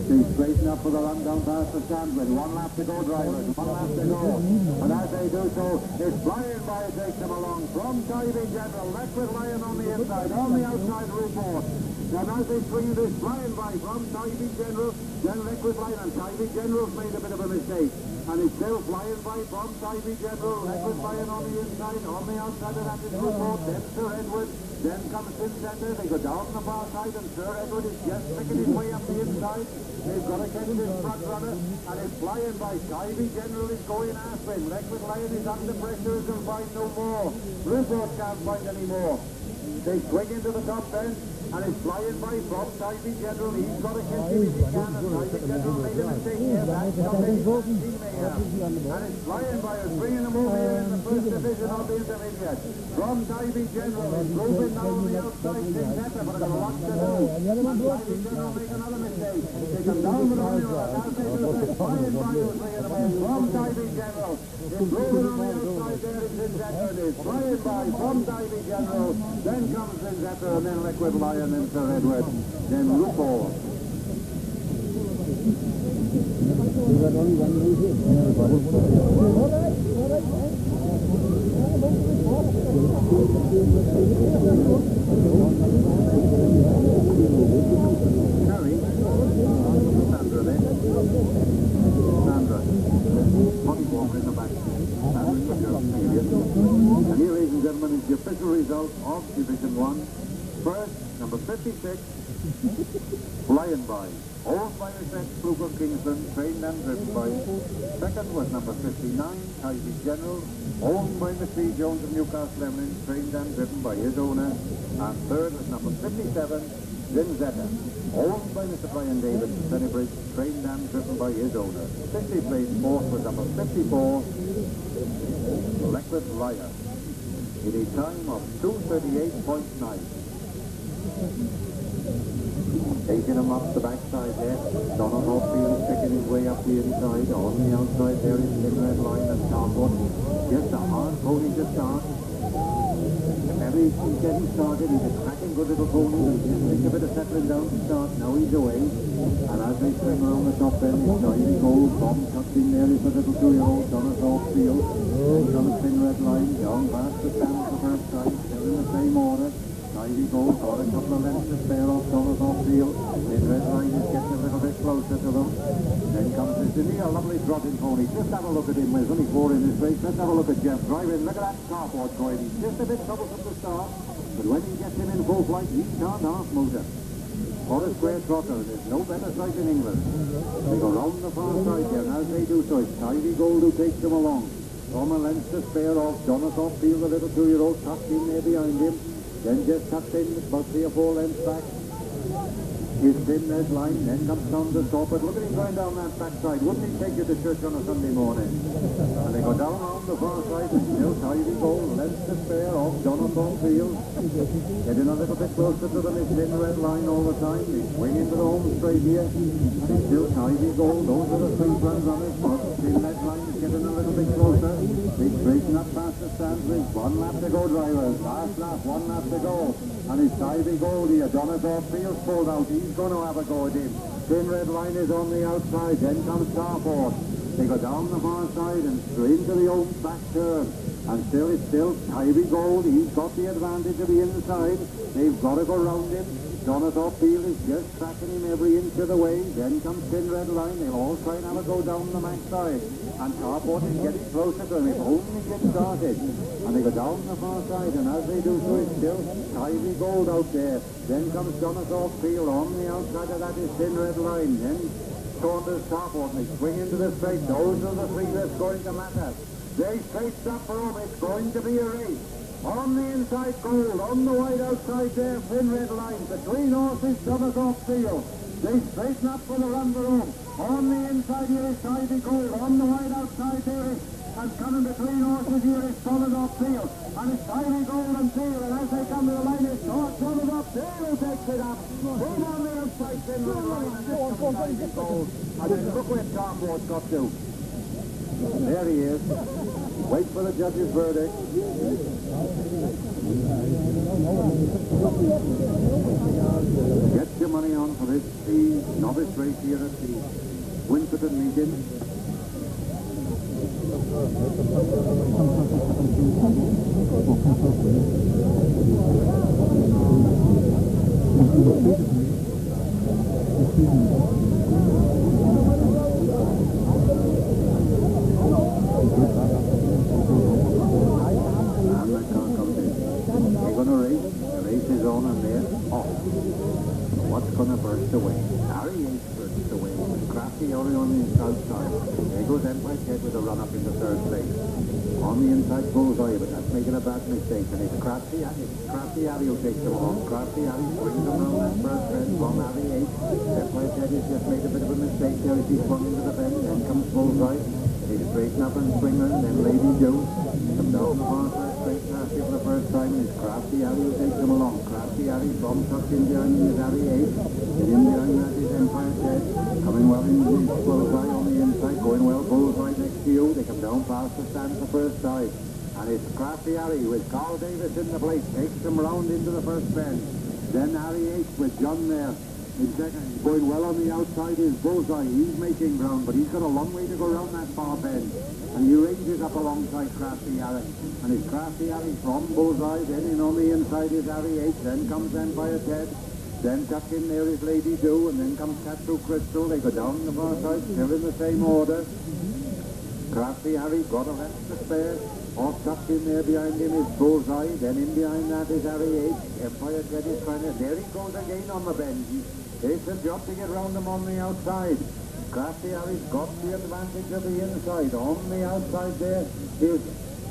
They straighten up for the run down past the stand with 1 lap to go, drivers. 1 lap to go. And as they do so, it's flying by who takes him along. From Tidy General, Reckless Lion on the inside, on the outside, Ruport. And as they swing it, it's flying by from Tidy General, then Reckless Lion, and Tidy General's made a bit of a mistake. And it's still flying by from Tidy General, Reckless Lion on the inside, on the outside of that is Ruport, then Sir Edward, then comes Gingetter. They go down the far side, and Sir Edward is just picking his way up the inside. They've got to get this front runner, and it's flying by. Tidy General is going aspirin. Reckless Lion is under pressure and can find no more. Ruport can't find any more. They swing into the top bend, and it's flying by from Tidy General. He's got to catch him if he can, and Tidy General made a mistake here. That's not any chance he may have. And it's flying by us, bringing them over here in the first division of the Intermediate. From Tidy General, it's moving now on the outside, Gingetter, but there's a lot to do. And Tidy General make another mistake. They come down the road, and as they do, it's flying by us, bringing them over from Tidy General. It's moving on the outside there, it's Gingetter, and it's flying by from Tidy General. Then comes Gingetter, and then Reckless Lion, and Sir Edward, then Ruport. We got only one race here. Harry, Sandra then. Sandra. Body Walker in the back. Sandra in the girls' period. And here, ladies and gentlemen, is the official result of Division 1. First, number 56, Flying By. Owned by Research Fluker Kingston, trained and driven by. Second was number 59, Ivy General, owned by Mr. Jones of Newcastle Evelyn, trained and driven by his owner. And third was number 57, Zinzetta, owned by Mr. Brian David, Fennybridge, trained and driven by his owner. 60 placed fourth was number 54, Electric Liar, in a time of 2:38.9. Taking him up the backside there. Donald Hopefield picking his way up the inside. On the outside there is Thin Red Line and Starport. Just a hard pony to start. He's getting started. He's a cracking good little pony. He's just a bit of settling down to start. Now he's away. And as they swing around the top end, it's Ivy Gold. Bomb tucked in there is the little 2-year-old Donald Hopefield. He's on the Thin Red Line. Down past the stand for the first time. Still in the same order. Ivy Gold got a couple of lengths to spare off Donald Hopefield. Thin Red Line is getting a little bit closer to them. Then comes this in here, lovely Trotting pony. Just have a look at him. There's only 4 in this race. Let's have a look at Jeff driving. Look at that starboard going. He's just a bit troublesome to start, but when he gets him in full flight, he can't half-move it. For a square trotter, there's no better sight in England. They go round the far side here, and as they do so, it's Ivy Gold who takes them along. From a length to spare off Donald Hopefield, the little 2-year-old, tucked in there behind him. Then just tucked in about 3 or 4 lengths back. His Thin Red Line, then comes down the stop. But look at him going down that backside. Wouldn't he take you to church on a Sunday morning? And they go down on the far side and still Ivy Gold, lengths to spare off Donald Hopefield. Getting a little bit closer to them, his Thin Red Line all the time. They swing into the home straight here. And it's still Ivy Gold. Those are the 3 plans on it. But Thin Red Line is getting a little bit closer. They straighten up past the stands with 1 lap to go, drivers. Last lap, 1 lap to go. And it's Ivy Gold here. Donald Hopefield pulled out. He's going to have a go at him. Thin Red Line is on the outside. Then comes Starport. They go down the far side and straight into the old back turn. And still, it's still Ivy Gold. He's got the advantage of the inside. They've got to go round him. Donald Hopefield is just tracking him every inch of the way. Then comes Thin Red Line. They'll all try and have a go down the backside. And Starport is getting closer to him. If only get started. And they go down the far side. And as they do so, it's still Ivy Gold out there. Then comes Donald Hopefield. On the outside of that is Thin Red Line. Then Saunders Starport. And they swing into the straight. Those are the 3 that's going to matter. They straight up for him. It's going to be a race. On the inside, Gold. On the wide outside there, Thin Red Line. Between horses, Donald Hopefield. They straighten up for the run for home. On the inside here is Ivy Gold. On the wide outside there is, and coming between horses here is Donald Hopefield. And it's Ivy Gold and Field. And as they come to the line, it's Donald Hopefield who takes it up. Move on the outside, Thin Red Line. And this comes Ivy Gold. And then look where Starport's got to. There he is. Wait for the judge's verdict. Get your money on for this the novice race here at the Winterton meeting. What's going to burst away? Harry H bursts away with Crafty Ori on the outside. There goes Empire's Head with a run-up in the 3rd place. On the inside, Bullseye, but that's making a bad mistake. And it's Crafty Harry who takes them along. Crafty Harry swings them around that 1st bend from Harry H. Empire's Head has just made a bit of a mistake there as he swung into the bend. Then comes Bullseye. They straighten up and swing her, and then Lady Joe. Come down the far side, straight past you for the first time, and it's Crafty Harry who takes them along. Crafty Harry from tucked in behind is Harry H. And in behind that is Empire's Head. Coming well in with Bullseye on the inside, going well, Bullseye next to you. They come down past the stand the first side. And it's Crafty Harry with Carl Davis in the plate, takes them round into the 1st bend. Then Harry H with John there. In second, going well on the outside is Bullseye. He's making ground, but he's got a long way to go around that far bend. And he ranges up alongside Crafty Harry. And it's Crafty Harry from Bullseye. Then in on the inside is Harry H. Then comes Empire Ted. Then tucked in there is Lady Do. And then comes Cat Through Crystal. They go down the far side, still in the same order. Crafty Harry got a left to spare. Off tucked in there behind him is Bullseye. Then in behind that is Harry H. Empire Ted is trying to... There he goes again on the bend. It's a job to get round him on the outside. Crafty Harry's got the advantage of the inside. On the outside there is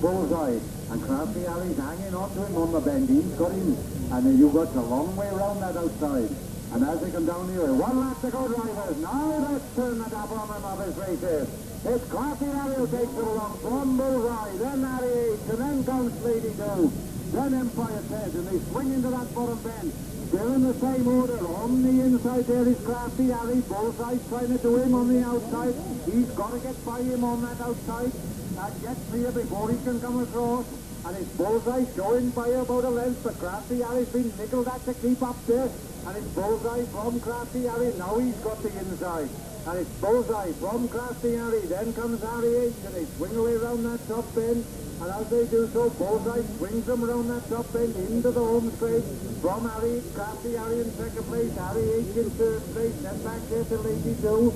Bullseye. And Crafty Harry's hanging on to him on the bend. He's got him. And you've got a long way round that outside. And as they come down here, one lap to go, drivers. Now let's turn the tap on them of his races. It's Crafty Harry who takes it along from Bullseye. Then Harry H. And then comes Lady Do. Then Empire Ted. And they swing into that bottom bend. Still in the same order. On the inside there is Crafty Harry. Bullseye's trying to do him on the outside. He's got to get by him on that outside and get clear before he can come across. And it's Bullseye showing by about a length, but Crafty Harry's been nickeled at to keep up there. And it's Bullseye from Crafty Harry. Now he's got the inside. And it's Bullseye from Crafty Harry. Then comes Harry H. And they swing away around that top bend. And as they do so, Bullseye swings them around that top bend into the home straight. From Harry, Crafty Harry in second place, Harry H in third place, then back there to Lady Do.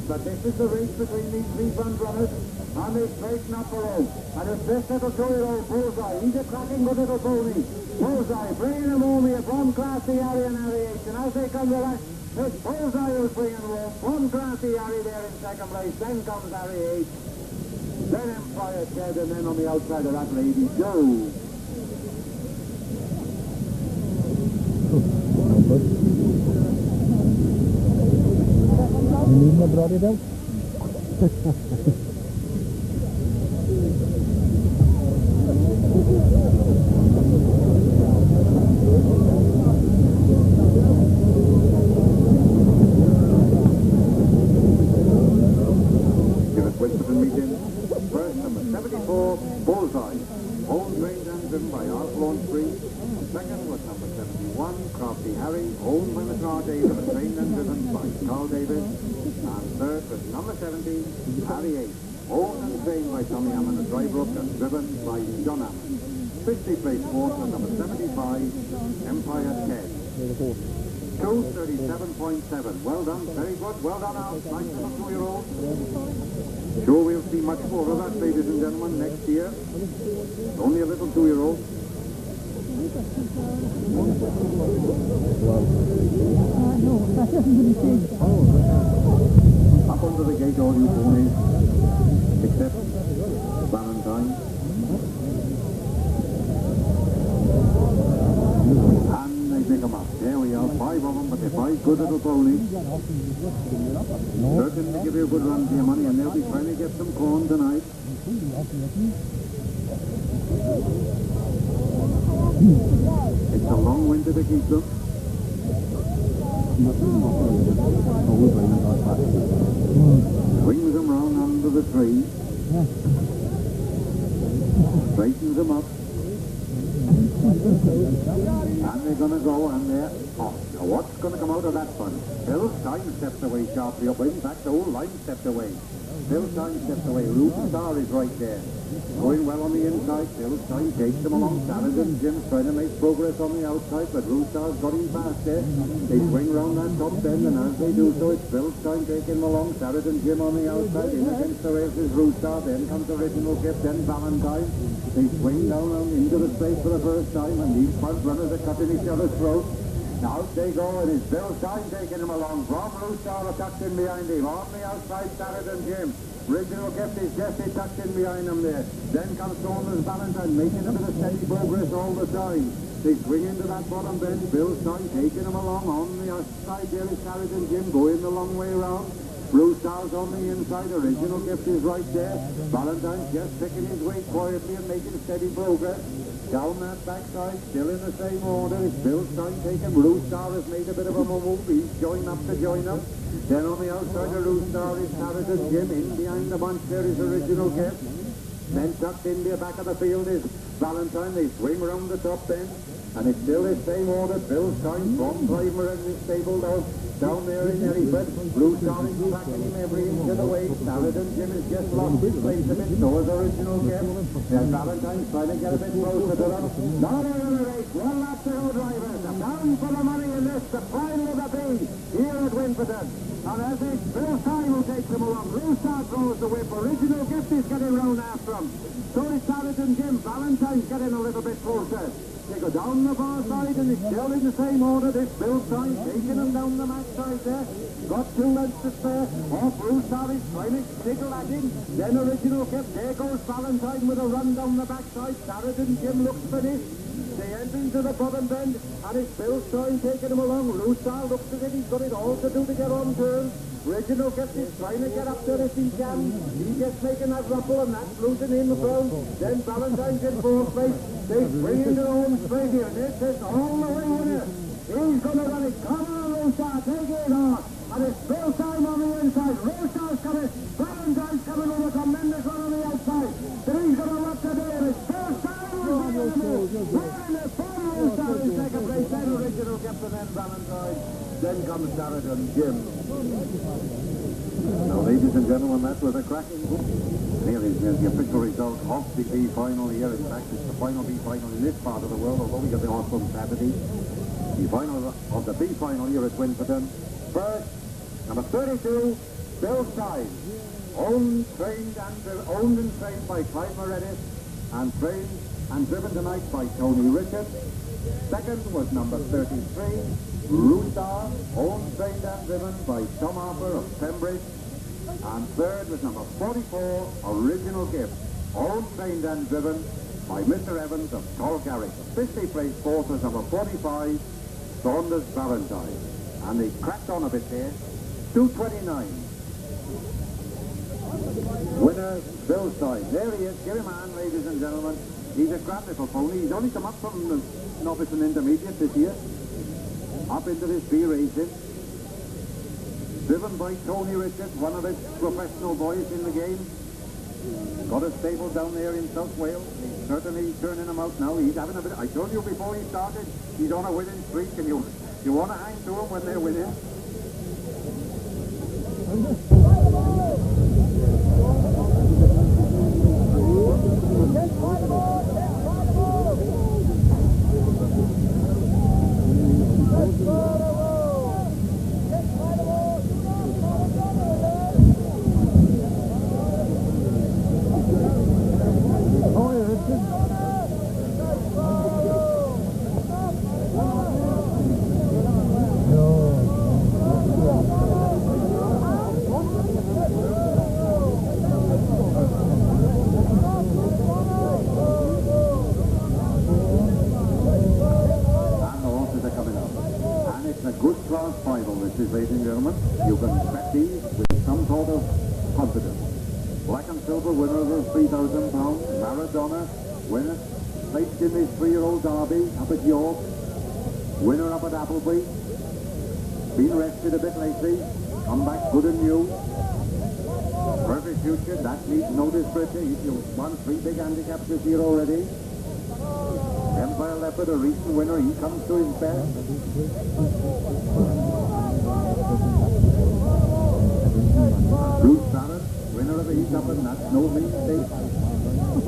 But this is the race between these three front runners, and they're straight up below. And it's this little 2-year-old Bullseye. He's a cracking good little pony. Bullseye bringing them home here from Crafty Harry and Harry H. And as they come to that, it's Bullseye who's bringing them home from Crafty Harry there in second place. Then comes Harry H. Then Empire Ted, and then on the outside of that, Lady Do. You need my Broadheath? Give it Winston meeting. First, number 74, Bullseye. Home trained and driven by Arthur Street. Second was number 71, Crafty Harry, owned by McGraw David, and trained and driven by Carl David. And third was number 70, Harry H., owned and trained by Tommy Hammond at Drybrook and driven by John Hammond. 50th place fourth was number 75, Empire Ted. 2:37.7. Well done, very good. Well done, Al. Nice little 2-year-old. Sure we'll see much more of that, ladies and gentlemen, next year. Only a little 2-year-old. No, that doesn't really change. Up under the gate, all you ponies, except Valentine. And they pick them up. There we are, 5 of them, but they're 5 good little ponies. Certain to give you a good run for your money, and they'll be trying to get some corn tonight. It's a long winter to keep them. Swings them round under the tree. Straightens them up. And they're going to go, and they're off. Now what's going to come out of that fun? Bill Stein steps away sharply up. In fact, the whole line stepped away. Bill Stein steps away. Root Star is right there. Going well on the inside. Bill Stein takes them along. Saladin Jim's trying to make progress on the outside, but Root Star's got him past there. They swing round that top bend, and as they do so, it's Bill Stein taking them along. Saladin Jim on the outside. In against the race is Root Star. Then comes Original Gift, then Valentine. They swing down into the space for the first time, and these front runners are cutting each other's throats. Now out they go, and it's Bill Stein taking him along. From Root Star tucked in behind him. On the outside, Saladin Jim. Original Gift is just tucked in behind him there. Then comes Saunders Valentine, making a bit of steady progress all the time. They swing into that bottom bend. Bill Stein taking him along. On the outside there is Saladin Jim going the long way round. Blue Star's on the inside. Original Gift is right there. Valentine's just picking his way quietly and making steady progress. Down that backside, still in the same order. It's Bill Stein taking. Blue Star has made a bit of a move. He's joined up to join up. Then on the outside of Blue Star is Saladin Jim. In behind the bunch there is Original Gift. Then tucked in the back of the field is Valentine. They swing around the top bend. And it's still the same order. Bill's time from Primer in the stable down there in Hereford. Blue Star is tracking him every inch of the way. Saladin Jim has just lost his place a bit. So is Original Gift. There's Valentine's trying to get a bit closer to them. Not out of the race. Well, that's the drivers. Down for the money in this. The final of the bee here at Winfordon. And as it's Bill's time will take them along. Blue Star throws the whip. Original Gift is getting round after him. So is Saladin Jim. Valentine's getting a little bit closer. They go down the far side and it's still in the same order. This Bill's time taking them down the max side there. Got 2 lengths to spare. Off Blue Star is trying to jiggle at him. Then Original Gift. There goes Valentine with a run down the backside. Saladin Jim looks finished. They enter into the bottom bend and it's Bill's time taking him along. Blue Star looks as if he's got it all to do to get on turn. Original Gift is trying to get up there if he can. He gets making that ruffle and that's losing him the ground. Then Valentine's in 4th place. They bring him to the home straight here. This is all the way winner. He's going to run it. Come on, Rostar, take it off. And it's Bill's time on the inside. Rostar's coming. Valentine's coming with a tremendous run on the outside. Then he's going to run to there. It's Bill's time. We're in the final Rostar in 2nd place. Then Original Gift and then Valentine. Then comes Saladin Jim. Now, ladies and gentlemen, that was a cracking book. Here is the official result of the B final here. In fact, it's the final B final in this part of the world, although we got the horse on Saturday. The final of the B final here at Winfordon. First, number 32, Bill's Time. Owned and trained by Clyde Morettis, and trained and driven tonight by Tony Richards. Second was number 33, Rooster, owned, trained and driven by Tom Harper of Pembridge. And third was number 44, Original Gift, owned, trained and driven by Mr. Evans of Tall Garrick. 50th place fourth was number 45, Saunders Valentine. And they cracked on a bit there. 2:29. Winner, Bill's Time. There he is. Give him a hand, ladies and gentlemen. He's a grand little pony. He's only come up from the novice and intermediate this year. Up into this B racing. Driven by Tony Richards, one of his professional boys in the game. Got a stable down there in South Wales. He's certainly turning him out now. He's having a bit. I told you before he started, he's on a winning streak, and you want to hang to him when they're winning. Ladies and gentlemen, you can back these with some sort of confidence. Black and Silver, winner of the £3,000. Maradona, winner, placed in this 3-year-old derby up at York. Winner up at Appleby. Been rested a bit lately. Come back good and new. Perfect Future, that needs no description. He's won 3 big handicaps this year already. Empire Leopard, a recent winner, he comes to his best. Bruce Barrett, winner of the East Up, and that's no mean mistake.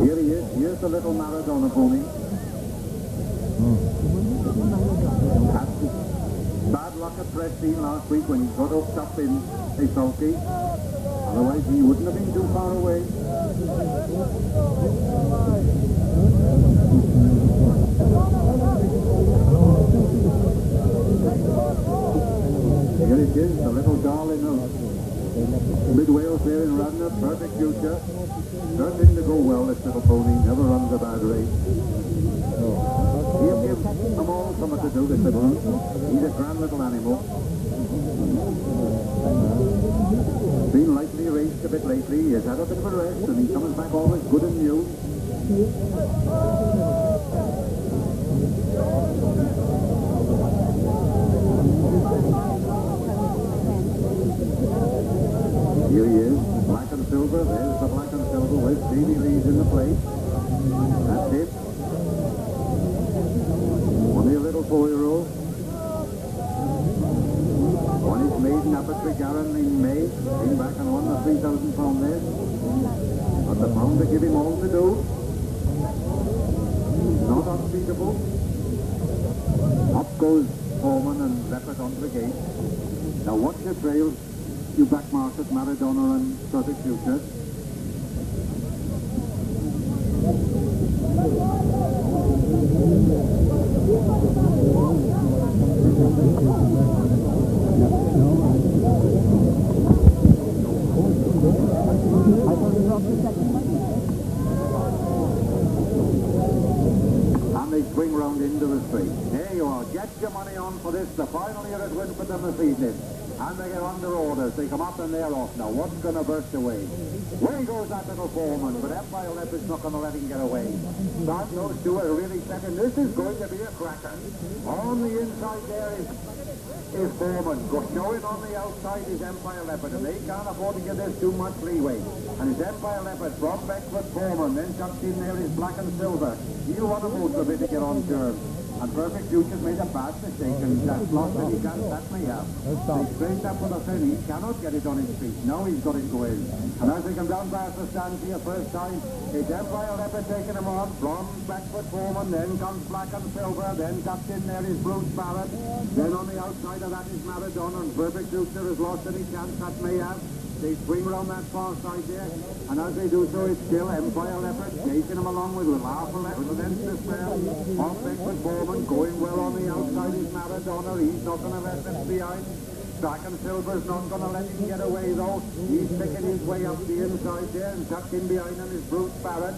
Here he is. Here's the little Maradona pony. That's bad luck at Preston last week when he got hooked up in a sulky. Otherwise, he wouldn't have been too far away. Here it is, the little darling of Mid-Wales there in Radnor, Perfect Future. Starting to go well, this little pony, never runs a bad race. He'll give them all something to do, this little one. He's a grand little animal. Been lightly raced a bit lately, he has had a bit of a rest, and he comes back always good and new. Here he is, Black and Silver. There's the Black and Silver with Stevie Lee's in the place. That's it. Laboratory Garron in May. Came back and won the £3,000 there. But the pound to give him all to do. Not unbeatable. Up goes Foreman and Leopard onto the gate. Now watch your trail, you back market Maradona and Trotting Future. And they swing round into the straight. There you are. Get your money on for this. The final year at Winford this evening. And they get under orders. They come up and they're off. Now what's going to burst away? Where goes that little Foreman? But Empire Leopard's not going to let him get away. Start those two are really setting. This is going to be a cracker. On the inside there is Foreman. Showing on the outside is Empire Leopard. And they can't afford to give this too much leeway. And it's Empire Leopard from Beckford Foreman. Then tucked in there is Black and Silver. He'll want to move a bit to get on terms. And Perfect Future's made a bad mistake and he's lost and he can't that may have. They straight up with a fin, he cannot get it on his feet. Now he's got it going. And as they come down past the stand here first time, it's Empire Leopard taking him on from Beckford Foreman, then comes Black and Silver, then tucked in there is Bruce Barrett, then on the outside of that is Maradona, and Perfect Future has lost any chance that may have. They swing around that far side there, and as they do so, it's still Empire Leopard taking them along with half a left against the spell. Off Beckford Foreman, going well on the outside is Maradona. He's not going to let them behind. Black and Silver's not going to let him get away though. He's picking his way up the inside there, and tucked in behind him is Bruce Barrett.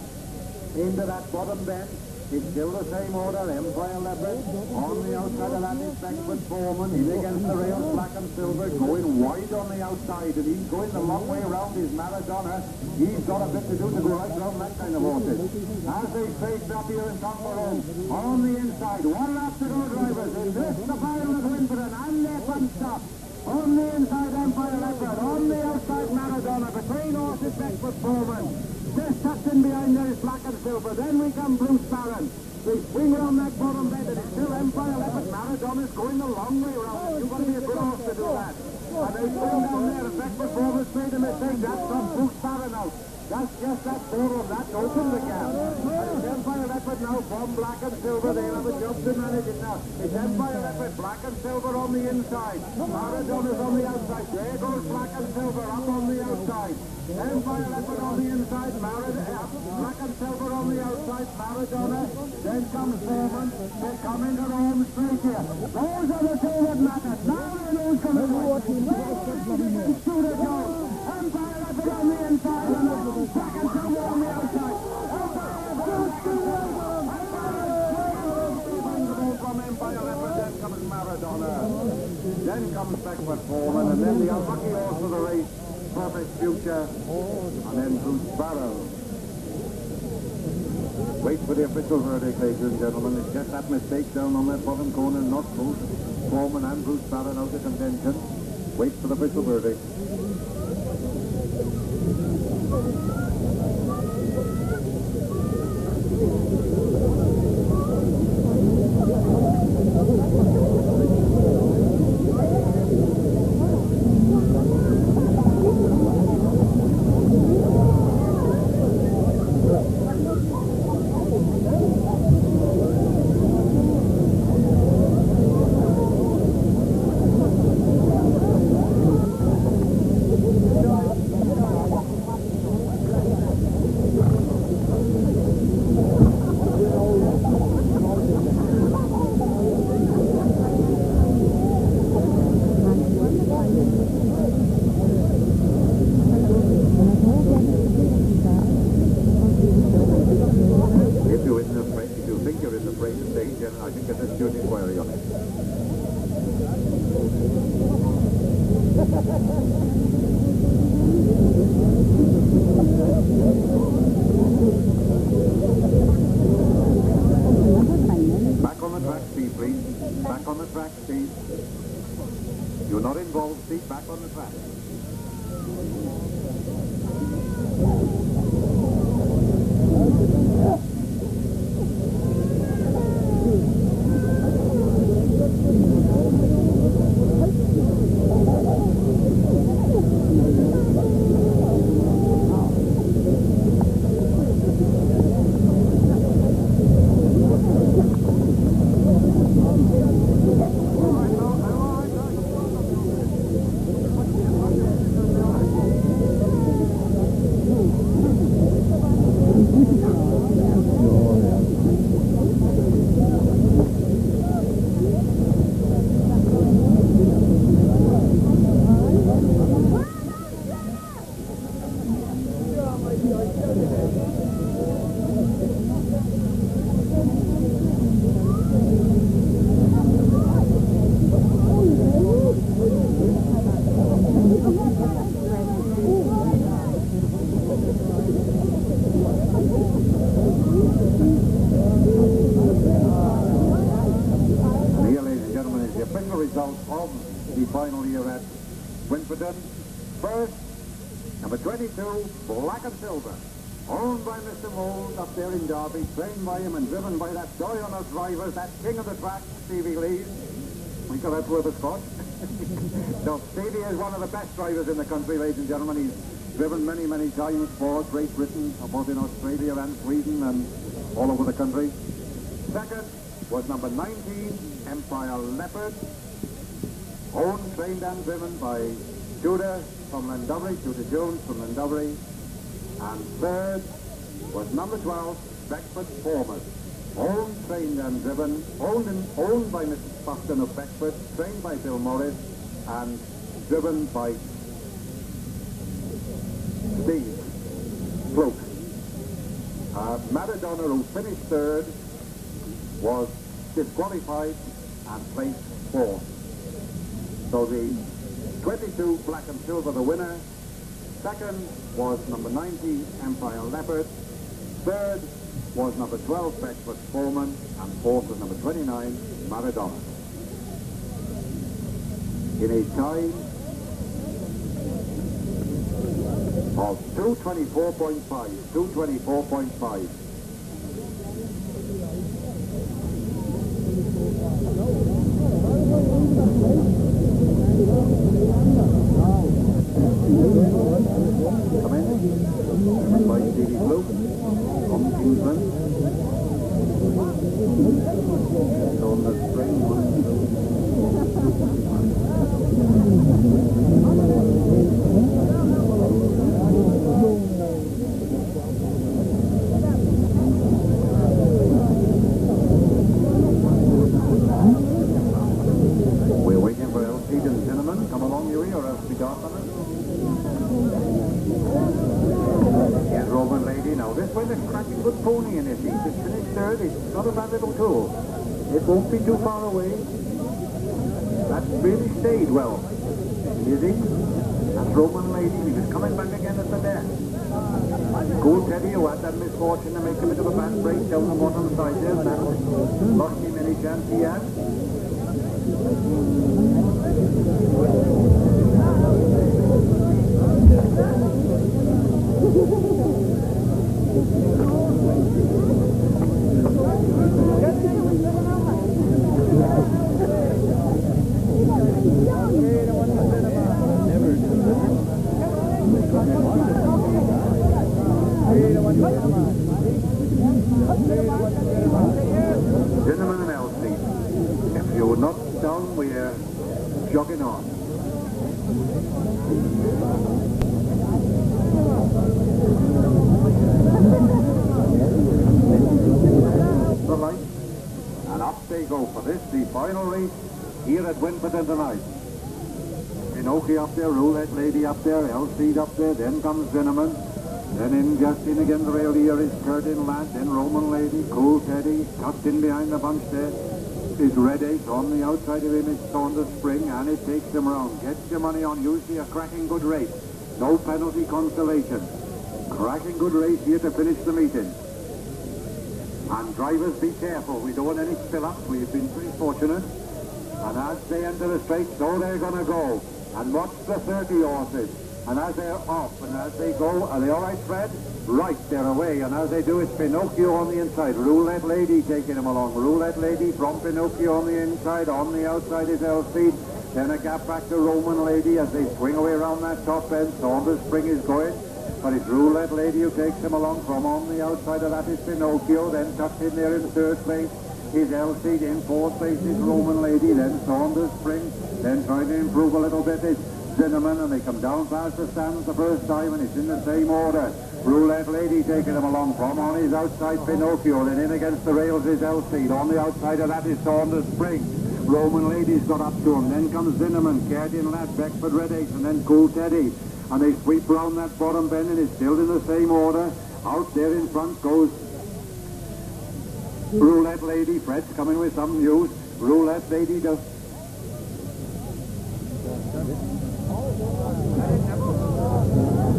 Into that bottom bend. It's still the same order, Empire Leopard. On the outside of that is Beckford Foreman. In against the rails, Black and Silver, going wide on the outside. And he's going the long way around his Maradona. He's got a bit to do to go right around that kind of horses. As they face up here in Conqueror, on the inside, one after go drivers. Is this the final of Winford? And they're bunched up. On the inside, Empire Leopard. On the outside, Maradona. Between horses, Beckford Foreman. Just tucked in behind there is Black and Silver. Then we come Bruce Barron. They swing around that bottom bend and it's still Empire Leopard. Maradona's going the long way around. You've got to be a good horse to do that. And they swing down there and Beckford Foreman's made a mistake. That's from Bruce Barron out. That's just that bottom. That's opened the gap. And it's Empire Leopard now from Black and Silver. They'll have a job to manage it now. It's Empire Leopard, Black and Silver on the inside. Maradona's on the outside. There goes Black and Silver up on the outside. Empire Leopard on the inside, Black and Silver on the outside, Maradona, then comes Foreman, they come into the home straight here. Those are the two that matter. Now they lose from the right. Shoot it goes. Empire Leopard on the inside, and Black and Silver on the outside. From Empire Leopard, then comes Maradona. Then comes Beckford Foreman, and then the unlucky horse of the race, Perfect Future, and then Bruce Barrow. Wait for the official verdict, ladies and gentlemen. It's just that mistake down on that bottom corner, not both Foreman and Bruce Barrow out of contention. Wait for the official verdict. You're not involved, Steve. Back on the track. result of the final here at Wimbledon. First, number 22, Black and Silver, owned by Mr. Mould up there in Derby, trained by him and driven by that joy on us drivers, that king of the track, Stevie Lee. We got that worth a Scotch. So Stevie is one of the best drivers in the country, ladies and gentlemen. He's driven many, many times for Great Britain, both in Australia and Sweden and all over the country. Second was number 19, Empire Leopard, owned, trained and driven by Tudor from Llandovery, Tudor Jones from Llandovery. And third was number 12, Beckford Foreman, owned, trained and driven, owned by Mrs. Boston of Beckford, trained by Bill Morris and driven by Steve Cloak. Maradona, who finished third, was disqualified and placed fourth. So the 22 Black and Silver, the winner. Second was number 90, Empire Leopard. Third was number 12, Beckford Foreman. And fourth was number 29, Maradona. In a time of 224.5, 224.5. Come in by Stevie Blue from Kingsland. It's on the spring one. We're waiting for Elsie and Cinnamon. Come along, Huey, or else we got on it. Here's Roman Lady. Now, this way there's cracking good pony in it. He's just finished third. It's not a bad little tool. It won't be too far away. That's really stayed well. You see? That's Roman Lady. He was coming back again at the death. Cool Teddy, who had that misfortune to make a bit of a bad break down the bottom side there. That lost him any chance he had. Cinnamon and Elsie, if you're not down, we're jogging on. The light, and up they go for this, the final race here at Wimbledon tonight. Pinocchio up there, Roulette Lady up there, Elsie up there, then comes Cinnamon. Then in just in again the rail here is Curtin Lad, then Roman Lady, Cool Teddy, tucked in behind the bunch there is Red Ace. On the outside of him is Saunders Spring, and it takes him around. Gets your money on, usually a cracking good race. No penalty consolation. Cracking good race here to finish the meeting. And drivers, be careful. We don't want any spill-ups. We've been pretty fortunate. And as they enter the straight, so they're going to go. And watch the 30 horses. And as they're off, and as they go, are they all right, Fred? Right, they're away. And as they do, it's Pinocchio on the inside. Roulette Lady taking him along. Roulette Lady from Pinocchio on the inside. On the outside is Elsie. Then a gap back to Roman Lady as they swing away around that top end. Saunders Spring is going. But it's Roulette Lady who takes him along. From on the outside of that is Pinocchio. Then tucked in there in third place is Elsie. In fourth place is Roman Lady. Then Saunders Spring. Then trying to improve a little bit is Cinnamon, and they come down past the stands the first time, and it's in the same order. Roulette Lady taking him along. From on his outside, Pinocchio. Then in against the rails is Elsie. On the outside of that is Saunders Spring. Roman Lady's got up to him. Then comes Cinnamon, Curtin Lad, Beckford Red Ace, and then Cool Teddy. And they sweep round that bottom bend, and it's still in the same order. Out there in front goes Roulette Lady. Fred's coming with some news. Roulette Lady does...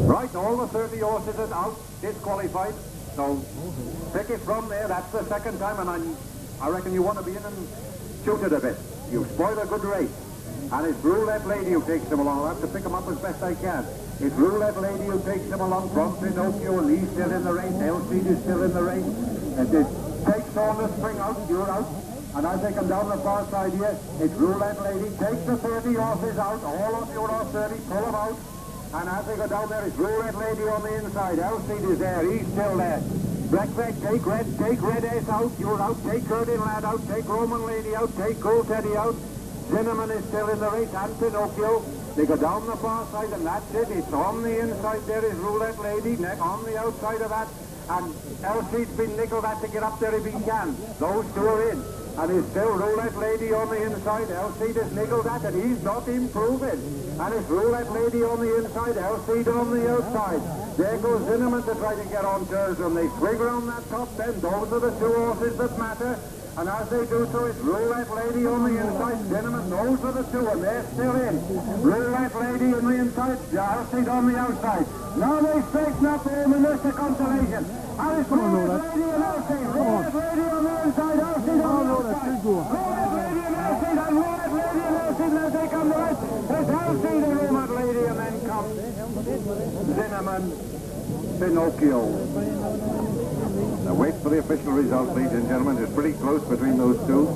Right, all the 30 horses are out, disqualified. So pick it from there. That's the second time, and I reckon you want to be in and shoot it a bit. You've spoiled a good race. And it's Roulette Lady who takes them along. I'll have to pick them up as best I can. It's Roulette Lady who takes them along from Pinocchio, and he's still in the race. Elsie is still in the race. And it takes on the spring out, you're out. And as they come down the far side here, it's Roulette Lady. Takes the 30 horses out. All of you are 30, pull them out. And as they go down there, it's Roulette Lady on the inside. Elsie is there, he's still there. Black Red, take Red Ace out, you're out. Take Curtin Lad out, take Roman Lady out, take Gold Teddy out. Cinnamon is still in the race, and Pinocchio. They go down the far side, and that's it. It's on the inside there is Roulette Lady, on the outside of that. And Elsie's been nickeled at to get up there if he can. Those two are in. And it's still Roulette Lady on the inside. Elsie is nickeled at, and he's not improving. And it's Roulette Lady on the inside, Elsie on the outside. There goes Cinnamon to try to get on terms, and they swing around that top bend. Those are the two horses that matter. And as they do so, it's Roulette Lady on the inside, Cinnamon, those are the two, and they're still in. Roulette Lady on the inside, Elsie on the outside. Now they straighten up there in the Mr. Consolation. And it's Roulette Lady and Elsie. Roulette Lady on the inside, Elsie on the outside. Roulette Lady and Elsie, and Roulette Lady and Elsie, and as they come to it, it's Elsie, the Roulette Lady, and then comes Cinnamon, Pinocchio. Now wait for the official result, ladies and gentlemen. It's pretty close between those two.